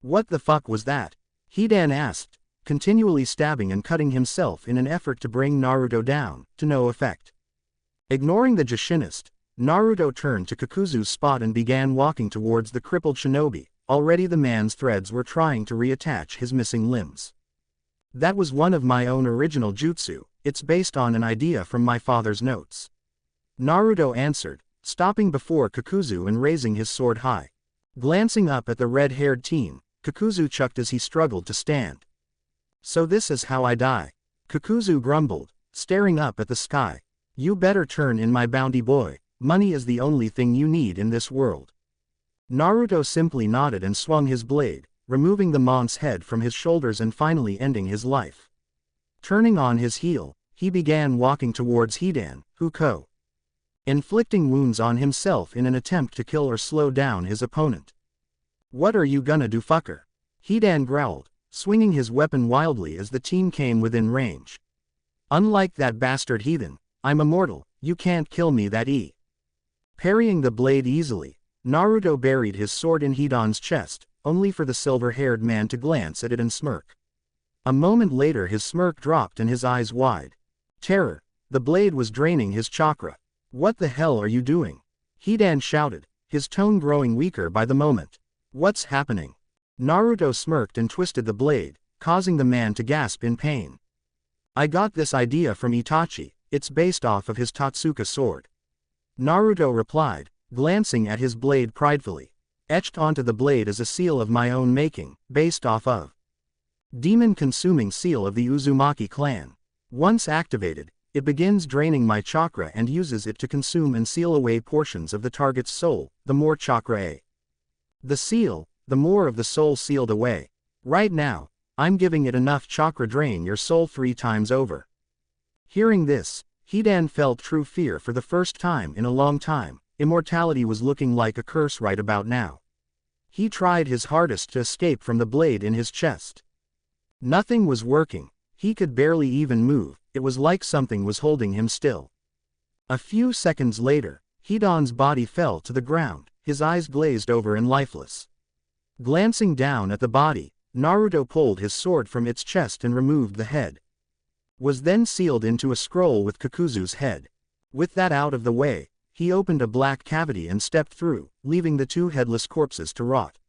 What the fuck was that? Hidan asked, continually stabbing and cutting himself in an effort to bring Naruto down, to no effect. Ignoring the Jushinist, Naruto turned to Kakuzu's spot and began walking towards the crippled shinobi. Already the man's threads were trying to reattach his missing limbs. That was one of my own original jutsu, it's based on an idea from my father's notes. Naruto answered, stopping before Kakuzu and raising his sword high. Glancing up at the red-haired teen, Kakuzu chuckled as he struggled to stand. So this is how I die. Kakuzu grumbled, staring up at the sky. You better turn in, my bounty boy, money is the only thing you need in this world. Naruto simply nodded and swung his blade, removing the monk's head from his shoulders and finally ending his life. Turning on his heel, he began walking towards Hidan, inflicting wounds on himself in an attempt to kill or slow down his opponent. What are you gonna do, fucker? Hidan growled, swinging his weapon wildly as the teen came within range. Unlike that bastard heathen, I'm immortal, you can't kill me that Parrying the blade easily, Naruto buried his sword in Hidan's chest, only for the silver-haired man to glance at it and smirk. A moment later his smirk dropped and his eyes wide. Terror, the blade was draining his chakra. What the hell are you doing? Hidan shouted, his tone growing weaker by the moment. What's happening? Naruto smirked and twisted the blade, causing the man to gasp in pain. I got this idea from Itachi, it's based off of his Totsuka sword. Naruto replied, glancing at his blade pridefully. Etched onto the blade is a seal of my own making, based off of demon-consuming seal of the Uzumaki clan. Once activated, it begins draining my chakra and uses it to consume and seal away portions of the target's soul, the more chakra the seal, the more of the soul sealed away. Right now, I'm giving it enough chakra drain your soul 3 times over. Hearing this, Hidan felt true fear for the first time in a long time. Immortality was looking like a curse right about now. He tried his hardest to escape from the blade in his chest. Nothing was working, he could barely even move, it was like something was holding him still. A few seconds later, Hidan's body fell to the ground, his eyes glazed over and lifeless. Glancing down at the body, Naruto pulled his sword from its chest and removed the head. Was then sealed into a scroll with Kakuzu's head. With that out of the way, he opened a black cavity and stepped through, leaving the 2 headless corpses to rot.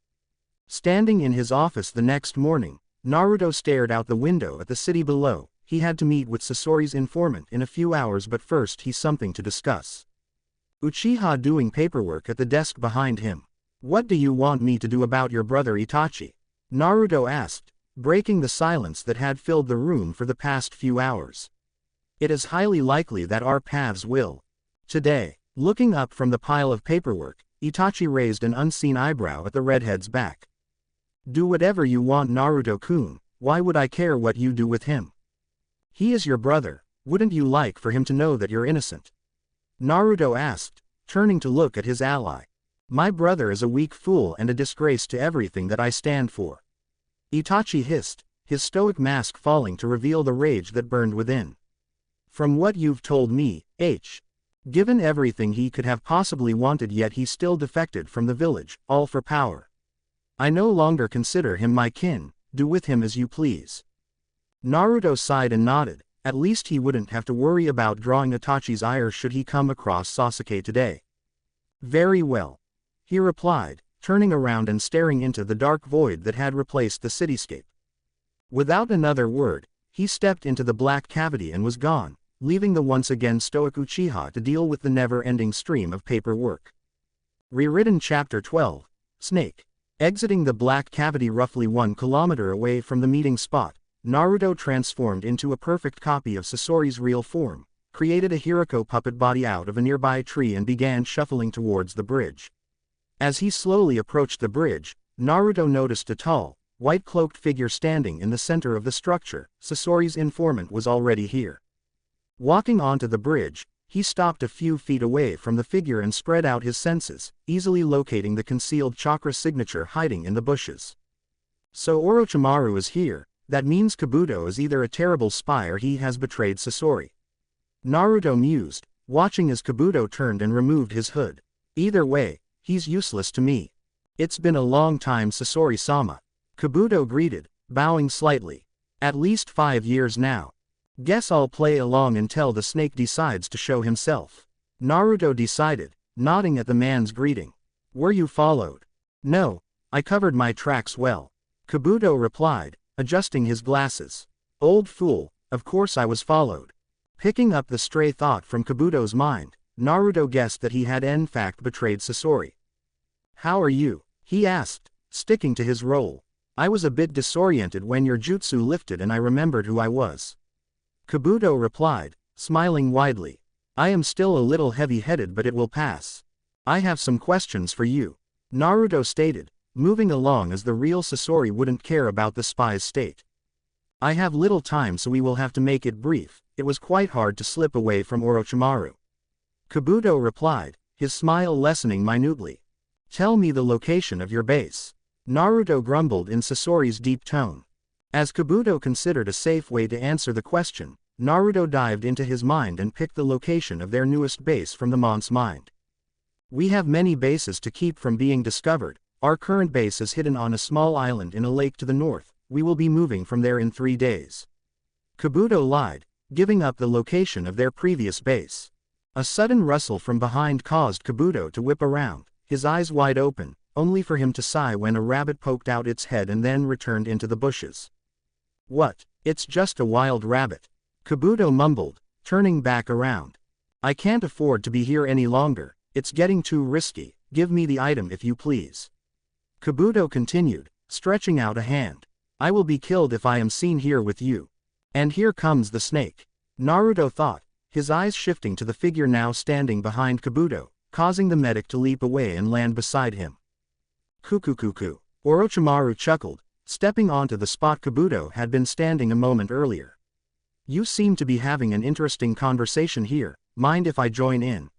Standing in his office the next morning, Naruto stared out the window at the city below. He had to meet with Sasori's informant in a few hours, but first he's something to discuss. Uchiha doing paperwork at the desk behind him. What do you want me to do about your brother Itachi? Naruto asked, breaking the silence that had filled the room for the past few hours. It is highly likely that our paths will. Today. Looking up from the pile of paperwork, Itachi raised an unseen eyebrow at the redhead's back. Do whatever you want, Naruto-kun, why would I care what you do with him? He is your brother, wouldn't you like for him to know that you're innocent? Naruto asked, turning to look at his ally. My brother is a weak fool and a disgrace to everything that I stand for. Itachi hissed, his stoic mask falling to reveal the rage that burned within. From what you've told me, given everything he could have possibly wanted, yet he still defected from the village, all for power. I no longer consider him my kin, do with him as you please. Naruto sighed and nodded, at least he wouldn't have to worry about drawing Itachi's ire should he come across Sasuke today. Very well, he replied, turning around and staring into the dark void that had replaced the cityscape. Without another word, he stepped into the black cavity and was gone, leaving the once again stoic Uchiha to deal with the never-ending stream of paperwork. Rewritten Chapter 12, Snake. Exiting the black cavity roughly 1 kilometer away from the meeting spot, Naruto transformed into a perfect copy of Sasori's real form, created a Hirako puppet body out of a nearby tree and began shuffling towards the bridge. As he slowly approached the bridge, Naruto noticed a tall, white-cloaked figure standing in the center of the structure. Sasori's informant was already here. Walking onto the bridge, he stopped a few feet away from the figure and spread out his senses, easily locating the concealed chakra signature hiding in the bushes. So Orochimaru is here, that means Kabuto is either a terrible spy or he has betrayed Sasori. Naruto mused, watching as Kabuto turned and removed his hood. Either way, he's useless to me. It's been a long time, Sasori-sama. Kabuto greeted, bowing slightly. At least 5 years now. Guess I'll play along until the snake decides to show himself. Naruto decided, nodding at the man's greeting. Were you followed? No, I covered my tracks well. Kabuto replied, adjusting his glasses. Old fool, of course I was followed. Picking up the stray thought from Kabuto's mind, Naruto guessed that he had in fact betrayed Sasori. How are you? He asked, sticking to his role. I was a bit disoriented when your jutsu lifted and I remembered who I was. Kabuto replied, smiling widely. I am still a little heavy-headed, but it will pass. I have some questions for you. Naruto stated, moving along as the real Sasori wouldn't care about the spy's state. I have little time, so we will have to make it brief. It was quite hard to slip away from Orochimaru. Kabuto replied, his smile lessening minutely. Tell me the location of your base. Naruto grumbled in Sasori's deep tone. As Kabuto considered a safe way to answer the question, Naruto dived into his mind and picked the location of their newest base from the monk's mind. We have many bases to keep from being discovered. Our current base is hidden on a small island in a lake to the north. We will be moving from there in 3 days. Kabuto lied, giving up the location of their previous base. A sudden rustle from behind caused Kabuto to whip around, his eyes wide open, only for him to sigh when a rabbit poked out its head and then returned into the bushes. What? It's just a wild rabbit. Kabuto mumbled, turning back around. I can't afford to be here any longer, it's getting too risky, give me the item if you please. Kabuto continued, stretching out a hand. I will be killed if I am seen here with you. And here comes the snake. Naruto thought, his eyes shifting to the figure now standing behind Kabuto, causing the medic to leap away and land beside him. Kukukuku. Orochimaru chuckled, stepping onto the spot Kabuto had been standing a moment earlier. You seem to be having an interesting conversation here, mind if I join in?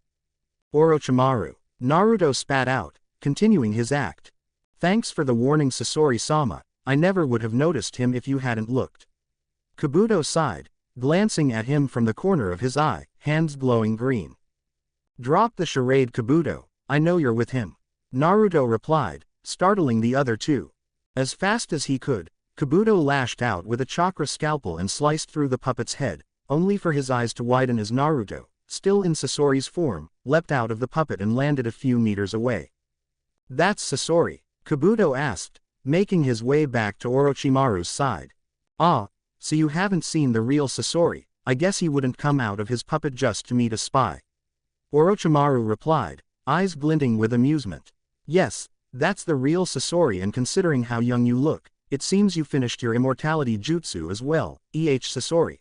Orochimaru. Naruto spat out, continuing his act. Thanks for the warning, Sasori-sama, I never would have noticed him if you hadn't looked. Kabuto sighed, glancing at him from the corner of his eye, hands glowing green. Drop the charade, Kabuto, I know you're with him. Naruto replied, startling the other two. As fast as he could, Kabuto lashed out with a chakra scalpel and sliced through the puppet's head, only for his eyes to widen as Naruto, still in Sasori's form, leapt out of the puppet and landed a few meters away. That's Sasori? Kabuto asked, making his way back to Orochimaru's side. Ah, so you haven't seen the real Sasori, I guess he wouldn't come out of his puppet just to meet a spy. Orochimaru replied, eyes glinting with amusement. Yes, that's the real Sasori, and considering how young you look, it seems you finished your immortality jutsu as well, Sasori.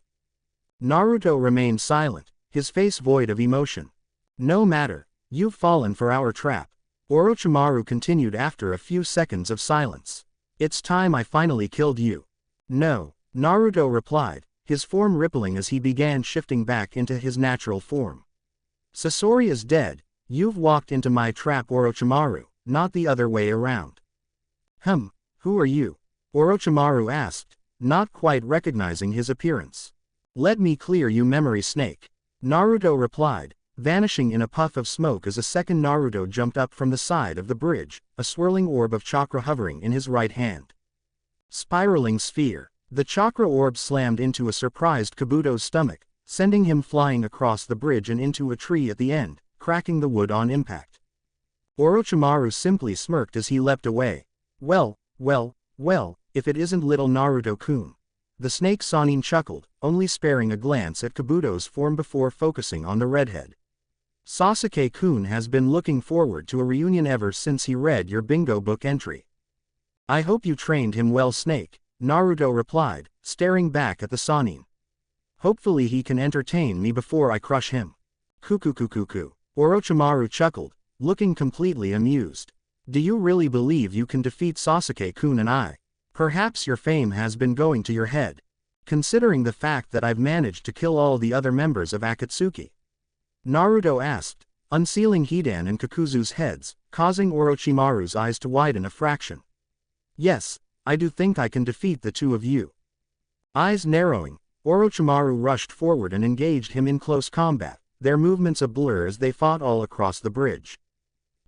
Naruto remained silent, his face void of emotion. No matter, you've fallen for our trap. Orochimaru continued after a few seconds of silence. It's time I finally killed you. No, Naruto replied, his form rippling as he began shifting back into his natural form. Sasori is dead, You've walked into my trap, Orochimaru, not the other way around. Who are you? Orochimaru asked, not quite recognizing his appearance. Let me clear you, memory snake. Naruto replied, vanishing in a puff of smoke as a second Naruto jumped up from the side of the bridge, a swirling orb of chakra hovering in his right hand. Spiraling sphere. The chakra orb slammed into a surprised Kabuto's stomach, sending him flying across the bridge and into a tree at the end, cracking the wood on impact. Orochimaru simply smirked as he leapt away. Well, if it isn't little Naruto-kun. The snake Sannin chuckled, only sparing a glance at Kabuto's form before focusing on the redhead. Sasuke-kun has been looking forward to a reunion ever since he read your bingo book entry. I hope you trained him well, Snake, Naruto replied, staring back at the Sannin. Hopefully he can entertain me before I crush him. Kukukukuku. Orochimaru chuckled, looking completely amused. Do you really believe you can defeat Sasuke-kun and I? Perhaps your fame has been going to your head. Considering the fact that I've managed to kill all the other members of Akatsuki. Naruto asked, unsealing Hidan and Kakuzu's heads, causing Orochimaru's eyes to widen a fraction. Yes, I do think I can defeat the two of you. Eyes narrowing, Orochimaru rushed forward and engaged him in close combat, their movements a blur as they fought all across the bridge.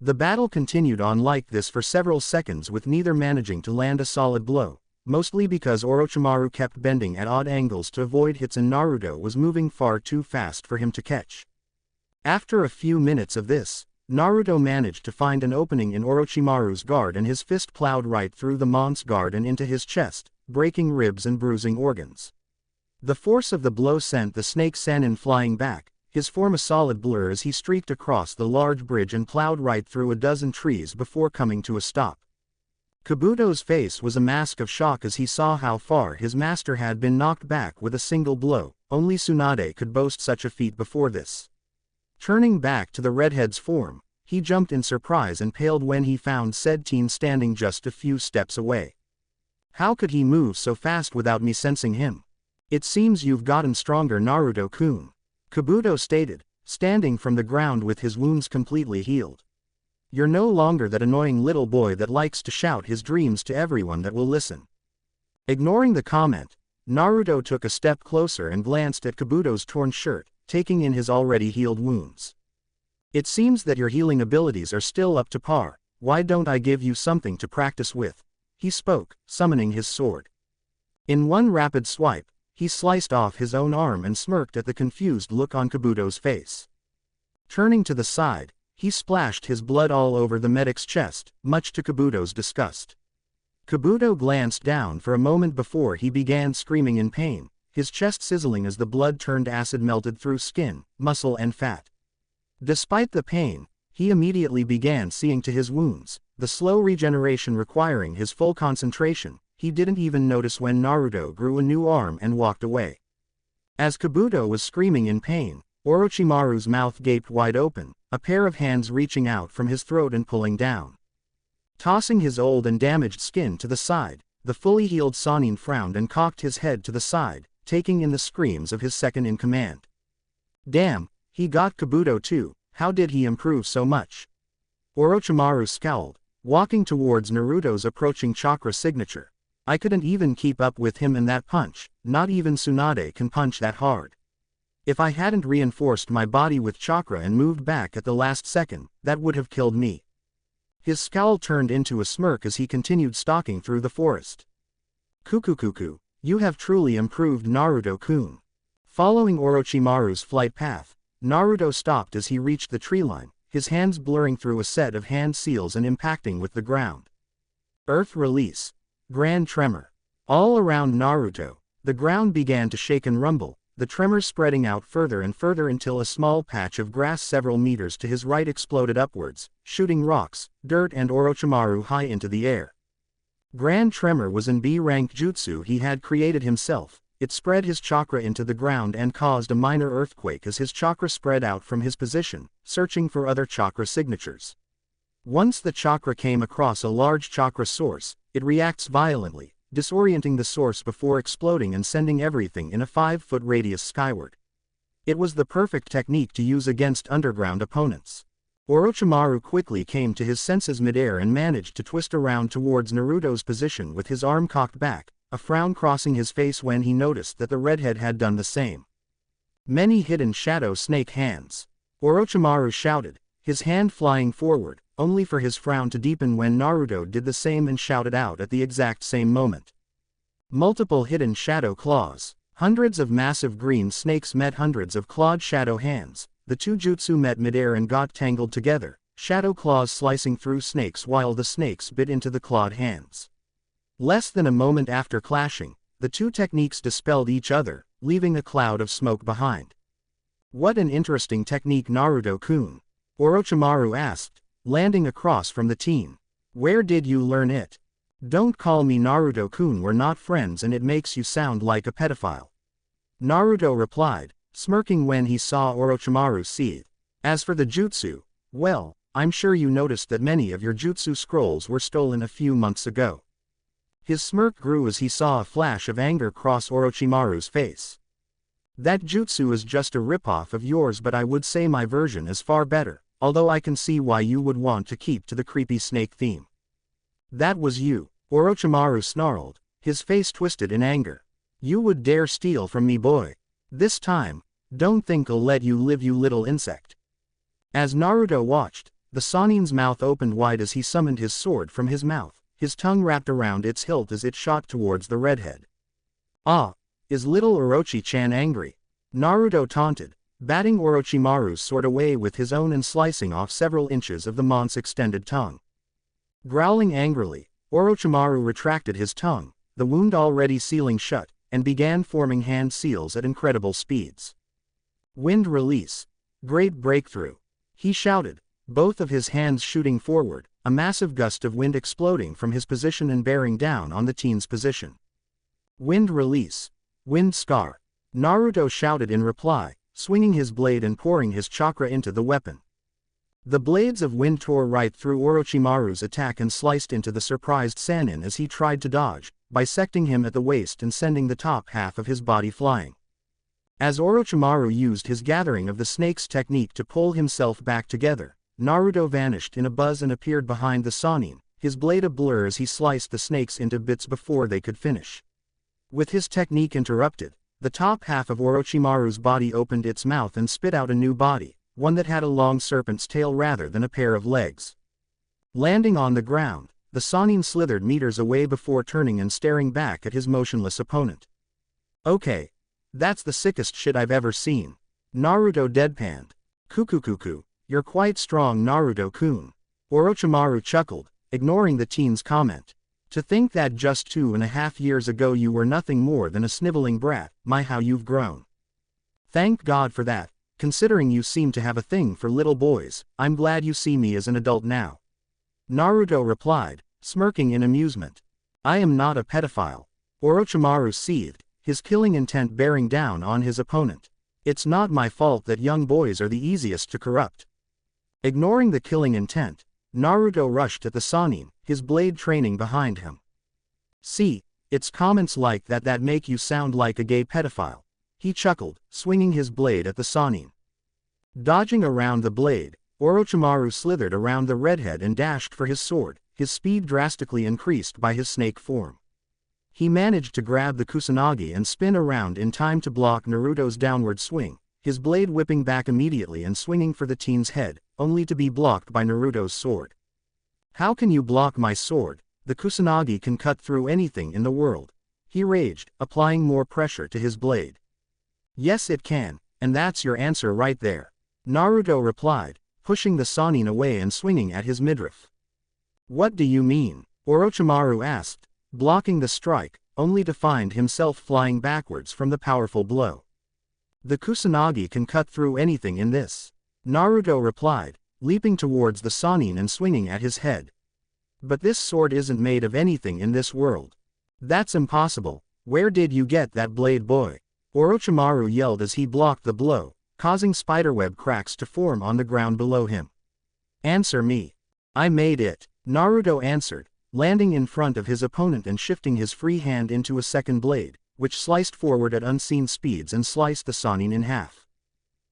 The battle continued on like this for several seconds with neither managing to land a solid blow, mostly because Orochimaru kept bending at odd angles to avoid hits and Naruto was moving far too fast for him to catch. After a few minutes of this, Naruto managed to find an opening in Orochimaru's guard and his fist plowed right through the monk's guard and into his chest, breaking ribs and bruising organs. The force of the blow sent the snake Sannin flying back, his form a solid blur as he streaked across the large bridge and plowed right through a dozen trees before coming to a stop. Kabuto's face was a mask of shock as he saw how far his master had been knocked back with a single blow. Only Tsunade could boast such a feat before this. Turning back to the redhead's form, he jumped in surprise and paled when he found said teen standing just a few steps away. How could he move so fast without me sensing him? It seems you've gotten stronger, Naruto-kun. Kabuto stated, standing from the ground with his wounds completely healed. You're no longer that annoying little boy that likes to shout his dreams to everyone that will listen. Ignoring the comment, Naruto took a step closer and glanced at Kabuto's torn shirt, taking in his already healed wounds. It seems that your healing abilities are still up to par. Why don't I give you something to practice with? He spoke, summoning his sword. In one rapid swipe, he sliced off his own arm and smirked at the confused look on Kabuto's face. Turning to the side, he splashed his blood all over the medic's chest, much to Kabuto's disgust. Kabuto glanced down for a moment before he began screaming in pain, his chest sizzling as the blood turned acid melted through skin, muscle and fat. Despite the pain, he immediately began seeing to his wounds, the slow regeneration requiring his full concentration. He didn't even notice when Naruto grew a new arm and walked away. As Kabuto was screaming in pain, Orochimaru's mouth gaped wide open, a pair of hands reaching out from his throat and pulling down. Tossing his old and damaged skin to the side, the fully healed Sannin frowned and cocked his head to the side, taking in the screams of his second-in-command. Damn, he got Kabuto too. How did he improve so much? Orochimaru scowled, walking towards Naruto's approaching chakra signature. I couldn't even keep up with him in that punch, not even Tsunade can punch that hard. If I hadn't reinforced my body with chakra and moved back at the last second, that would have killed me. His scowl turned into a smirk as he continued stalking through the forest. Kukukuku, you have truly improved, Naruto-kun. Following Orochimaru's flight path, Naruto stopped as he reached the tree line, his hands blurring through a set of hand seals and impacting with the ground. Earth release. Grand tremor. All around Naruto, the ground began to shake and rumble, the tremor spreading out further and further until a small patch of grass several meters to his right exploded upwards, shooting rocks, dirt and Orochimaru high into the air. Grand tremor was an B-rank jutsu he had created himself. It spread his chakra into the ground and caused a minor earthquake as his chakra spread out from his position, searching for other chakra signatures. Once the chakra came across a large chakra source, it reacts violently, disorienting the source before exploding and sending everything in a 5-foot radius skyward. It was the perfect technique to use against underground opponents. Orochimaru quickly came to his senses midair and managed to twist around towards Naruto's position with his arm cocked back, a frown crossing his face when he noticed that the redhead had done the same. Many hidden shadow snake hands. Orochimaru shouted, his hand flying forward, only for his frown to deepen when Naruto did the same and shouted out at the exact same moment. Multiple hidden shadow claws. Hundreds of massive green snakes met hundreds of clawed shadow hands. The two jutsu met midair and got tangled together, shadow claws slicing through snakes while the snakes bit into the clawed hands. Less than a moment after clashing, the two techniques dispelled each other, leaving a cloud of smoke behind. What an interesting technique, Naruto-kun, Orochimaru asked, landing across from the teen. Where did you learn it? Don't call me Naruto-kun, we're not friends and it makes you sound like a pedophile. Naruto replied, smirking when he saw Orochimaru seethe. As for the jutsu, well, I'm sure you noticed that many of your jutsu scrolls were stolen a few months ago. His smirk grew as he saw a flash of anger cross Orochimaru's face. That jutsu is just a ripoff of yours, but I would say my version is far better, although I can see why you would want to keep to the creepy snake theme. That was you, Orochimaru snarled, his face twisted in anger. You would dare steal from me, boy. This time, don't think I'll let you live, you little insect. As Naruto watched, the Sannin's mouth opened wide as he summoned his sword from his mouth, his tongue wrapped around its hilt as it shot towards the redhead. Ah, is little Orochi-chan angry? Naruto taunted, batting Orochimaru's sword away with his own and slicing off several inches of the monk's extended tongue. Growling angrily, Orochimaru retracted his tongue, the wound already sealing shut, and began forming hand seals at incredible speeds. Wind release. Great breakthrough. He shouted, both of his hands shooting forward, a massive gust of wind exploding from his position and bearing down on the teen's position. Wind release. Wind scar. Naruto shouted in reply, swinging his blade and pouring his chakra into the weapon. The blades of wind tore right through Orochimaru's attack and sliced into the surprised Sannin as he tried to dodge, bisecting him at the waist and sending the top half of his body flying. As Orochimaru used his gathering of the snake's technique to pull himself back together, Naruto vanished in a buzz and appeared behind the Sannin, his blade a blur as he sliced the snakes into bits before they could finish. With his technique interrupted, the top half of Orochimaru's body opened its mouth and spit out a new body, one that had a long serpent's tail rather than a pair of legs. Landing on the ground, the Sannin slithered meters away before turning and staring back at his motionless opponent. Okay. That's the sickest shit I've ever seen. Naruto deadpanned. Kukukuku, you're quite strong, Naruto-kun. Orochimaru chuckled, ignoring the teen's comment. To think that just 2.5 years ago you were nothing more than a sniveling brat, my how you've grown. Thank God for that, considering you seem to have a thing for little boys, I'm glad you see me as an adult now. Naruto replied, smirking in amusement. I am not a pedophile. Orochimaru seethed, his killing intent bearing down on his opponent. It's not my fault that young boys are the easiest to corrupt. Ignoring the killing intent, Naruto rushed at the Sannin, his blade training behind him. See, it's comments like that make you sound like a gay pedophile. He chuckled, swinging his blade at the Sannin. Dodging around the blade, Orochimaru slithered around the redhead and dashed for his sword, his speed drastically increased by his snake form. He managed to grab the Kusanagi and spin around in time to block Naruto's downward swing, his blade whipping back immediately and swinging for the teen's head, only to be blocked by Naruto's sword. How can you block my sword? The Kusanagi can cut through anything in the world. He raged, applying more pressure to his blade. Yes it can, and that's your answer right there. Naruto replied, pushing the Sannin away and swinging at his midriff. What do you mean? Orochimaru asked, blocking the strike, only to find himself flying backwards from the powerful blow. The Kusanagi can cut through anything in this. Naruto replied, leaping towards the Sannin and swinging at his head. But this sword isn't made of anything in this world. That's impossible. Where did you get that blade, boy? Orochimaru yelled as he blocked the blow, causing spiderweb cracks to form on the ground below him. Answer me. I made it, Naruto answered, landing in front of his opponent and shifting his free hand into a second blade, which sliced forward at unseen speeds and sliced the Sannin in half.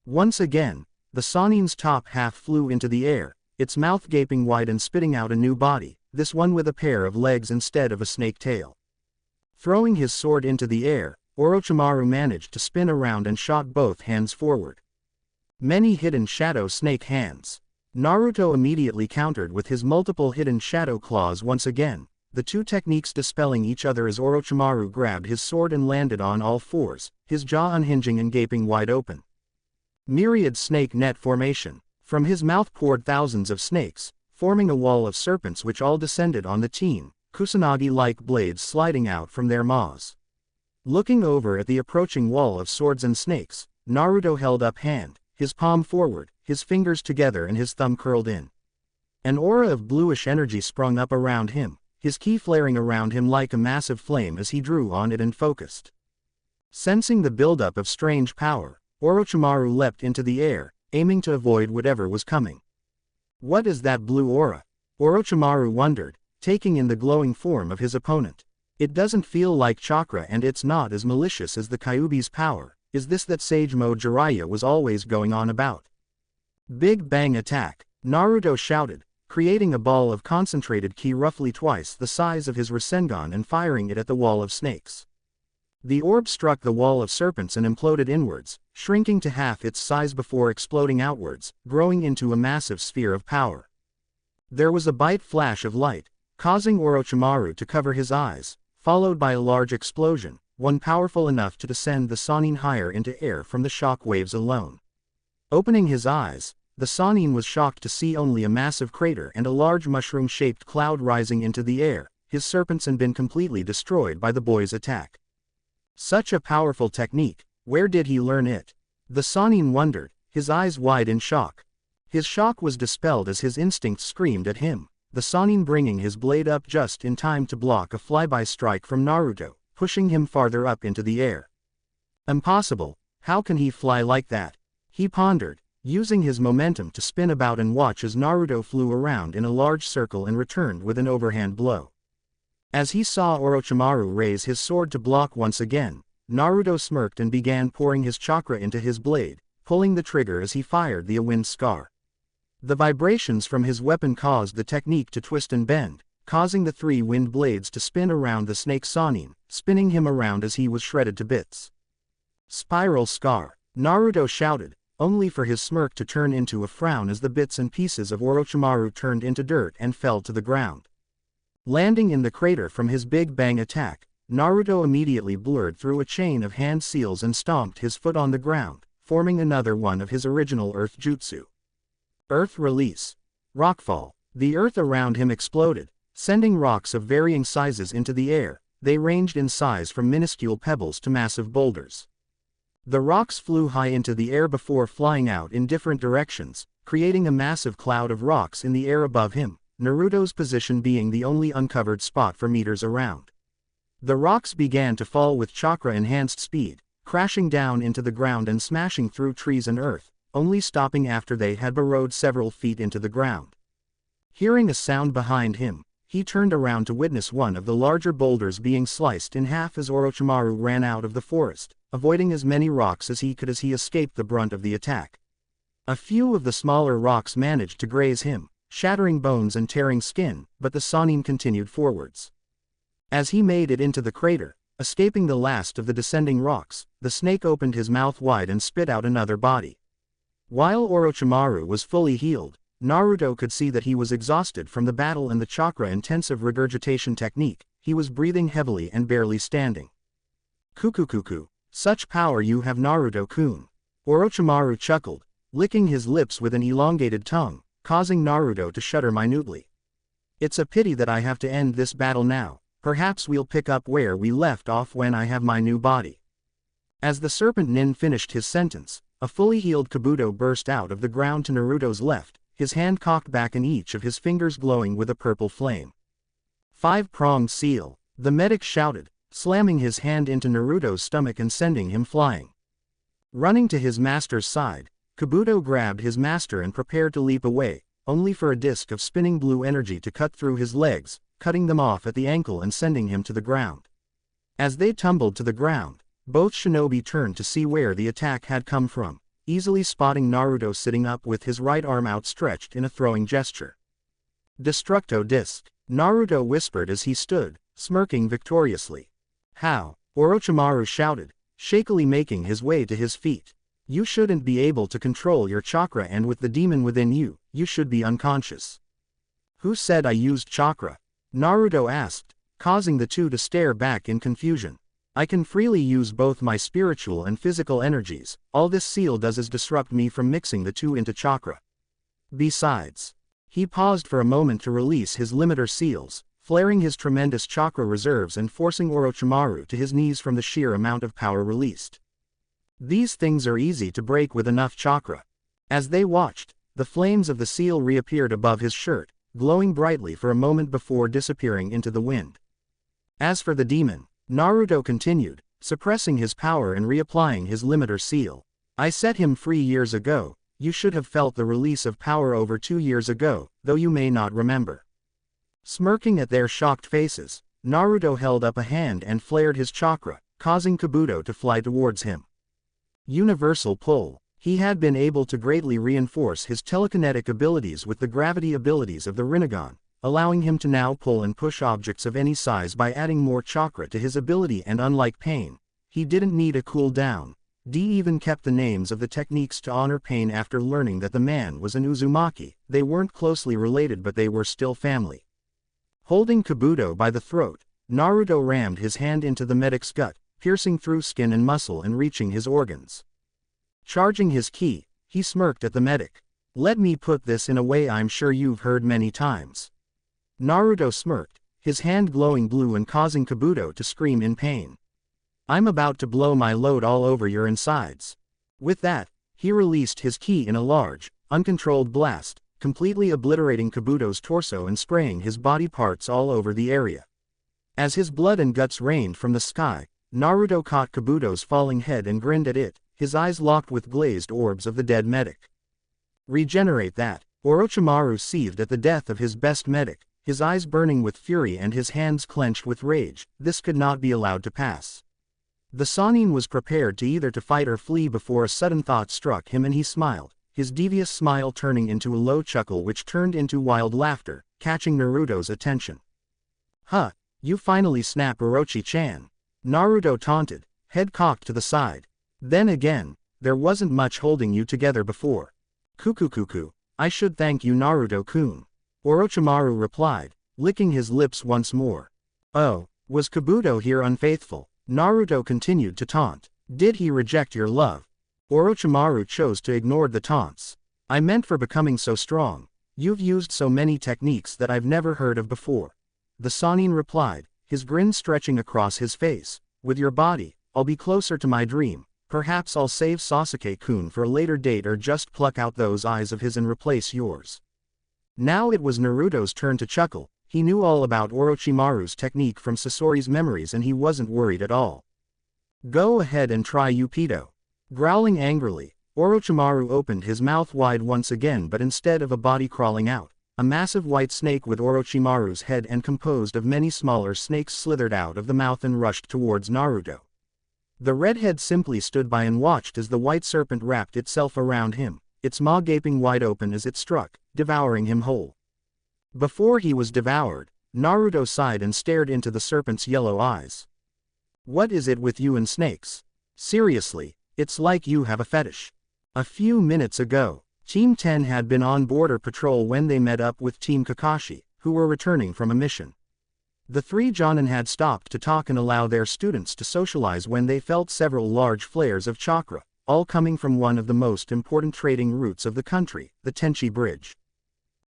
Once again, the Sanin's top half flew into the air, its mouth gaping wide and spitting out a new body, this one with a pair of legs instead of a snake tail. Throwing his sword into the air, Orochimaru managed to spin around and shot both hands forward. Many hidden shadow snake hands. Naruto immediately countered with his multiple hidden shadow claws once again, the two techniques dispelling each other as Orochimaru grabbed his sword and landed on all fours, his jaw unhinging and gaping wide open. Myriad snake net formation. From his mouth poured thousands of snakes, forming a wall of serpents which all descended on the team, Kusanagi-like blades sliding out from their maws. Looking over at the approaching wall of swords and snakes, Naruto held up hand, his palm forward, his fingers together and his thumb curled in. An aura of bluish energy sprung up around him, his ki flaring around him like a massive flame as he drew on it and focused. Sensing the buildup of strange power, Orochimaru leapt into the air, aiming to avoid whatever was coming. What is that blue aura? Orochimaru wondered, taking in the glowing form of his opponent. It doesn't feel like chakra and it's not as malicious as the Kyuubi's power. Is this that Sage Mode Jiraiya was always going on about? Big Bang Attack! Naruto shouted, creating a ball of concentrated ki roughly twice the size of his Rasengan and firing it at the wall of snakes. The orb struck the wall of serpents and imploded inwards, shrinking to half its size before exploding outwards, growing into a massive sphere of power. There was a bright flash of light, causing Orochimaru to cover his eyes, followed by a large explosion, one powerful enough to descend the Sannin higher into air from the shock waves alone. Opening his eyes, the Sannin was shocked to see only a massive crater and a large mushroom-shaped cloud rising into the air. His serpents had been completely destroyed by the boy's attack. Such a powerful technique, where did he learn it? The Sannin wondered, his eyes wide in shock. His shock was dispelled as his instincts screamed at him, the Sannin bringing his blade up just in time to block a flyby strike from Naruto, pushing him farther up into the air. Impossible, how can he fly like that? He pondered, using his momentum to spin about and watch as Naruto flew around in a large circle and returned with an overhand blow. As he saw Orochimaru raise his sword to block once again, Naruto smirked and began pouring his chakra into his blade, pulling the trigger as he fired the wind scar. The vibrations from his weapon caused the technique to twist and bend, causing the three wind blades to spin around the snake Sannin, spinning him around as he was shredded to bits. Spiral scar! Naruto shouted, only for his smirk to turn into a frown as the bits and pieces of Orochimaru turned into dirt and fell to the ground. Landing in the crater from his Big Bang attack, Naruto immediately blurred through a chain of hand seals and stomped his foot on the ground, forming another one of his original Earth Jutsu. Earth Release. Rockfall. The earth around him exploded, sending rocks of varying sizes into the air. They ranged in size from minuscule pebbles to massive boulders. The rocks flew high into the air before flying out in different directions, creating a massive cloud of rocks in the air above him, Naruto's position being the only uncovered spot for meters around. The rocks began to fall with chakra-enhanced speed, crashing down into the ground and smashing through trees and earth, only stopping after they had burrowed several feet into the ground. Hearing a sound behind him, he turned around to witness one of the larger boulders being sliced in half as Orochimaru ran out of the forest, avoiding as many rocks as he could as he escaped the brunt of the attack. A few of the smaller rocks managed to graze him, shattering bones and tearing skin, but the Sannin continued forwards. As he made it into the crater, escaping the last of the descending rocks, the snake opened his mouth wide and spit out another body. While Orochimaru was fully healed, Naruto could see that he was exhausted from the battle and the chakra-intensive regurgitation technique. He was breathing heavily and barely standing. Kukukuku, such power you have, Naruto-kun. Orochimaru chuckled, licking his lips with an elongated tongue, causing Naruto to shudder minutely. It's a pity that I have to end this battle now. Perhaps we'll pick up where we left off when I have my new body. As the Serpent Nin finished his sentence, a fully healed Kabuto burst out of the ground to Naruto's left, his hand cocked back and each of his fingers glowing with a purple flame. Five-pronged seal, the medic shouted, slamming his hand into Naruto's stomach and sending him flying. Running to his master's side, Kabuto grabbed his master and prepared to leap away, only for a disc of spinning blue energy to cut through his legs, cutting them off at the ankle and sending him to the ground. As they tumbled to the ground, both shinobi turned to see where the attack had come from. easily spotting Naruto sitting up with his right arm outstretched in a throwing gesture. Destructo Disc, Naruto whispered as he stood, smirking victoriously. How? Orochimaru shouted, shakily making his way to his feet. You shouldn't be able to control your chakra, and with the demon within you, you should be unconscious. Who said I used chakra? Naruto asked, causing the two to stare back in confusion. I can freely use both my spiritual and physical energies. All this seal does is disrupt me from mixing the two into chakra. Besides, he paused for a moment to release his limiter seals, flaring his tremendous chakra reserves and forcing Orochimaru to his knees from the sheer amount of power released. These things are easy to break with enough chakra. As they watched, the flames of the seal reappeared above his shirt, glowing brightly for a moment before disappearing into the wind. As for the demon, Naruto continued, suppressing his power and reapplying his limiter seal. I set him free years ago. You should have felt the release of power over 2 years ago, though you may not remember. Smirking at their shocked faces, Naruto held up a hand and flared his chakra, causing Kabuto to fly towards him. Universal pull. He had been able to greatly reinforce his telekinetic abilities with the gravity abilities of the Rinnegan, allowing him to now pull and push objects of any size by adding more chakra to his ability, and unlike Pain, he didn't need a cooldown. D even kept the names of the techniques to honor Pain after learning that the man was an Uzumaki. They weren't closely related, but they were still family. Holding Kabuto by the throat, Naruto rammed his hand into the medic's gut, piercing through skin and muscle and reaching his organs. Charging his ki, he smirked at the medic. Let me put this in a way I'm sure you've heard many times. Naruto smirked, his hand glowing blue and causing Kabuto to scream in pain. I'm about to blow my load all over your insides. With that, he released his ki in a large, uncontrolled blast, completely obliterating Kabuto's torso and spraying his body parts all over the area. As his blood and guts rained from the sky, Naruto caught Kabuto's falling head and grinned at it, his eyes locked with glazed orbs of the dead medic. Regenerate that. Orochimaru seethed at the death of his best medic, his eyes burning with fury and his hands clenched with rage. This could not be allowed to pass. The Sannin was prepared to either to fight or flee before a sudden thought struck him, and he smiled, his devious smile turning into a low chuckle which turned into wild laughter, catching Naruto's attention. Huh, you finally snap, Orochi-chan. Naruto taunted, head cocked to the side. Then again, there wasn't much holding you together before. Kukukuku, I should thank you, Naruto-kun. Orochimaru replied, licking his lips once more. Oh, was Kabuto here unfaithful? Naruto continued to taunt. Did he reject your love? Orochimaru chose to ignore the taunts. I meant for becoming so strong. You've used so many techniques that I've never heard of before. The Sannin replied, his grin stretching across his face. With your body, I'll be closer to my dream. Perhaps I'll save Sasuke-kun for a later date, or just pluck out those eyes of his and replace yours. Now it was Naruto's turn to chuckle. He knew all about Orochimaru's technique from Sasori's memories, and he wasn't worried at all. Go ahead and try, you pedo. Growling angrily, Orochimaru opened his mouth wide once again, but instead of a body crawling out, a massive white snake with Orochimaru's head and composed of many smaller snakes slithered out of the mouth and rushed towards Naruto. The redhead simply stood by and watched as the white serpent wrapped itself around him, its maw gaping wide open as it struck, devouring him whole. Before he was devoured, Naruto sighed and stared into the serpent's yellow eyes. What is it with you and snakes? Seriously, it's like you have a fetish. A few minutes ago, Team 10 had been on border patrol when they met up with Team Kakashi, who were returning from a mission. The three Jonin had stopped to talk and allow their students to socialize when they felt several large flares of chakra, all coming from one of the most important trading routes of the country, the Tenchi Bridge.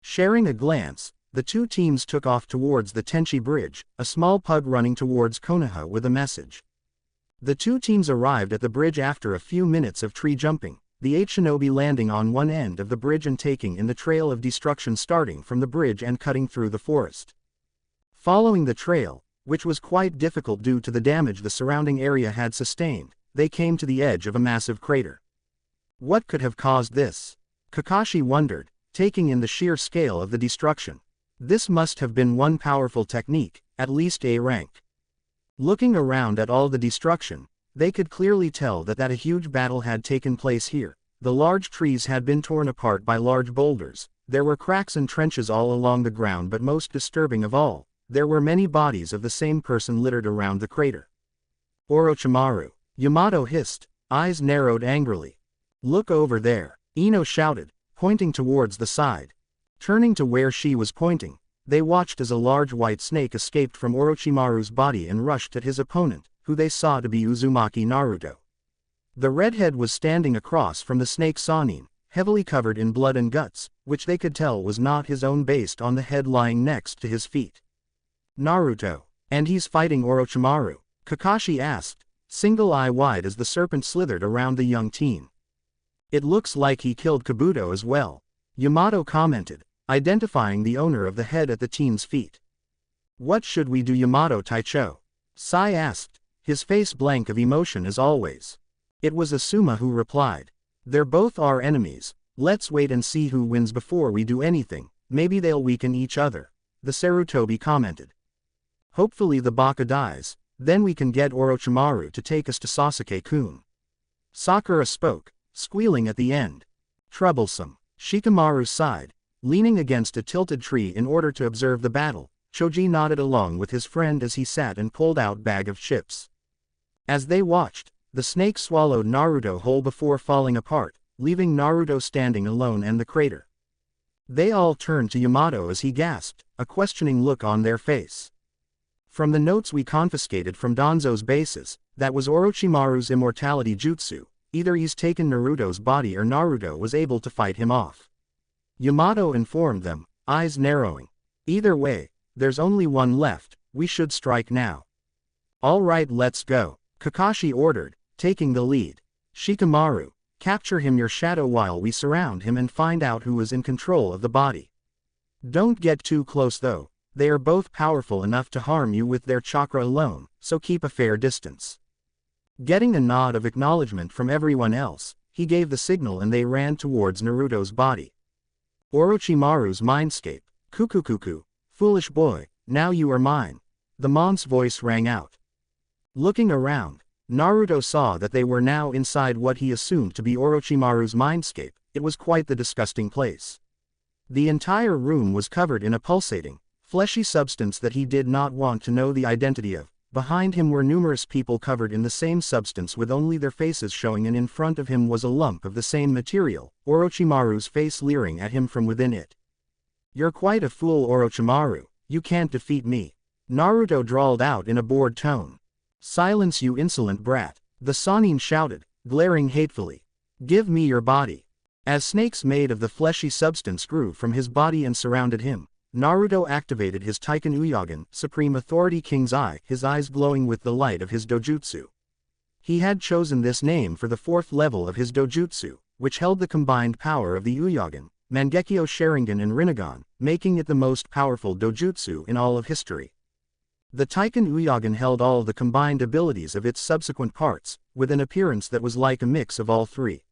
Sharing a glance, the two teams took off towards the Tenchi Bridge, a small pug running towards Konoha with a message. The two teams arrived at the bridge after a few minutes of tree jumping, the 8 shinobi landing on one end of the bridge and taking in the trail of destruction starting from the bridge and cutting through the forest. Following the trail, which was quite difficult due to the damage the surrounding area had sustained, they came to the edge of a massive crater. What could have caused this? Kakashi wondered, taking in the sheer scale of the destruction. This must have been one powerful technique, at least A rank. Looking around at all the destruction, they could clearly tell that a huge battle had taken place here, The large trees had been torn apart by large boulders. There were cracks and trenches all along the ground, but most disturbing of all, there were many bodies of the same person littered around the crater. Orochimaru, Yamato hissed, eyes narrowed angrily. Look over there, Ino shouted, pointing towards the side. Turning to where she was pointing, they watched as a large white snake escaped from Orochimaru's body and rushed at his opponent, who they saw to be Uzumaki Naruto. The redhead was standing across from the snake Sannin, heavily covered in blood and guts, which they could tell was not his own based on the head lying next to his feet. Naruto, and he's fighting Orochimaru? Kakashi asked, single eye wide as the serpent slithered around the young teen. It looks like he killed Kabuto as well, Yamato commented, identifying the owner of the head at the teen's feet. What should we do, Yamato Taicho? Sai asked, his face blank of emotion as always. It was Asuma who replied. They're both our enemies, let's wait and see who wins before we do anything, maybe they'll weaken each other, the Sarutobi commented. Hopefully the Baka dies, then we can get Orochimaru to take us to Sasuke-kun. Sakura spoke, squealing at the end. Troublesome, Shikamaru sighed, leaning against a tilted tree in order to observe the battle. Choji nodded along with his friend as he sat and pulled out bag of chips. As they watched, the snake swallowed Naruto whole before falling apart, leaving Naruto standing alone and the crater. They all turned to Yamato as he gasped, a questioning look on their face. From the notes we confiscated from Danzo's bases, that was Orochimaru's immortality jutsu, either he's taken Naruto's body or Naruto was able to fight him off. Yamato informed them, eyes narrowing. Either way, there's only one left, we should strike now. Alright, let's go, Kakashi ordered, taking the lead. Shikamaru, capture him your shadow while we surround him and find out who is in control of the body. Don't get too close though, they are both powerful enough to harm you with their chakra alone, so keep a fair distance. Getting a nod of acknowledgement from everyone else, he gave the signal and they ran towards Naruto's body. Orochimaru's mindscape, Kukukuku, foolish boy, now you are mine. The monk's voice rang out. Looking around, Naruto saw that they were now inside what he assumed to be Orochimaru's mindscape. It was quite the disgusting place. The entire room was covered in a pulsating, fleshy substance that he did not want to know the identity of. Behind him were numerous people covered in the same substance with only their faces showing, and in front of him was a lump of the same material, Orochimaru's face leering at him from within it. You're quite a fool, Orochimaru, you can't defeat me. Naruto drawled out in a bored tone. Silence, you insolent brat, the Sannin shouted, glaring hatefully. Give me your body. As snakes made of the fleshy substance grew from his body and surrounded him, Naruto activated his Taiken Uyagen, Supreme Authority King's Eye, his eyes glowing with the light of his dojutsu. He had chosen this name for the 4th level of his dojutsu, which held the combined power of the Uyagen, Mangekyo Sharingan and Rinnegan, making it the most powerful dojutsu in all of history. The Taiken Uyagen held all the combined abilities of its subsequent parts, with an appearance that was like a mix of all three.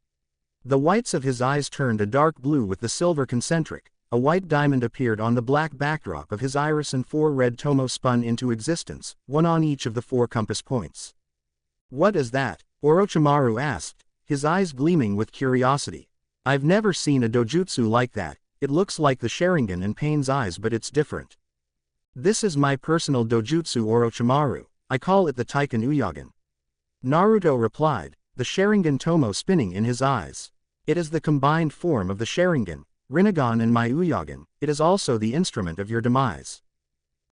The whites of his eyes turned a dark blue with the silver concentric, a white diamond appeared on the black backdrop of his iris and 4 red tomo spun into existence, one on each of the 4 compass points. What is that? Orochimaru asked, his eyes gleaming with curiosity. I've never seen a dojutsu like that, it looks like the Sharingan and Pain's eyes but it's different. This is my personal dojutsu, Orochimaru, I call it the Taiken Uyagen. Naruto replied, the Sharingan tomo spinning in his eyes. It is the combined form of the Sharingan, Rinnegan and my Uyagen, it is also the instrument of your demise.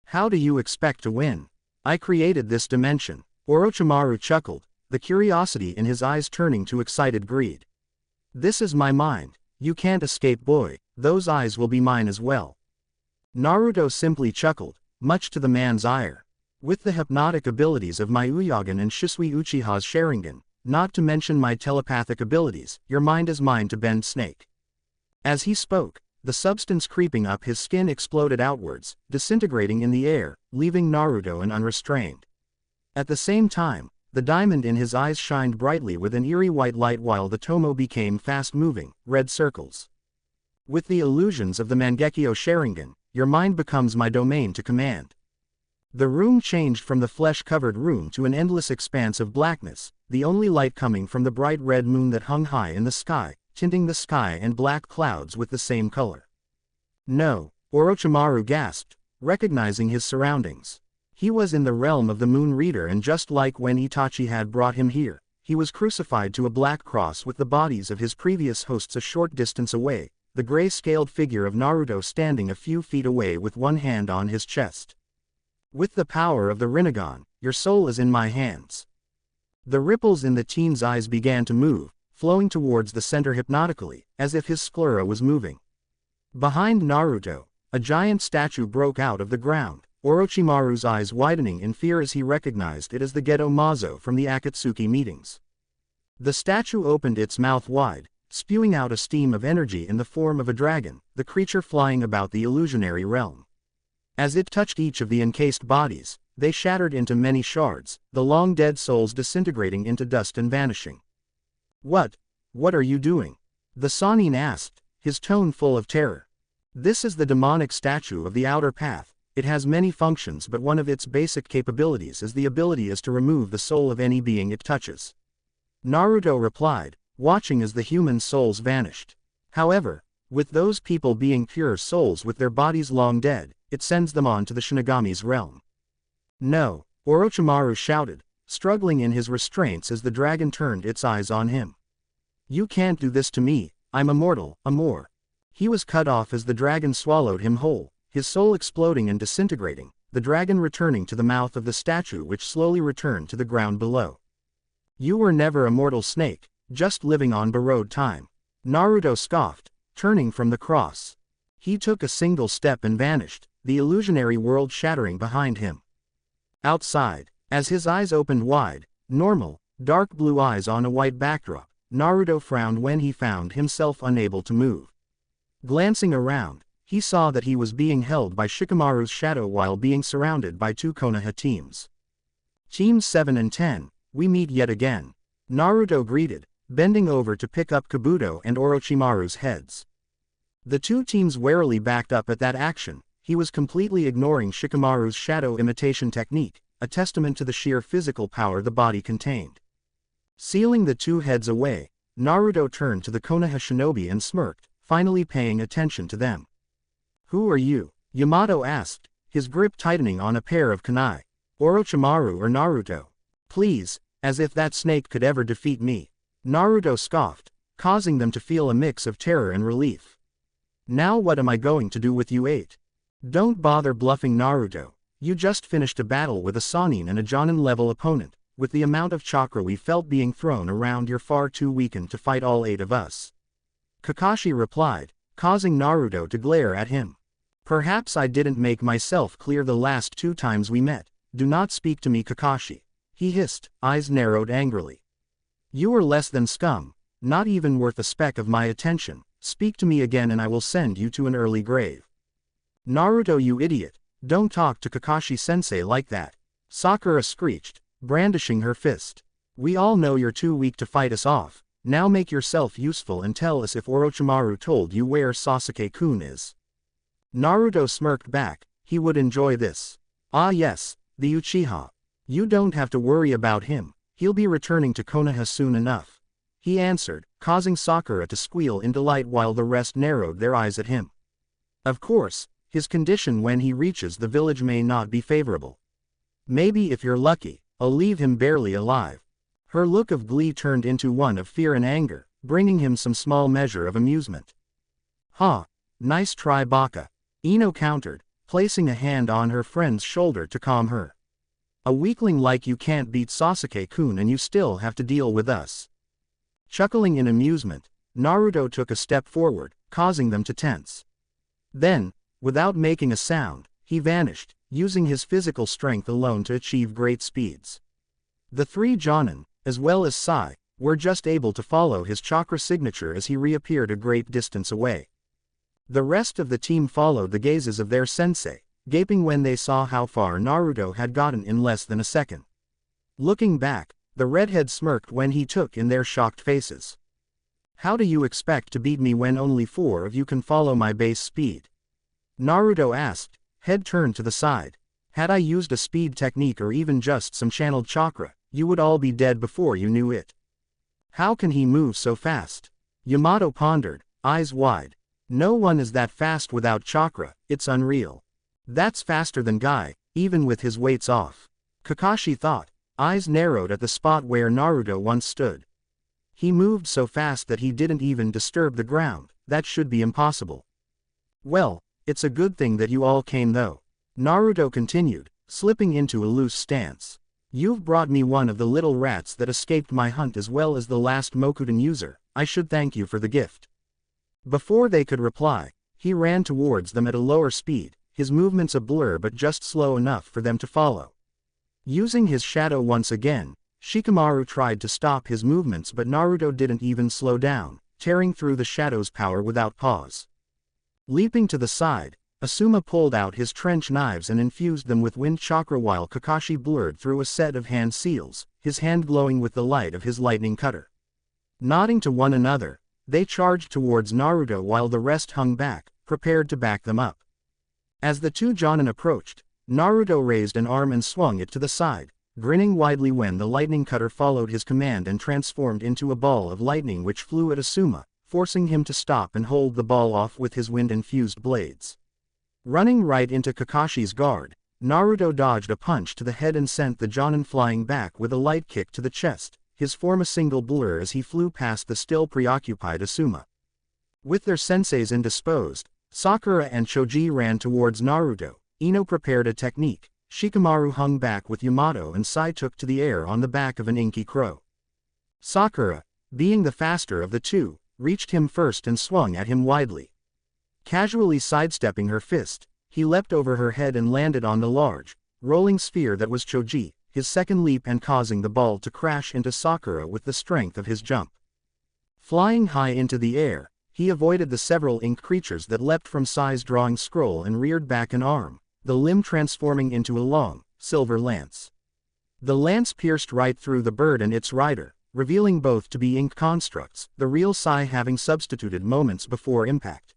How do you expect to win? I created this dimension. Orochimaru chuckled, the curiosity in his eyes turning to excited greed. This is my mind, you can't escape, boy, those eyes will be mine as well. Naruto simply chuckled, much to the man's ire. With the hypnotic abilities of my Uyagen and Shisui Uchiha's Sharingan, not to mention my telepathic abilities, your mind is mine to bend snake. As he spoke, the substance creeping up his skin exploded outwards, disintegrating in the air, leaving Naruto unrestrained. At the same time, the diamond in his eyes shined brightly with an eerie white light while the tomo became fast-moving, red circles. With the illusions of the Mangekyo Sharingan, your mind becomes my domain to command. The room changed from the flesh-covered room to an endless expanse of blackness, the only light coming from the bright red moon that hung high in the sky, tinting the sky and black clouds with the same color. No, Orochimaru gasped, recognizing his surroundings. He was in the realm of the Moon Reader, and just like when Itachi had brought him here, he was crucified to a black cross with the bodies of his previous hosts a short distance away, the gray-scaled figure of Naruto standing a few feet away with one hand on his chest. With the power of the Rinnegan, your soul is in my hands. The ripples in the teen's eyes began to move, flowing towards the center hypnotically, as if his sclera was moving. Behind Naruto, a giant statue broke out of the ground, Orochimaru's eyes widening in fear as he recognized it as the Geto Mazo from the Akatsuki meetings. The statue opened its mouth wide, spewing out a steam of energy in the form of a dragon, the creature flying about the illusionary realm. As it touched each of the encased bodies, they shattered into many shards, the long-dead souls disintegrating into dust and vanishing. What are you doing? The Sannin asked, his tone full of terror. This is the demonic statue of the outer path. It has many functions, but one of its basic capabilities is the ability to remove the soul of any being it touches. Naruto replied, watching as the human souls vanished. However, with those people being pure souls with their bodies long dead, it sends them on to the Shinigami's realm. No, Orochimaru shouted, struggling in his restraints as the dragon turned its eyes on him. You can't do this to me, I'm immortal, Amor. He was cut off as the dragon swallowed him whole, his soul exploding and disintegrating, the dragon returning to the mouth of the statue which slowly returned to the ground below. You were never a mortal snake, just living on borrowed time. Naruto scoffed, turning from the cross. He took a single step and vanished, the illusionary world shattering behind him. Outside, as his eyes opened wide, normal, dark blue eyes on a white backdrop, Naruto frowned when he found himself unable to move. Glancing around, he saw that he was being held by Shikamaru's shadow while being surrounded by two Konoha teams. Teams 7 and 10, we meet yet again. Naruto greeted, bending over to pick up Kabuto and Orochimaru's heads. The two teams warily backed up at that action. He was completely ignoring Shikamaru's shadow imitation technique, a testament to the sheer physical power the body contained. Sealing the two heads away, Naruto turned to the Konoha shinobi and smirked, finally paying attention to them. Who are you? Yamato asked, his grip tightening on a pair of kunai. Orochimaru or Naruto? Please, as if that snake could ever defeat me. Naruto scoffed, causing them to feel a mix of terror and relief. Now what am I going to do with you 8? Don't bother bluffing, Naruto. You just finished a battle with a Sannin and a Jonin-level opponent. With the amount of chakra we felt being thrown around, you're far too weakened to fight all 8 of us. Kakashi replied, causing Naruto to glare at him. Perhaps I didn't make myself clear the last 2 times we met. Do not speak to me, Kakashi. He hissed, eyes narrowed angrily. You are less than scum, not even worth a speck of my attention. Speak to me again and I will send you to an early grave. Naruto, you idiot, don't talk to Kakashi-sensei like that. Sakura screeched, brandishing her fist. We all know you're too weak to fight us off. Now make yourself useful and tell us if Orochimaru told you where Sasuke-kun is. Naruto smirked back, he would enjoy this. Ah yes, the Uchiha. You don't have to worry about him, he'll be returning to Konoha soon enough. He answered, causing Sakura to squeal in delight while the rest narrowed their eyes at him. Of course, his condition when he reaches the village may not be favorable. Maybe if you're lucky, I'll leave him barely alive. Her look of glee turned into one of fear and anger, bringing him some small measure of amusement. Ha! Nice try, Baka. Ino countered, placing a hand on her friend's shoulder to calm her. A weakling like you can't beat Sasuke-kun and you still have to deal with us. Chuckling in amusement, Naruto took a step forward, causing them to tense. Then, without making a sound, he vanished, using his physical strength alone to achieve great speeds. The 3 Jonin, as well as Sai, were just able to follow his chakra signature as he reappeared a great distance away. The rest of the team followed the gazes of their sensei, gaping when they saw how far Naruto had gotten in less than a second. Looking back, the redhead smirked when he took in their shocked faces. How do you expect to beat me when only 4 of you can follow my base speed? Naruto asked, head turned to the side. Had I used a speed technique or even just some channeled chakra, you would all be dead before you knew it. How can he move so fast? Yamato pondered, eyes wide. No one is that fast without chakra, it's unreal. That's faster than Guy, even with his weights off. Kakashi thought, eyes narrowed at the spot where Naruto once stood. He moved so fast that he didn't even disturb the ground. That should be impossible. Well, it's a good thing that you all came though. Naruto continued, slipping into a loose stance. You've brought me one of the little rats that escaped my hunt as well as the last Mokuden user. I should thank you for the gift. Before they could reply, he ran towards them at a lower speed, his movements a blur but just slow enough for them to follow. Using his shadow once again, Shikamaru tried to stop his movements but Naruto didn't even slow down, tearing through the shadow's power without pause. Leaping to the side, Asuma pulled out his trench knives and infused them with wind chakra while Kakashi blurred through a set of hand seals, his hand glowing with the light of his lightning cutter. Nodding to one another, they charged towards Naruto while the rest hung back, prepared to back them up. As the two Jonin approached, Naruto raised an arm and swung it to the side, grinning widely when the lightning cutter followed his command and transformed into a ball of lightning which flew at Asuma, forcing him to stop and hold the ball off with his wind-infused blades. Running right into Kakashi's guard, Naruto dodged a punch to the head and sent the Jonin flying back with a light kick to the chest, his form a single blur as he flew past the still preoccupied Asuma. With their senseis indisposed, Sakura and Choji ran towards Naruto, Ino prepared a technique, Shikamaru hung back with Yamato and Sai took to the air on the back of an inky crow. Sakura, being the faster of the two, reached him first and swung at him widely. Casually sidestepping her fist, he leapt over her head and landed on the large, rolling sphere that was Choji, his second leap and causing the ball to crash into Sakura with the strength of his jump. Flying high into the air, he avoided the several ink creatures that leapt from Sai's drawing scroll and reared back an arm, the limb transforming into a long, silver lance. The lance pierced right through the bird and its rider, revealing both to be ink constructs, the real Sai having substituted moments before impact.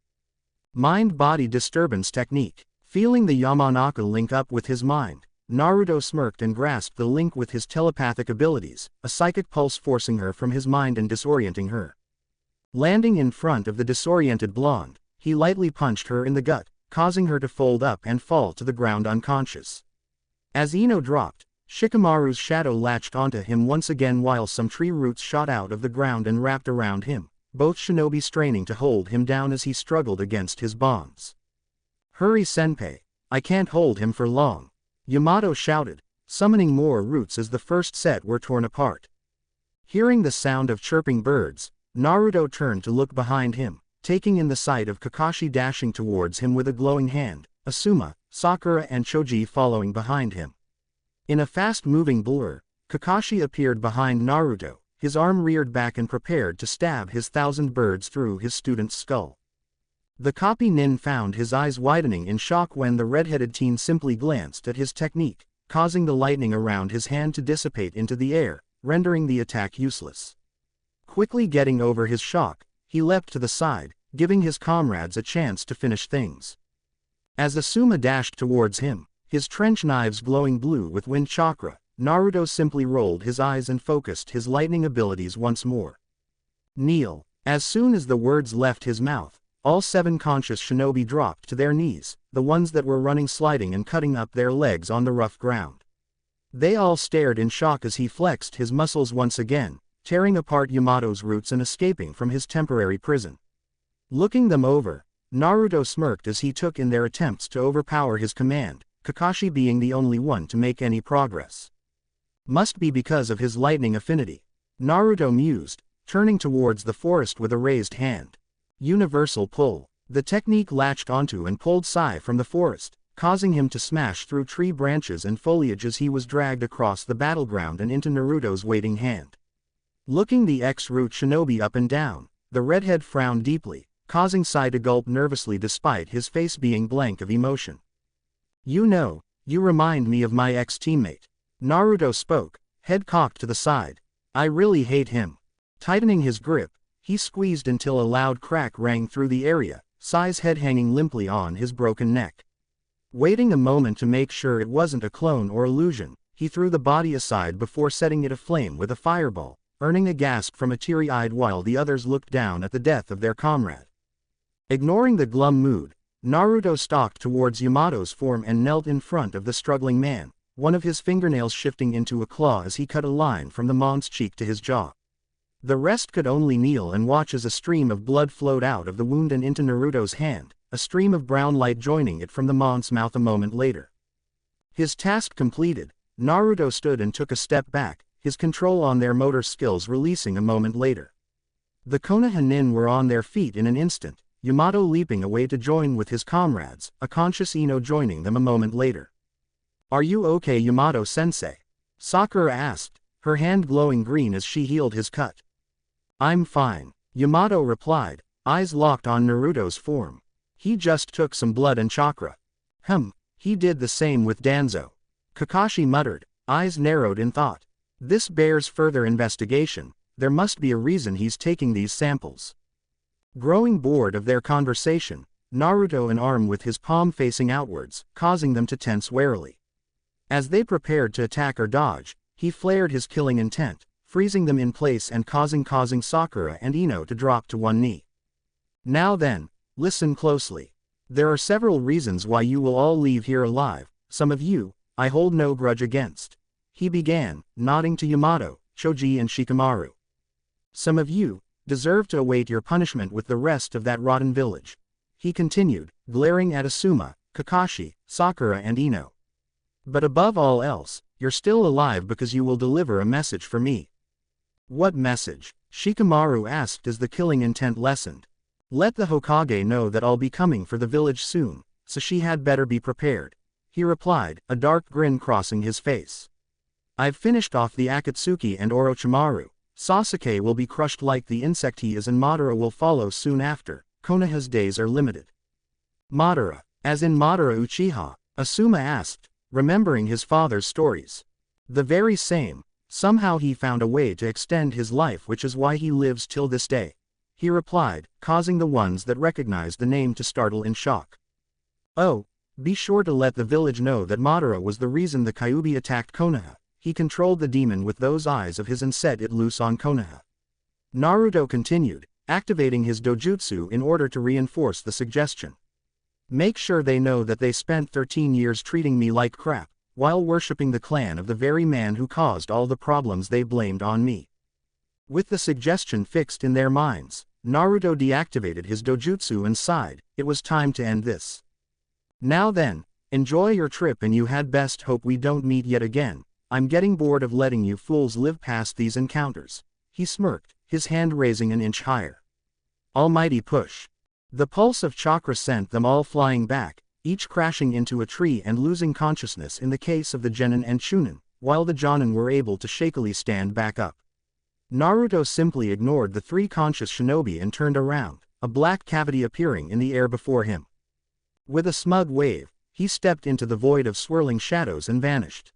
Mind-body disturbance technique. Feeling the Yamanaka link up with his mind, Naruto smirked and grasped the link with his telepathic abilities, a psychic pulse forcing her from his mind and disorienting her. Landing in front of the disoriented blonde, he lightly punched her in the gut, causing her to fold up and fall to the ground unconscious. As Ino dropped, Shikamaru's shadow latched onto him once again while some tree roots shot out of the ground and wrapped around him, both shinobi straining to hold him down as he struggled against his bonds. Hurry senpai, I can't hold him for long, Yamato shouted, summoning more roots as the first set were torn apart. Hearing the sound of chirping birds, Naruto turned to look behind him, taking in the sight of Kakashi dashing towards him with a glowing hand, Asuma, Sakura and Choji following behind him. In a fast-moving blur, Kakashi appeared behind Naruto, his arm reared back and prepared to stab his thousand birds through his student's skull. The copy nin found his eyes widening in shock when the red-headed teen simply glanced at his technique, causing the lightning around his hand to dissipate into the air, rendering the attack useless. Quickly getting over his shock, he leapt to the side, giving his comrades a chance to finish things. As Asuma dashed towards him, his trench knives glowing blue with wind chakra, Naruto simply rolled his eyes and focused his lightning abilities once more. Kneel. As soon as the words left his mouth, all 7 conscious shinobi dropped to their knees, the ones that were running sliding and cutting up their legs on the rough ground. They all stared in shock as he flexed his muscles once again, tearing apart Yamato's roots and escaping from his temporary prison. Looking them over, Naruto smirked as he took in their attempts to overpower his command, Kakashi being the only one to make any progress. Must be because of his lightning affinity, Naruto mused, turning towards the forest with a raised hand. Universal pull. The technique latched onto and pulled Sai from the forest, causing him to smash through tree branches and foliage as he was dragged across the battleground and into Naruto's waiting hand. Looking the ex-root shinobi up and down, the redhead frowned deeply, causing Sai to gulp nervously despite his face being blank of emotion. You know, you remind me of my ex-teammate. Naruto spoke, head cocked to the side. I really hate him. Tightening his grip, he squeezed until a loud crack rang through the area, Sai's head hanging limply on his broken neck. Waiting a moment to make sure it wasn't a clone or illusion, he threw the body aside before setting it aflame with a fireball, earning a gasp from a teary-eyed while the others looked down at the death of their comrade. Ignoring the glum mood, Naruto stalked towards Yamato's form and knelt in front of the struggling man, one of his fingernails shifting into a claw as he cut a line from the monk's cheek to his jaw. The rest could only kneel and watch as a stream of blood flowed out of the wound and into Naruto's hand, a stream of brown light joining it from the monk's mouth a moment later. His task completed, Naruto stood and took a step back, his control on their motor skills releasing a moment later. The Konoha nin were on their feet in an instant, Yamato leaping away to join with his comrades, a conscious Ino joining them a moment later. "Are you okay, Yamato-sensei?" Sakura asked, her hand glowing green as she healed his cut. "I'm fine," Yamato replied, eyes locked on Naruto's form. "He just took some blood and chakra." He did the same with Danzo," Kakashi muttered, eyes narrowed in thought. "This bears further investigation, there must be a reason he's taking these samples." Growing bored of their conversation, Naruto armed with his palm facing outwards, causing them to tense warily. As they prepared to attack or dodge, he flared his killing intent, freezing them in place and causing Sakura and Ino to drop to one knee. "Now then, listen closely. There are several reasons why you will all leave here alive, some of you, I hold no grudge against," he began, nodding to Yamato, Choji and Shikamaru. "Some of you deserve to await your punishment with the rest of that rotten village," he continued, glaring at Asuma, Kakashi, Sakura and Ino. "But above all else, you're still alive because you will deliver a message for me." "What message?" Shikamaru asked as the killing intent lessened. "Let the Hokage know that I'll be coming for the village soon, so she had better be prepared," he replied, a dark grin crossing his face. "I've finished off the Akatsuki and Orochimaru. Sasuke will be crushed like the insect he is and Madara will follow soon after. Konoha's days are limited." "Madara, as in Madara Uchiha?" Asuma asked, remembering his father's stories. "The very same. Somehow he found a way to extend his life, which is why he lives till this day," he replied, causing the ones that recognized the name to startle in shock. "Oh, be sure to let the village know that Madara was the reason the Kyuubi attacked Konoha. He controlled the demon with those eyes of his and set it loose on Konoha." Naruto continued, activating his dojutsu in order to reinforce the suggestion. "Make sure they know that they spent 13 years treating me like crap, while worshipping the clan of the very man who caused all the problems they blamed on me." With the suggestion fixed in their minds, Naruto deactivated his dojutsu and sighed, it was time to end this. "Now then, enjoy your trip and you had best hope we don't meet yet again. I'm getting bored of letting you fools live past these encounters," he smirked, his hand raising an inch higher. Almighty push. The pulse of chakra sent them all flying back, each crashing into a tree and losing consciousness in the case of the Genin and Chunin, while the Jonin were able to shakily stand back up. Naruto simply ignored the three conscious shinobi and turned around, a black cavity appearing in the air before him. With a smug wave, he stepped into the void of swirling shadows and vanished.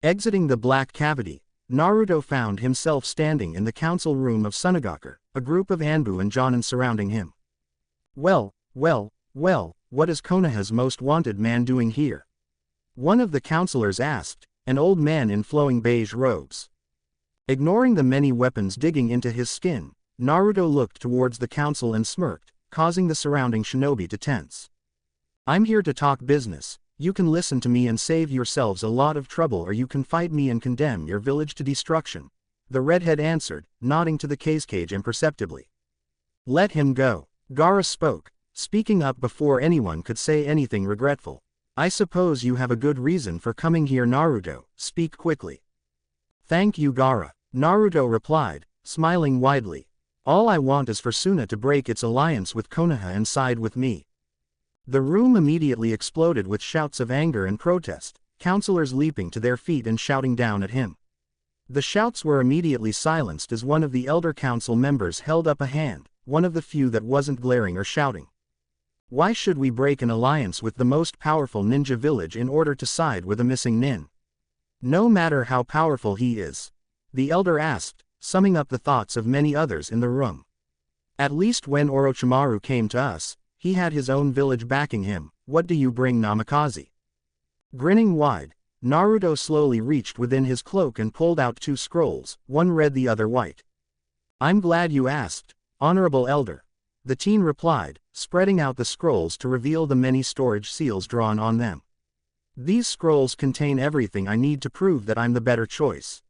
Exiting the black cavity, Naruto found himself standing in the council room of Sunagaku, a group of Anbu and Jonin surrounding him. Well, what is Konoha's most wanted man doing here?" one of the counselors asked, an old man in flowing beige robes. Ignoring the many weapons digging into his skin, Naruto looked towards the council and smirked, causing the surrounding shinobi to tense. "I'm here to talk business. You can listen to me and save yourselves a lot of trouble, or you can fight me and condemn your village to destruction," the redhead answered, nodding to the cage imperceptibly. "Let him go," Gaara spoke, speaking up before anyone could say anything regretful. "I suppose you have a good reason for coming here, Naruto, speak quickly." "Thank you, Gaara," Naruto replied, smiling widely. "All I want is for Suna to break its alliance with Konoha and side with me." The room immediately exploded with shouts of anger and protest, counselors leaping to their feet and shouting down at him. The shouts were immediately silenced as one of the elder council members held up a hand, one of the few that wasn't glaring or shouting. "Why should we break an alliance with the most powerful ninja village in order to side with a missing nin? No matter how powerful he is," the elder asked, summing up the thoughts of many others in the room. "At least when Orochimaru came to us, he had his own village backing him. What do you bring, Namikaze?" Grinning wide, Naruto slowly reached within his cloak and pulled out 2 scrolls, one red the other white. I'm glad you asked, Honorable Elder. The teen replied, spreading out the scrolls to reveal the many storage seals drawn on them. These scrolls contain everything I need to prove that I'm the better choice.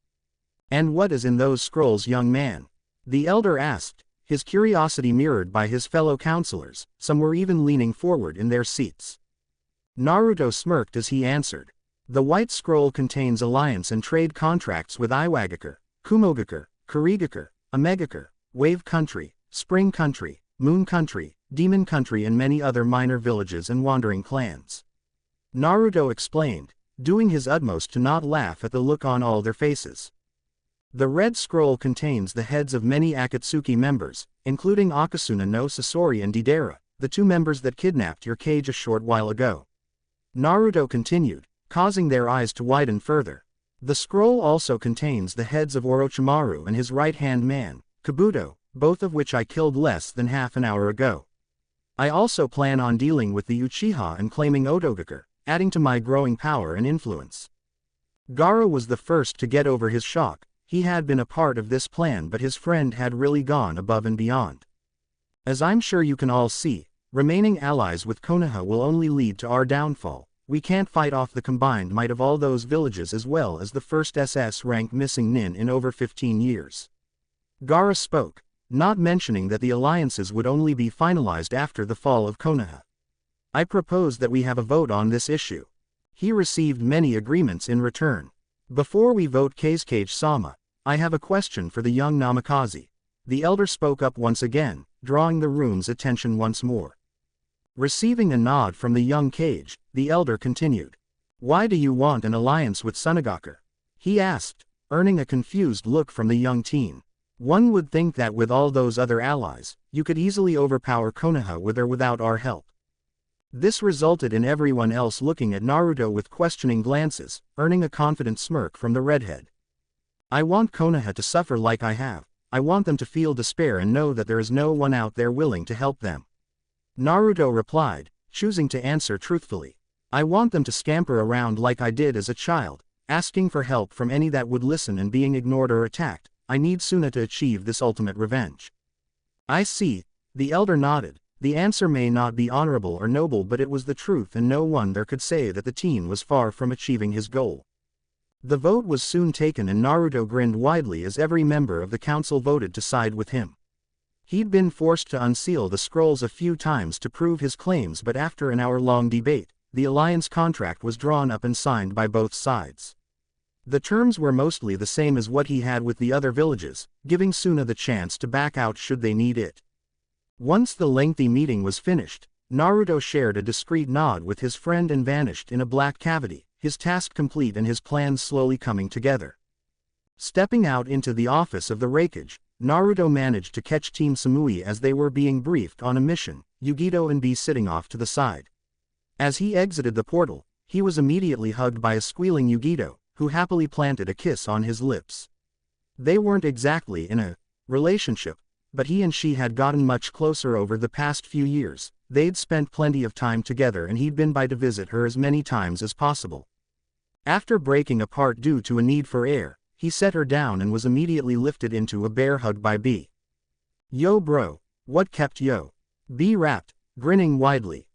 And what is in those scrolls, young man? The elder asked, his curiosity mirrored by his fellow counselors. Some were even leaning forward in their seats. Naruto smirked as he answered. The white scroll contains alliance and trade contracts with Iwagakure, Kumogakure, Kurigakure, Omegakure, Wave Country, Spring Country, Moon Country, Demon Country and many other minor villages and wandering clans. Naruto explained, doing his utmost to not laugh at the look on all their faces. The red scroll contains the heads of many Akatsuki members, including Akasuna no Sasori and Deidara, the 2 members that kidnapped your cage a short while ago. Naruto continued, causing their eyes to widen further. The scroll also contains the heads of Orochimaru and his right-hand man, Kabuto, both of which I killed less than half an hour ago. I also plan on dealing with the Uchiha and claiming Otogakure, adding to my growing power and influence. Gaara was the first to get over his shock. He had been a part of this plan, but his friend had really gone above and beyond. As I'm sure you can all see, remaining allies with Konoha will only lead to our downfall. We can't fight off the combined might of all those villages as well as the first SS rank missing nin in over 15 years. Gaara spoke, not mentioning that the alliances would only be finalized after the fall of Konoha. I propose that we have a vote on this issue. He received many agreements in return. Before we vote Kazekage-sama, I have a question for the young Namikaze. The elder spoke up once again, drawing the room's attention once more. Receiving a nod from the young Kage, the elder continued. Why do you want an alliance with Sunagakure? He asked, earning a confused look from the young teen. One would think that with all those other allies, you could easily overpower Konoha with or without our help. This resulted in everyone else looking at Naruto with questioning glances, earning a confident smirk from the redhead. I want Konoha to suffer like I have. I want them to feel despair and know that there is no one out there willing to help them. Naruto replied, choosing to answer truthfully. I want them to scamper around like I did as a child, asking for help from any that would listen and being ignored or attacked. I need Suna to achieve this ultimate revenge. I see, the elder nodded. The answer may not be honorable or noble, but it was the truth, and no one there could say that the teen was far from achieving his goal. The vote was soon taken and Naruto grinned widely as every member of the council voted to side with him. He'd been forced to unseal the scrolls a few times to prove his claims, but after an hour-long debate, the alliance contract was drawn up and signed by both sides. The terms were mostly the same as what he had with the other villages, giving Suna the chance to back out should they need it. Once the lengthy meeting was finished, Naruto shared a discreet nod with his friend and vanished in a black cavity, his task complete and his plans slowly coming together. Stepping out into the office of the Raikage, Naruto managed to catch Team Samui as they were being briefed on a mission, Yugito and B sitting off to the side. As he exited the portal, he was immediately hugged by a squealing Yugito, who happily planted a kiss on his lips. They weren't exactly in a relationship, but he and she had gotten much closer over the past few years. They'd spent plenty of time together and he'd been by to visit her as many times as possible. After breaking apart due to a need for air, he set her down and was immediately lifted into a bear hug by B. Yo bro, what kept yo? B rapped, grinning widely.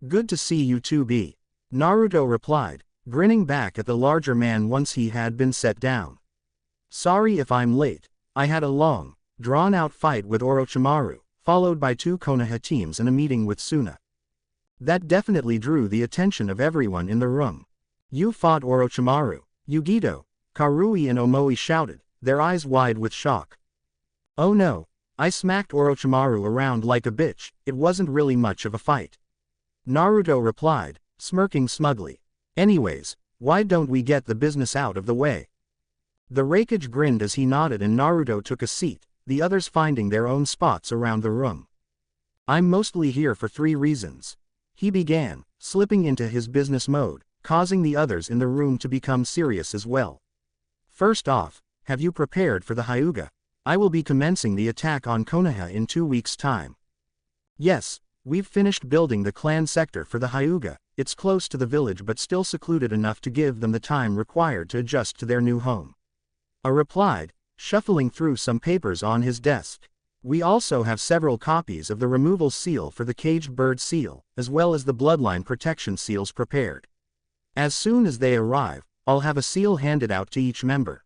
Good to see you too B. Naruto replied, grinning back at the larger man once he had been set down. Sorry if I'm late. I had a long, drawn-out fight with Orochimaru, followed by 2 Konoha teams and a meeting with Suna. That definitely drew the attention of everyone in the room. You fought Orochimaru? Yugito, Karui and Omoi shouted, their eyes wide with shock. Oh no, I smacked Orochimaru around like a bitch, it wasn't really much of a fight. Naruto replied, smirking smugly. Anyways, why don't we get the business out of the way? The Raikage grinned as he nodded and Naruto took a seat, the others finding their own spots around the room. I'm mostly here for 3 reasons. He began, slipping into his business mode, causing the others in the room to become serious as well. First off, have you prepared for the Hyuga? I will be commencing the attack on Konoha in 2 weeks' time. Yes, We've finished building the clan sector for the Hyuga. It's close to the village but still secluded enough to give them the time required to adjust to their new home. A replied, shuffling through some papers on his desk. We also have several copies of the removal seal for the caged bird seal, as well as the bloodline protection seals prepared. As soon as they arrive, I'll have a seal handed out to each member.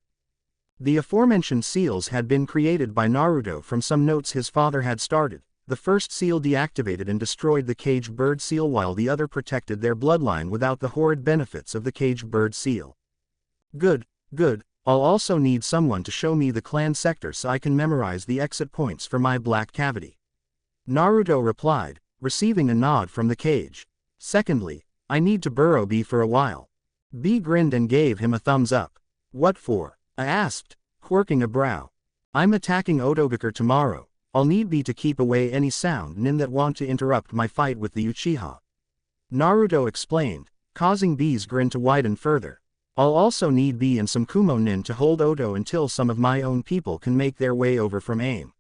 The aforementioned seals had been created by Naruto from some notes his father had started. The first seal deactivated and destroyed the caged bird seal while the other protected their bloodline without the horrid benefits of the caged bird seal. Good, good. I'll also need someone to show me the clan sector so I can memorize the exit points for my black cavity. Naruto replied, receiving a nod from the cage. Secondly, I need to burrow B for a while. B grinned and gave him a thumbs up. What for? I asked, quirking a brow. I'm attacking Otogaker tomorrow. I'll need B to keep away any sound nin that want to interrupt my fight with the Uchiha. Naruto explained, causing B's grin to widen further. I'll also need B and some Kumo nin to hold Oto until some of my own people can make their way over from AIM.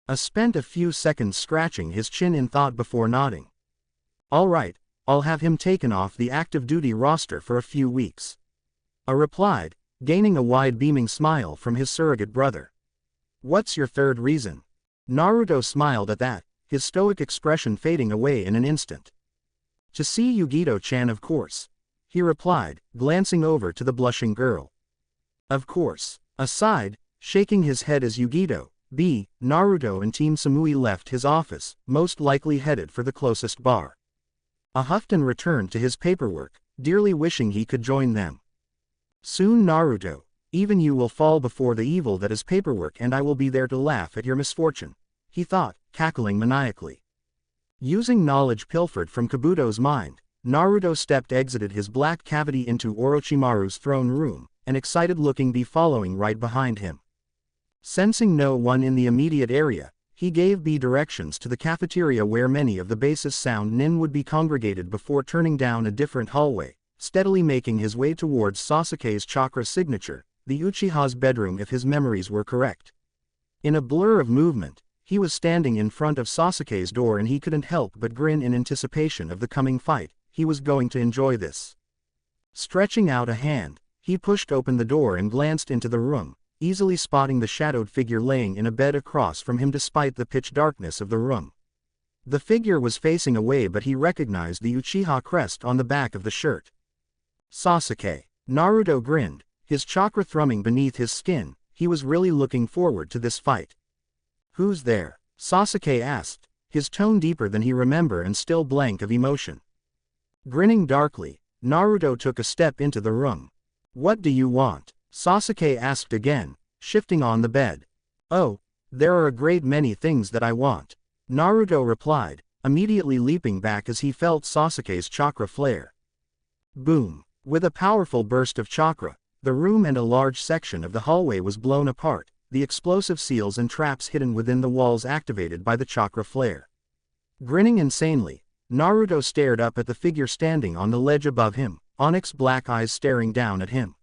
I spent a few seconds scratching his chin in thought before nodding. Alright, I'll have him taken off the active duty roster for a few weeks. I replied, gaining a wide beaming smile from his surrogate brother. What's your third reason? Naruto smiled at that, his stoic expression fading away in an instant. To see Yugito-chan, of course, he replied, glancing over to the blushing girl. Of course. Aside, shaking his head as Yugito, B, Naruto and Team Samui left his office, most likely headed for the closest bar. A Houghton returned to his paperwork, dearly wishing he could join them. Soon Naruto, even you will fall before the evil that is paperwork and I will be there to laugh at your misfortune, he thought, cackling maniacally. Using knowledge pilfered from Kabuto's mind, Naruto exited his black cavity into Orochimaru's throne room, an excited-looking B following right behind him. Sensing no one in the immediate area, he gave B directions to the cafeteria where many of the bass's sound nin would be congregated before turning down a different hallway, steadily making his way towards Sasuke's chakra signature, the Uchiha's bedroom if his memories were correct. In a blur of movement, he was standing in front of Sasuke's door and he couldn't help but grin in anticipation of the coming fight. He was going to enjoy this. Stretching out a hand, he pushed open the door and glanced into the room, easily spotting the shadowed figure laying in a bed across from him despite the pitch darkness of the room. The figure was facing away but he recognized the Uchiha crest on the back of the shirt. Sasuke. Naruto grinned, his chakra thrumming beneath his skin. He was really looking forward to this fight. Who's there? Sasuke asked, his tone deeper than he remembered and still blank of emotion. Grinning darkly, Naruto took a step into the room. What do you want? Sasuke asked again, shifting on the bed. Oh, there are a great many things that I want. Naruto replied, immediately leaping back as he felt Sasuke's chakra flare. Boom! With a powerful burst of chakra, the room and a large section of the hallway was blown apart, the explosive seals and traps hidden within the walls activated by the chakra flare. Grinning insanely, Naruto stared up at the figure standing on the ledge above him, onyx black eyes staring down at him.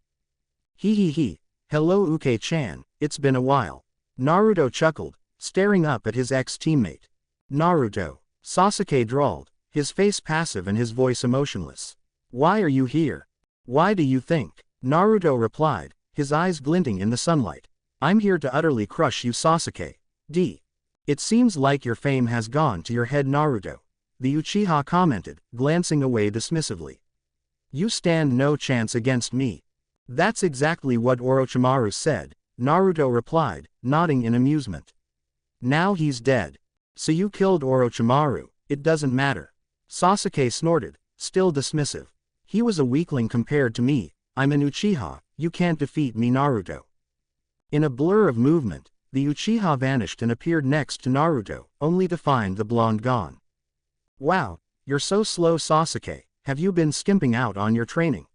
He. Hello Uke-chan, it's been a while. Naruto chuckled, staring up at his ex-teammate. Naruto, Sasuke drawled, his face passive and his voice emotionless. Why are you here? Why do you think? Naruto replied, his eyes glinting in the sunlight. I'm here to utterly crush you Sasuke. D. It seems like your fame has gone to your head Naruto. The Uchiha commented, glancing away dismissively. You stand no chance against me. That's exactly what Orochimaru said, Naruto replied, nodding in amusement. Now he's dead. So you killed Orochimaru, it doesn't matter. Sasuke snorted, still dismissive. He was a weakling compared to me, I'm an Uchiha, you can't defeat me Naruto. In a blur of movement, the Uchiha vanished and appeared next to Naruto, only to find the blonde gone. Wow, you're so slow Sasuke, have you been skimping out on your training?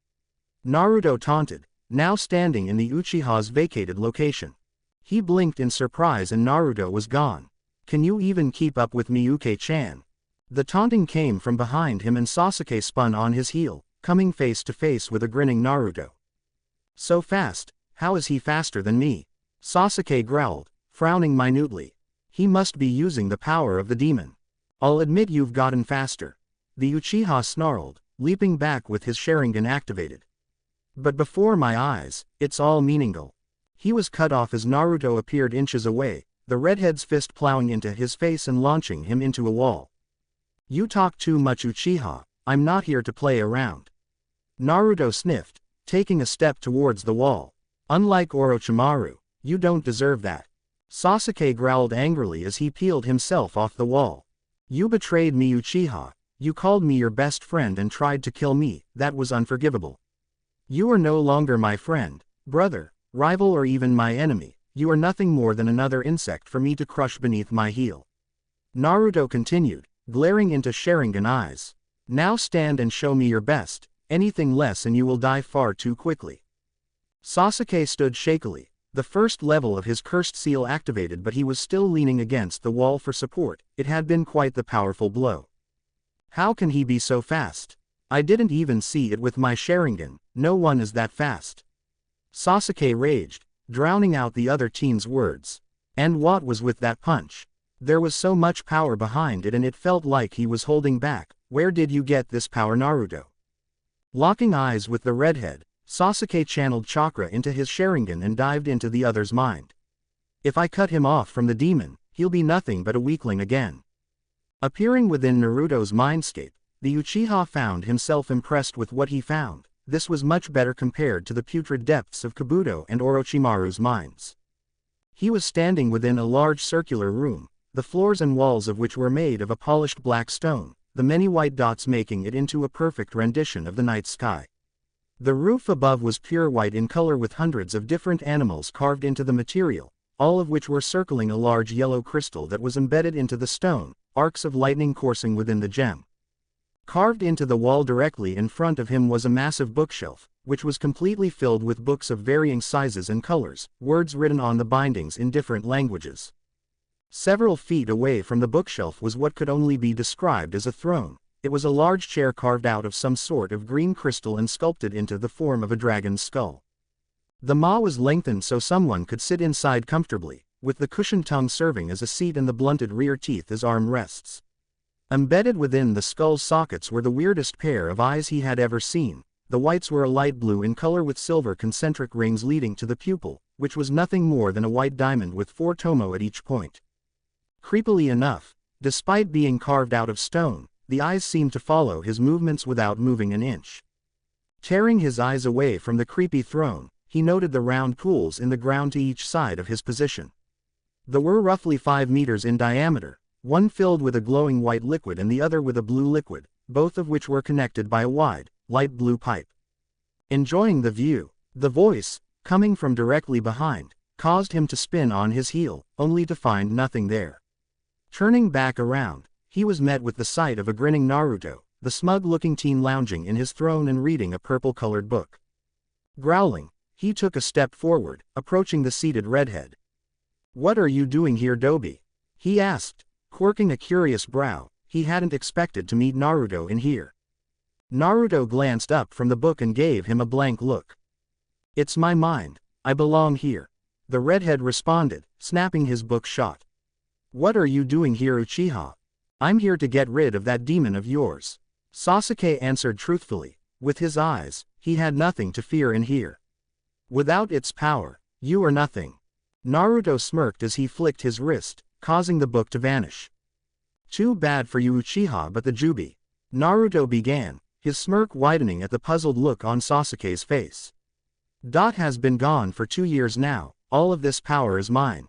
Naruto taunted, now standing in the Uchiha's vacated location. He blinked in surprise and Naruto was gone. Can you even keep up with me Uke-chan? The taunting came from behind him and Sasuke spun on his heel, coming face to face with a grinning Naruto. So fast, how is he faster than me? Sasuke growled, frowning minutely. He must be using the power of the demon. I'll admit you've gotten faster. The Uchiha snarled, leaping back with his Sharingan activated. But before my eyes, it's all meaningless. He was cut off as Naruto appeared inches away, the redhead's fist plowing into his face and launching him into a wall. You talk too much, Uchiha, I'm not here to play around. Naruto sniffed, taking a step towards the wall. Unlike Orochimaru, you don't deserve that. Sasuke growled angrily as he peeled himself off the wall. You betrayed me, Uchiha. You called me your best friend and tried to kill me. That was unforgivable. You are no longer my friend, brother, rival, or even my enemy. You are nothing more than another insect for me to crush beneath my heel. Naruto continued, glaring into Sharingan eyes. Now stand and show me your best. Anything less and you will die far too quickly. Sasuke stood shakily, the first level of his cursed seal activated, but he was still leaning against the wall for support. It had been quite the powerful blow. How can he be so fast? I didn't even see it with my Sharingan. No one is that fast. Sasuke raged, drowning out the other teen's words. And what was with that punch? There was so much power behind it and it felt like he was holding back. Where did you get this power, Naruto? Locking eyes with the redhead, Sasuke channeled chakra into his Sharingan and dived into the other's mind. If I cut him off from the demon, he'll be nothing but a weakling again. Appearing within Naruto's mindscape, the Uchiha found himself impressed with what he found. This was much better compared to the putrid depths of Kabuto and Orochimaru's minds. He was standing within a large circular room, the floors and walls of which were made of a polished black stone, the many white dots making it into a perfect rendition of the night sky. The roof above was pure white in color with hundreds of different animals carved into the material, all of which were circling a large yellow crystal that was embedded into the stone, arcs of lightning coursing within the gem. Carved into the wall directly in front of him was a massive bookshelf, which was completely filled with books of varying sizes and colors, words written on the bindings in different languages. Several feet away from the bookshelf was what could only be described as a throne. It was a large chair carved out of some sort of green crystal and sculpted into the form of a dragon's skull. The maw was lengthened so someone could sit inside comfortably, with the cushioned tongue serving as a seat and the blunted rear teeth as arm rests. Embedded within the skull's sockets were the weirdest pair of eyes he had ever seen. The whites were a light blue in color with silver concentric rings leading to the pupil, which was nothing more than a white diamond with 4 tomo at each point. Creepily enough, despite being carved out of stone, the eyes seemed to follow his movements without moving an inch. Tearing his eyes away from the creepy throne, he noted the round pools in the ground to each side of his position. They were roughly 5 meters in diameter, one filled with a glowing white liquid and the other with a blue liquid, both of which were connected by a wide, light blue pipe. Enjoying the view, the voice, coming from directly behind, caused him to spin on his heel, only to find nothing there. Turning back around, he was met with the sight of a grinning Naruto, the smug-looking teen lounging in his throne and reading a purple-colored book. Growling, he took a step forward, approaching the seated redhead. "What are you doing here, Dobi?" he asked, quirking a curious brow. He hadn't expected to meet Naruto in here. Naruto glanced up from the book and gave him a blank look. "It's my mind, I belong here," the redhead responded, snapping his book shut. "What are you doing here, Uchiha?" "I'm here to get rid of that demon of yours," Sasuke answered truthfully. With his eyes, he had nothing to fear in here. "Without its power, you are nothing." Naruto smirked as he flicked his wrist, causing the book to vanish. "Too bad for you, Uchiha, but the Jubi," Naruto began, his smirk widening at the puzzled look on Sasuke's face. "Dot has been gone for 2 years now, all of this power is mine."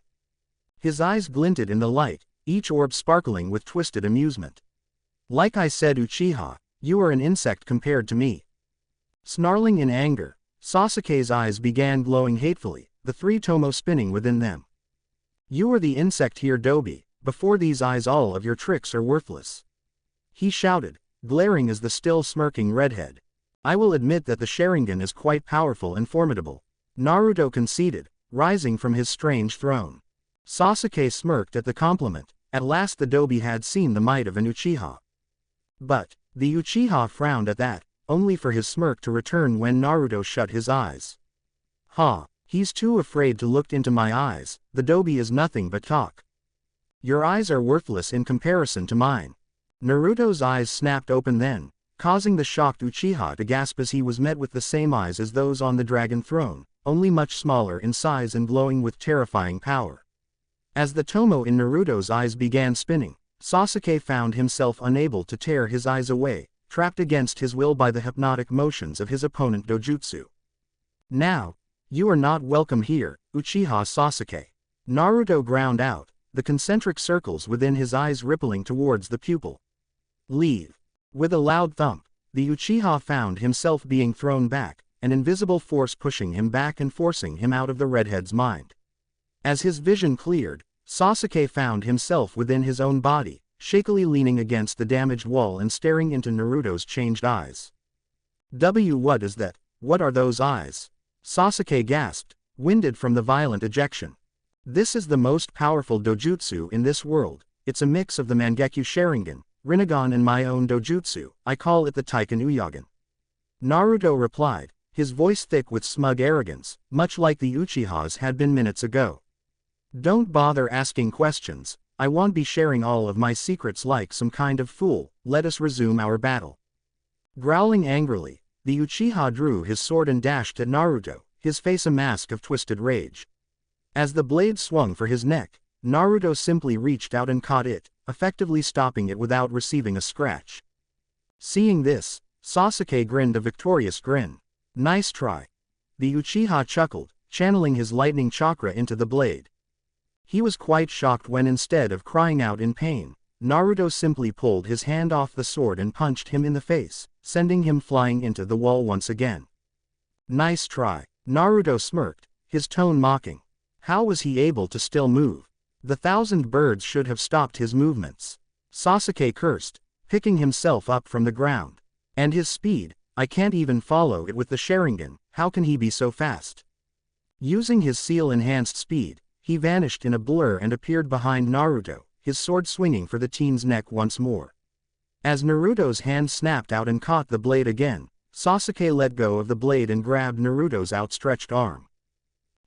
His eyes glinted in the light, each orb sparkling with twisted amusement. "Like I said, Uchiha, you are an insect compared to me." Snarling in anger, Sasuke's eyes began glowing hatefully, the 3 tomo spinning within them. "You are the insect here, Dobi. Before these eyes all of your tricks are worthless," he shouted, glaring as the still smirking redhead. "I will admit that the Sharingan is quite powerful and formidable," Naruto conceded, rising from his strange throne. Sasuke smirked at the compliment. At last the Dobi had seen the might of an Uchiha. But the Uchiha frowned at that, only for his smirk to return when Naruto shut his eyes. "Ha, he's too afraid to look into my eyes. The Dobi is nothing but talk. Your eyes are worthless in comparison to mine," Naruto's eyes snapped open then, causing the shocked Uchiha to gasp as he was met with the same eyes as those on the dragon throne, only much smaller in size and glowing with terrifying power. As the tomo in Naruto's eyes began spinning, Sasuke found himself unable to tear his eyes away, trapped against his will by the hypnotic motions of his opponent Dojutsu. Now, you are not welcome here, Uchiha Sasuke. Naruto ground out, the concentric circles within his eyes rippling towards the pupil. Leave. With a loud thump, the Uchiha found himself being thrown back, an invisible force pushing him back and forcing him out of the redhead's mind. As his vision cleared, Sasuke found himself within his own body, shakily leaning against the damaged wall and staring into Naruto's changed eyes. What is that? What are those eyes? Sasuke gasped, winded from the violent ejection. This is the most powerful dojutsu in this world. It's a mix of the Mangekyo Sharingan, Rinnegan and my own dojutsu. I call it the Taiken Uyagen. Naruto replied, his voice thick with smug arrogance, much like the Uchihas had been minutes ago. Don't bother asking questions, I won't be sharing all of my secrets like some kind of fool, let us resume our battle. Growling angrily, the Uchiha drew his sword and dashed at Naruto, his face a mask of twisted rage. As the blade swung for his neck, Naruto simply reached out and caught it, effectively stopping it without receiving a scratch. Seeing this, Sasuke grinned a victorious grin. Nice try. The Uchiha chuckled, channeling his lightning chakra into the blade. He was quite shocked when instead of crying out in pain, Naruto simply pulled his hand off the sword and punched him in the face, sending him flying into the wall once again. Nice try. Naruto smirked, his tone mocking. How was he able to still move? The 1,000 birds should have stopped his movements. Sasuke cursed, picking himself up from the ground. And his speed, I can't even follow it with the Sharingan, how can he be so fast? Using his seal-enhanced speed, he vanished in a blur and appeared behind Naruto, his sword swinging for the teen's neck once more. As Naruto's hand snapped out and caught the blade again, Sasuke let go of the blade and grabbed Naruto's outstretched arm.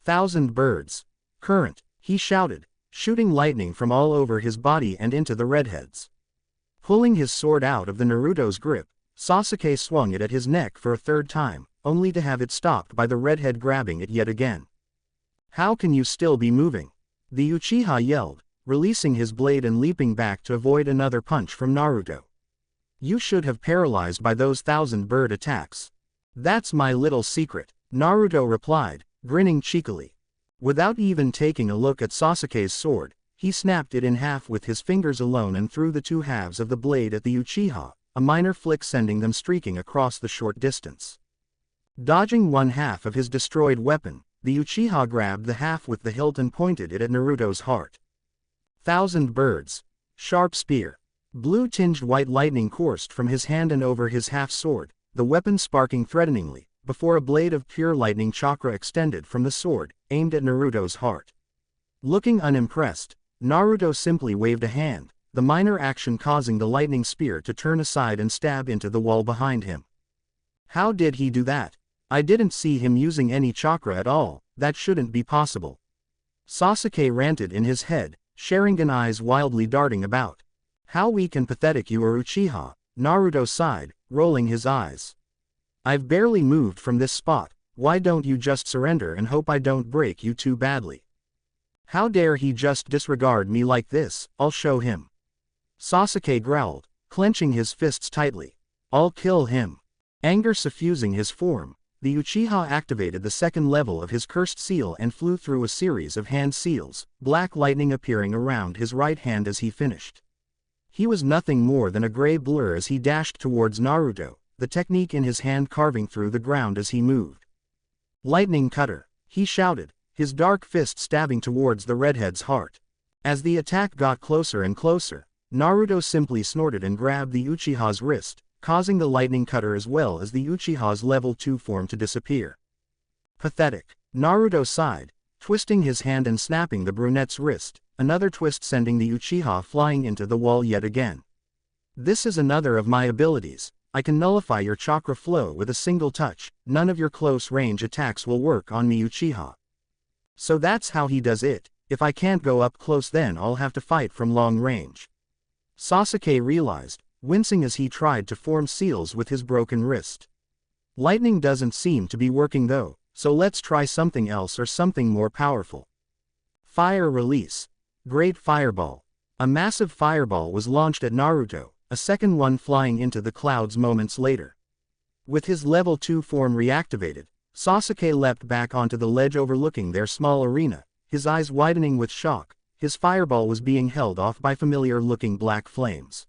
1,000 birds. Current, he shouted, shooting lightning from all over his body and into the redheads. Pulling his sword out of the Naruto's grip, Sasuke swung it at his neck for a third time, only to have it stopped by the redhead grabbing it yet again. How can you still be moving? The Uchiha yelled, releasing his blade and leaping back to avoid another punch from Naruto. You should have paralyzed by those 1,000 bird attacks. That's my little secret, Naruto replied, grinning cheekily. Without even taking a look at Sasuke's sword, he snapped it in half with his fingers alone and threw the two halves of the blade at the Uchiha, a minor flick sending them streaking across the short distance. Dodging one half of his destroyed weapon, the Uchiha grabbed the half with the hilt and pointed it at Naruto's heart. 1,000 birds. Sharp spear. Blue-tinged white lightning coursed from his hand and over his half-sword, the weapon sparking threateningly, before a blade of pure lightning chakra extended from the sword, aimed at Naruto's heart. Looking unimpressed, Naruto simply waved a hand, the minor action causing the lightning spear to turn aside and stab into the wall behind him. How did he do that? I didn't see him using any chakra at all, that shouldn't be possible. Sasuke ranted in his head, Sharingan eyes wildly darting about. How weak and pathetic you are, Uchiha, Naruto sighed, rolling his eyes. I've barely moved from this spot, why don't you just surrender and hope I don't break you too badly? How dare he just disregard me like this, I'll show him. Sasuke growled, clenching his fists tightly. I'll kill him. Anger suffusing his form, the Uchiha activated the second level of his cursed seal and flew through a series of hand seals, black lightning appearing around his right hand as he finished. He was nothing more than a gray blur as he dashed towards Naruto, the technique in his hand carving through the ground as he moved. Lightning cutter, he shouted, his dark fist stabbing towards the redhead's heart. As the attack got closer and closer, Naruto simply snorted and grabbed the Uchiha's wrist, causing the lightning cutter as well as the Uchiha's level 2 form to disappear. Pathetic, Naruto sighed, twisting his hand and snapping the brunette's wrist, another twist sending the Uchiha flying into the wall yet again. This is another of my abilities, I can nullify your chakra flow with a single touch, none of your close-range attacks will work on me, Uchiha. So that's how he does it, if I can't go up close then I'll have to fight from long range. Sasuke realized, wincing as he tried to form seals with his broken wrist. Lightning doesn't seem to be working though, so let's try something else or something more powerful. Fire release. Great fireball. A massive fireball was launched at Naruto, a second one flying into the clouds moments later. With his level 2 form reactivated, Sasuke leapt back onto the ledge overlooking their small arena, his eyes widening with shock. His fireball was being held off by familiar-looking black flames.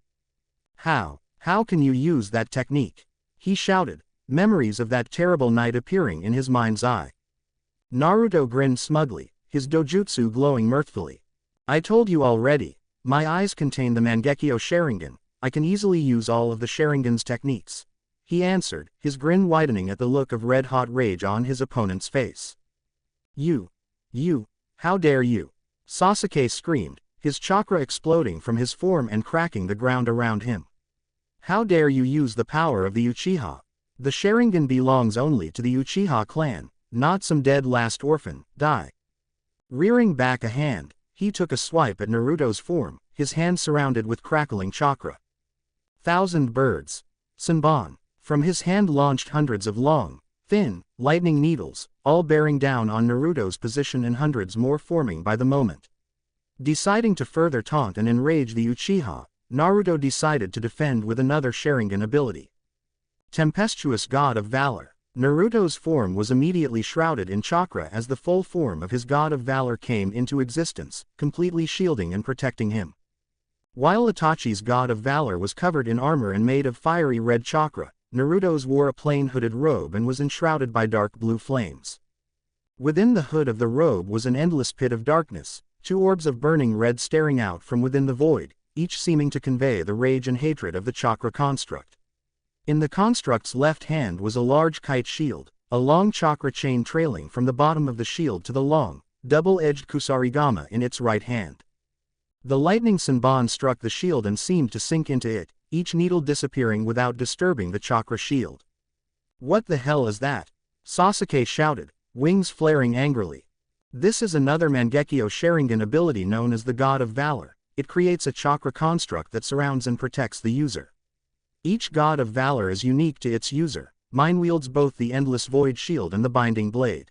How can you use that technique? He shouted, memories of that terrible night appearing in his mind's eye. Naruto grinned smugly, his dojutsu glowing mirthfully. I told you already, my eyes contain the Mangekyo Sharingan, I can easily use all of the Sharingan's techniques. He answered, his grin widening at the look of red-hot rage on his opponent's face. You, how dare you? Sasuke screamed, his chakra exploding from his form and cracking the ground around him. How dare you use the power of the Uchiha? The Sharingan belongs only to the Uchiha clan, not some dead last orphan, die. Rearing back a hand, he took a swipe at Naruto's form, his hand surrounded with crackling chakra. Thousand birds. Senbon. From his hand launched hundreds of long, thin, lightning needles, all bearing down on Naruto's position and hundreds more forming by the moment. Deciding to further taunt and enrage the Uchiha, Naruto decided to defend with another Sharingan ability. Tempestuous God of Valor. Naruto's form was immediately shrouded in chakra as the full form of his God of Valor came into existence, completely shielding and protecting him. While Itachi's God of Valor was covered in armor and made of fiery red chakra, Naruto's wore a plain hooded robe and was enshrouded by dark blue flames. Within the hood of the robe was an endless pit of darkness, two orbs of burning red staring out from within the void, each seeming to convey the rage and hatred of the chakra construct. In the construct's left hand was a large kite shield, a long chakra chain trailing from the bottom of the shield to the long, double-edged kusarigama in its right hand. The lightning Senbon struck the shield and seemed to sink into it, each needle disappearing without disturbing the chakra shield. What the hell is that? Sasuke shouted, wings flaring angrily. This is another Mangekyo Sharingan ability known as the God of Valor. It creates a chakra construct that surrounds and protects the user. Each God of Valor is unique to its user. Mine wields both the Endless Void Shield and the Binding Blade.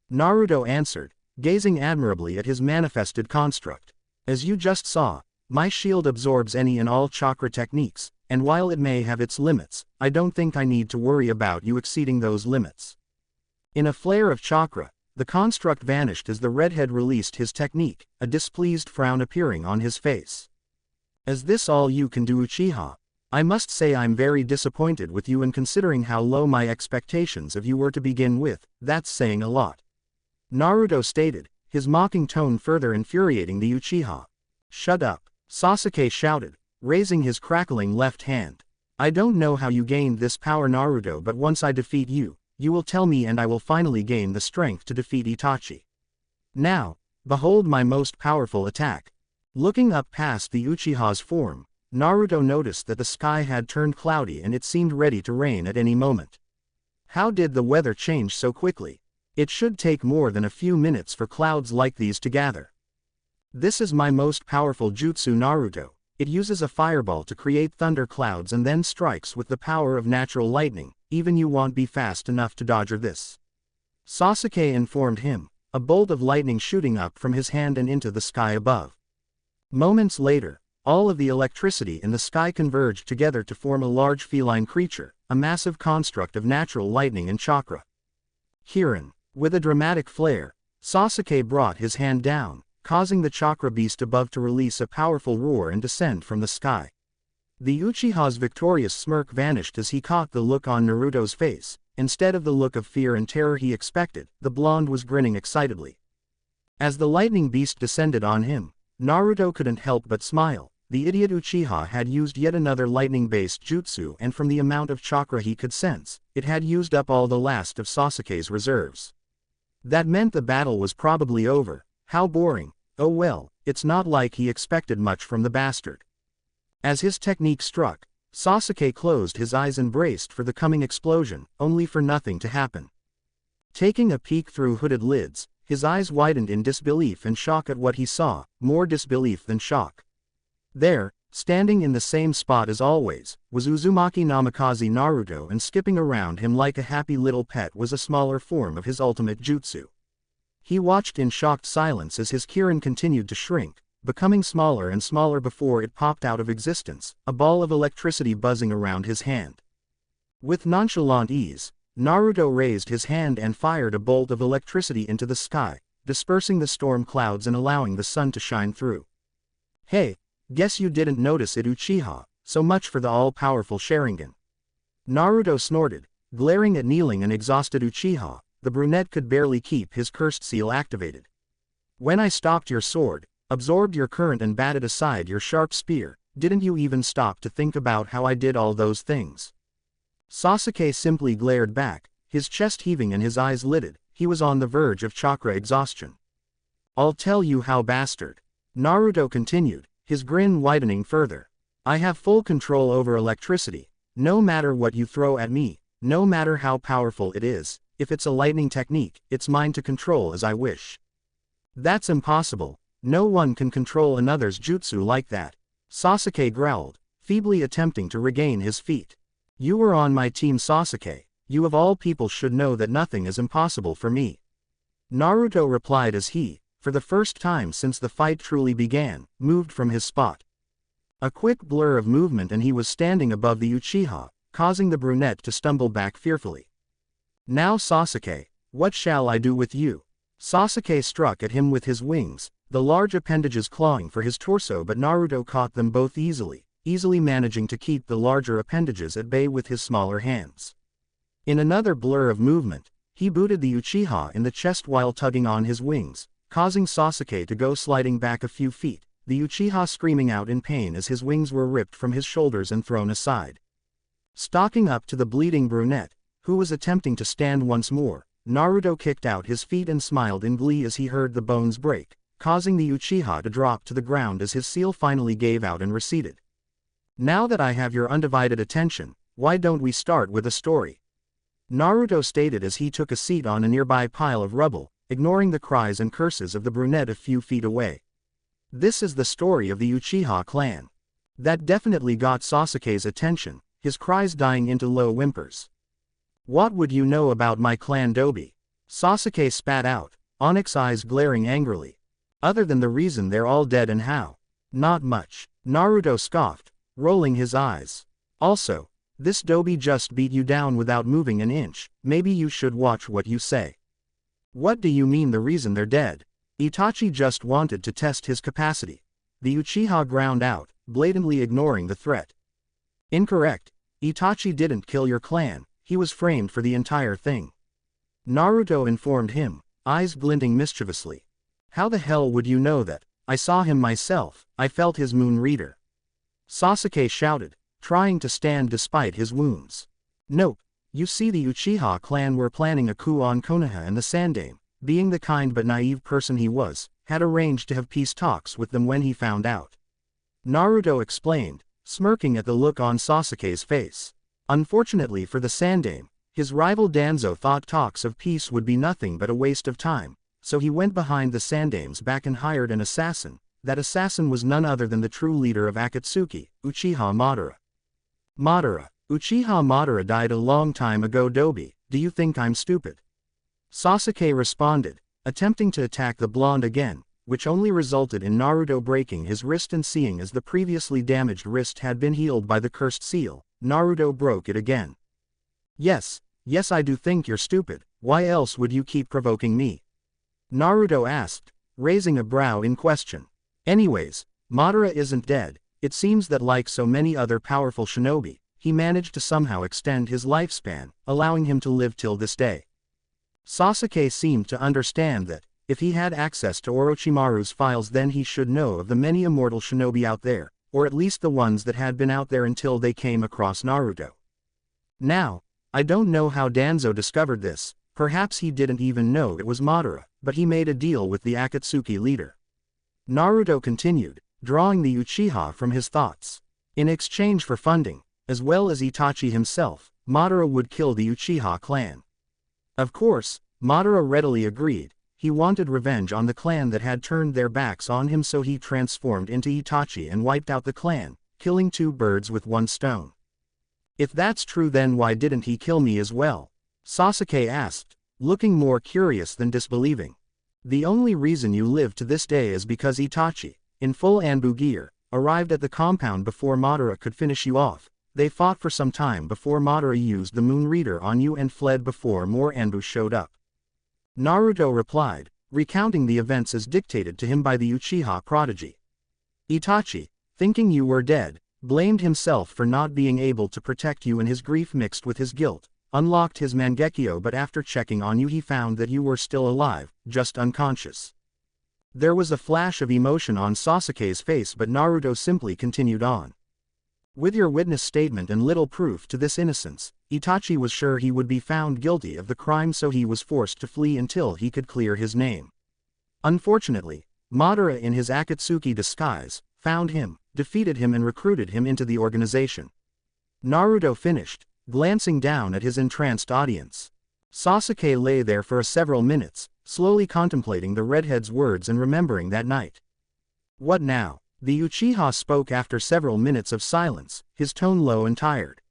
Naruto answered, gazing admirably at his manifested construct. As you just saw, my shield absorbs any and all chakra techniques, and while it may have its limits, I don't think I need to worry about you exceeding those limits. In a flare of chakra, the construct vanished as the redhead released his technique, a displeased frown appearing on his face. Is this all you can do, Uchiha? I must say I'm very disappointed with you, and considering how low my expectations of you were to begin with, that's saying a lot. Naruto stated, his mocking tone further infuriating the Uchiha. Shut up, Sasuke shouted, raising his crackling left hand. I don't know how you gained this power, Naruto, but once I defeat you, you will tell me and I will finally gain the strength to defeat Itachi. Now, behold my most powerful attack. Looking up past the Uchiha's form, Naruto noticed that the sky had turned cloudy and it seemed ready to rain at any moment. How did the weather change so quickly? It should take more than a few minutes for clouds like these to gather. This is my most powerful jutsu, Naruto. It uses a fireball to create thunder clouds and then strikes with the power of natural lightning. Even you won't be fast enough to dodge this. Sasuke informed him, a bolt of lightning shooting up from his hand and into the sky above. Moments later, all of the electricity in the sky converged together to form a large feline creature, a massive construct of natural lightning and chakra. Kirin. With a dramatic flare, Sasuke brought his hand down, causing the chakra beast above to release a powerful roar and descend from the sky. The Uchiha's victorious smirk vanished as he caught the look on Naruto's face. Instead of the look of fear and terror he expected, the blonde was grinning excitedly. As the lightning beast descended on him, Naruto couldn't help but smile. The idiot Uchiha had used yet another lightning-based jutsu, and from the amount of chakra he could sense, it had used up all the last of Sasuke's reserves. That meant the battle was probably over. How boring. Oh well, it's not like he expected much from the bastard. As his technique struck, Sasuke closed his eyes and braced for the coming explosion, only for nothing to happen. Taking a peek through hooded lids, his eyes widened in disbelief and shock at what he saw, more disbelief than shock. There, Standing in the same spot as always, was Uzumaki Namikaze Naruto, and skipping around him like a happy little pet was a smaller form of his ultimate jutsu. He watched in shocked silence as his Kirin continued to shrink, becoming smaller and smaller before it popped out of existence, a ball of electricity buzzing around his hand. With nonchalant ease, Naruto raised his hand and fired a bolt of electricity into the sky, dispersing the storm clouds and allowing the sun to shine through. Hey, guess you didn't notice it, Uchiha, so much for the all-powerful Sharingan. Naruto snorted, glaring at kneeling and exhausted Uchiha. The brunette could barely keep his cursed seal activated. When I stopped your sword, absorbed your current and batted aside your sharp spear, didn't you even stop to think about how I did all those things? Sasuke simply glared back, his chest heaving and his eyes lidded. He was on the verge of chakra exhaustion. I'll tell you how, bastard. Naruto continued, his grin widening further. I have full control over electricity. No matter what you throw at me, no matter how powerful it is, if it's a lightning technique, it's mine to control as I wish. That's impossible. No one can control another's jutsu like that. Sasuke growled, feebly attempting to regain his feet. You were on my team, Sasuke. You of all people should know that nothing is impossible for me. Naruto replied as he, for the first time since the fight truly began, moved from his spot. A quick blur of movement and he was standing above the Uchiha, causing the brunette to stumble back fearfully. Now Sasuke, what shall I do with you? Sasuke struck at him with his wings, the large appendages clawing for his torso, but Naruto caught them both easily managing to keep the larger appendages at bay with his smaller hands. In another blur of movement, he booted the Uchiha in the chest while tugging on his wings, causing Sasuke to go sliding back a few feet, the Uchiha screaming out in pain as his wings were ripped from his shoulders and thrown aside. Stalking up to the bleeding brunette, who was attempting to stand once more, Naruto kicked out his feet and smiled in glee as he heard the bones break, causing the Uchiha to drop to the ground as his seal finally gave out and receded. Now that I have your undivided attention, why don't we start with a story? Naruto stated as he took a seat on a nearby pile of rubble, ignoring the cries and curses of the brunette a few feet away. This is the story of the Uchiha clan. That definitely got Sasuke's attention, his cries dying into low whimpers. What would you know about my clan, Dobi? Sasuke spat out, onyx eyes glaring angrily. Other than the reason they're all dead and how? Not much. Naruto scoffed, rolling his eyes. Also, this Dobi just beat you down without moving an inch. Maybe you should watch what you say. What do you mean the reason they're dead? Itachi just wanted to test his capacity. The Uchiha ground out, blatantly ignoring the threat. Incorrect. Itachi didn't kill your clan, he was framed for the entire thing. Naruto informed him, eyes glinting mischievously. How the hell would you know that? I saw him myself, I felt his moon reader. Sasuke shouted, trying to stand despite his wounds. Nope, you see the Uchiha clan were planning a coup on Konoha, and the Sandaime, being the kind but naive person he was, had arranged to have peace talks with them when he found out. Naruto explained, smirking at the look on Sasuke's face. Unfortunately for the Sandaime, his rival Danzo thought talks of peace would be nothing but a waste of time, so he went behind the Sandaime's back and hired an assassin. That assassin was none other than the true leader of Akatsuki, Uchiha Madara. Uchiha Madara died a long time ago, Dobi, do you think I'm stupid? Sasuke responded, attempting to attack the blonde again, which only resulted in Naruto breaking his wrist, and seeing as the previously damaged wrist had been healed by the cursed seal, Naruto broke it again. Yes, I do think you're stupid, why else would you keep provoking me? Naruto asked, raising a brow in question. Anyways, Madara isn't dead. It seems that like so many other powerful shinobi, he managed to somehow extend his lifespan, allowing him to live till this day. Sasuke seemed to understand that, if he had access to Orochimaru's files, then he should know of the many immortal shinobi out there, or at least the ones that had been out there until they came across Naruto. Now, I don't know how Danzo discovered this, perhaps he didn't even know it was Madara, but he made a deal with the Akatsuki leader. Naruto continued, drawing the Uchiha from his thoughts. In exchange for funding, as well as Itachi himself, Madara would kill the Uchiha clan. Of course, Madara readily agreed. he wanted revenge on the clan that had turned their backs on him, so he transformed into Itachi and wiped out the clan, killing 2 birds with 1 stone. If that's true, then why didn't he kill me as well? Sasuke asked, looking more curious than disbelieving. The only reason you live to this day is because Itachi, in full Anbu gear, arrived at the compound before Madara could finish you off. They fought for some time before Madara used the Moon Reader on you and fled before more Anbu showed up. Naruto replied, recounting the events as dictated to him by the Uchiha prodigy. Itachi, thinking you were dead, blamed himself for not being able to protect you, and his grief mixed with his guilt unlocked his Mangekyo, but after checking on you he found that you were still alive, just unconscious. There was a flash of emotion on Sasuke's face, but Naruto simply continued on. With your witness statement and little proof to this innocence, Itachi was sure he would be found guilty of the crime, so he was forced to flee until he could clear his name. Unfortunately, Madara in his Akatsuki disguise found him, defeated him and recruited him into the organization. Naruto finished, glancing down at his entranced audience. Sasuke lay there for several minutes, slowly contemplating the redhead's words and remembering that night. What now? The Uchiha spoke after several minutes of silence, his tone low and tired.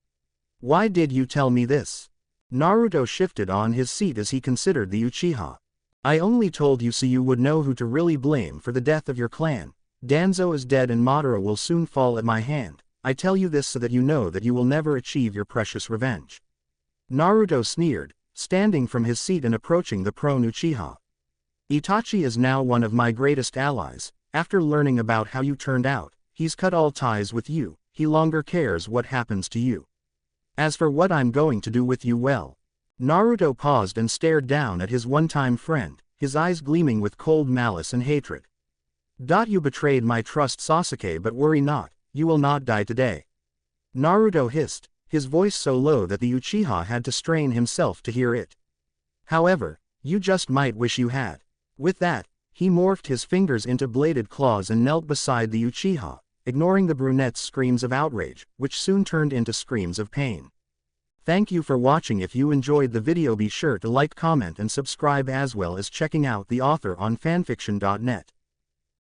Why did you tell me this? Naruto shifted on his seat as he considered the Uchiha. I only told you so you would know who to really blame for the death of your clan. Danzo is dead and Madara will soon fall at my hand. I tell you this so that you know that you will never achieve your precious revenge. Naruto sneered, standing from his seat and approaching the prone Uchiha. Itachi is now one of my greatest allies. After learning about how you turned out, he's cut all ties with you. He longer cares what happens to you. As for what I'm going to do with you, well. Naruto paused and stared down at his one-time friend, his eyes gleaming with cold malice and hatred. You betrayed my trust, Sasuke, but worry not. You will not die today. Naruto hissed, his voice so low that the Uchiha had to strain himself to hear it. However, you just might wish you had. With that, he morphed his fingers into bladed claws and knelt beside the Uchiha, ignoring the brunette's screams of outrage, which soon turned into screams of pain. Thank you for watching. If you enjoyed the video, be sure to like, comment and subscribe, as well as checking out the author on fanfiction.net.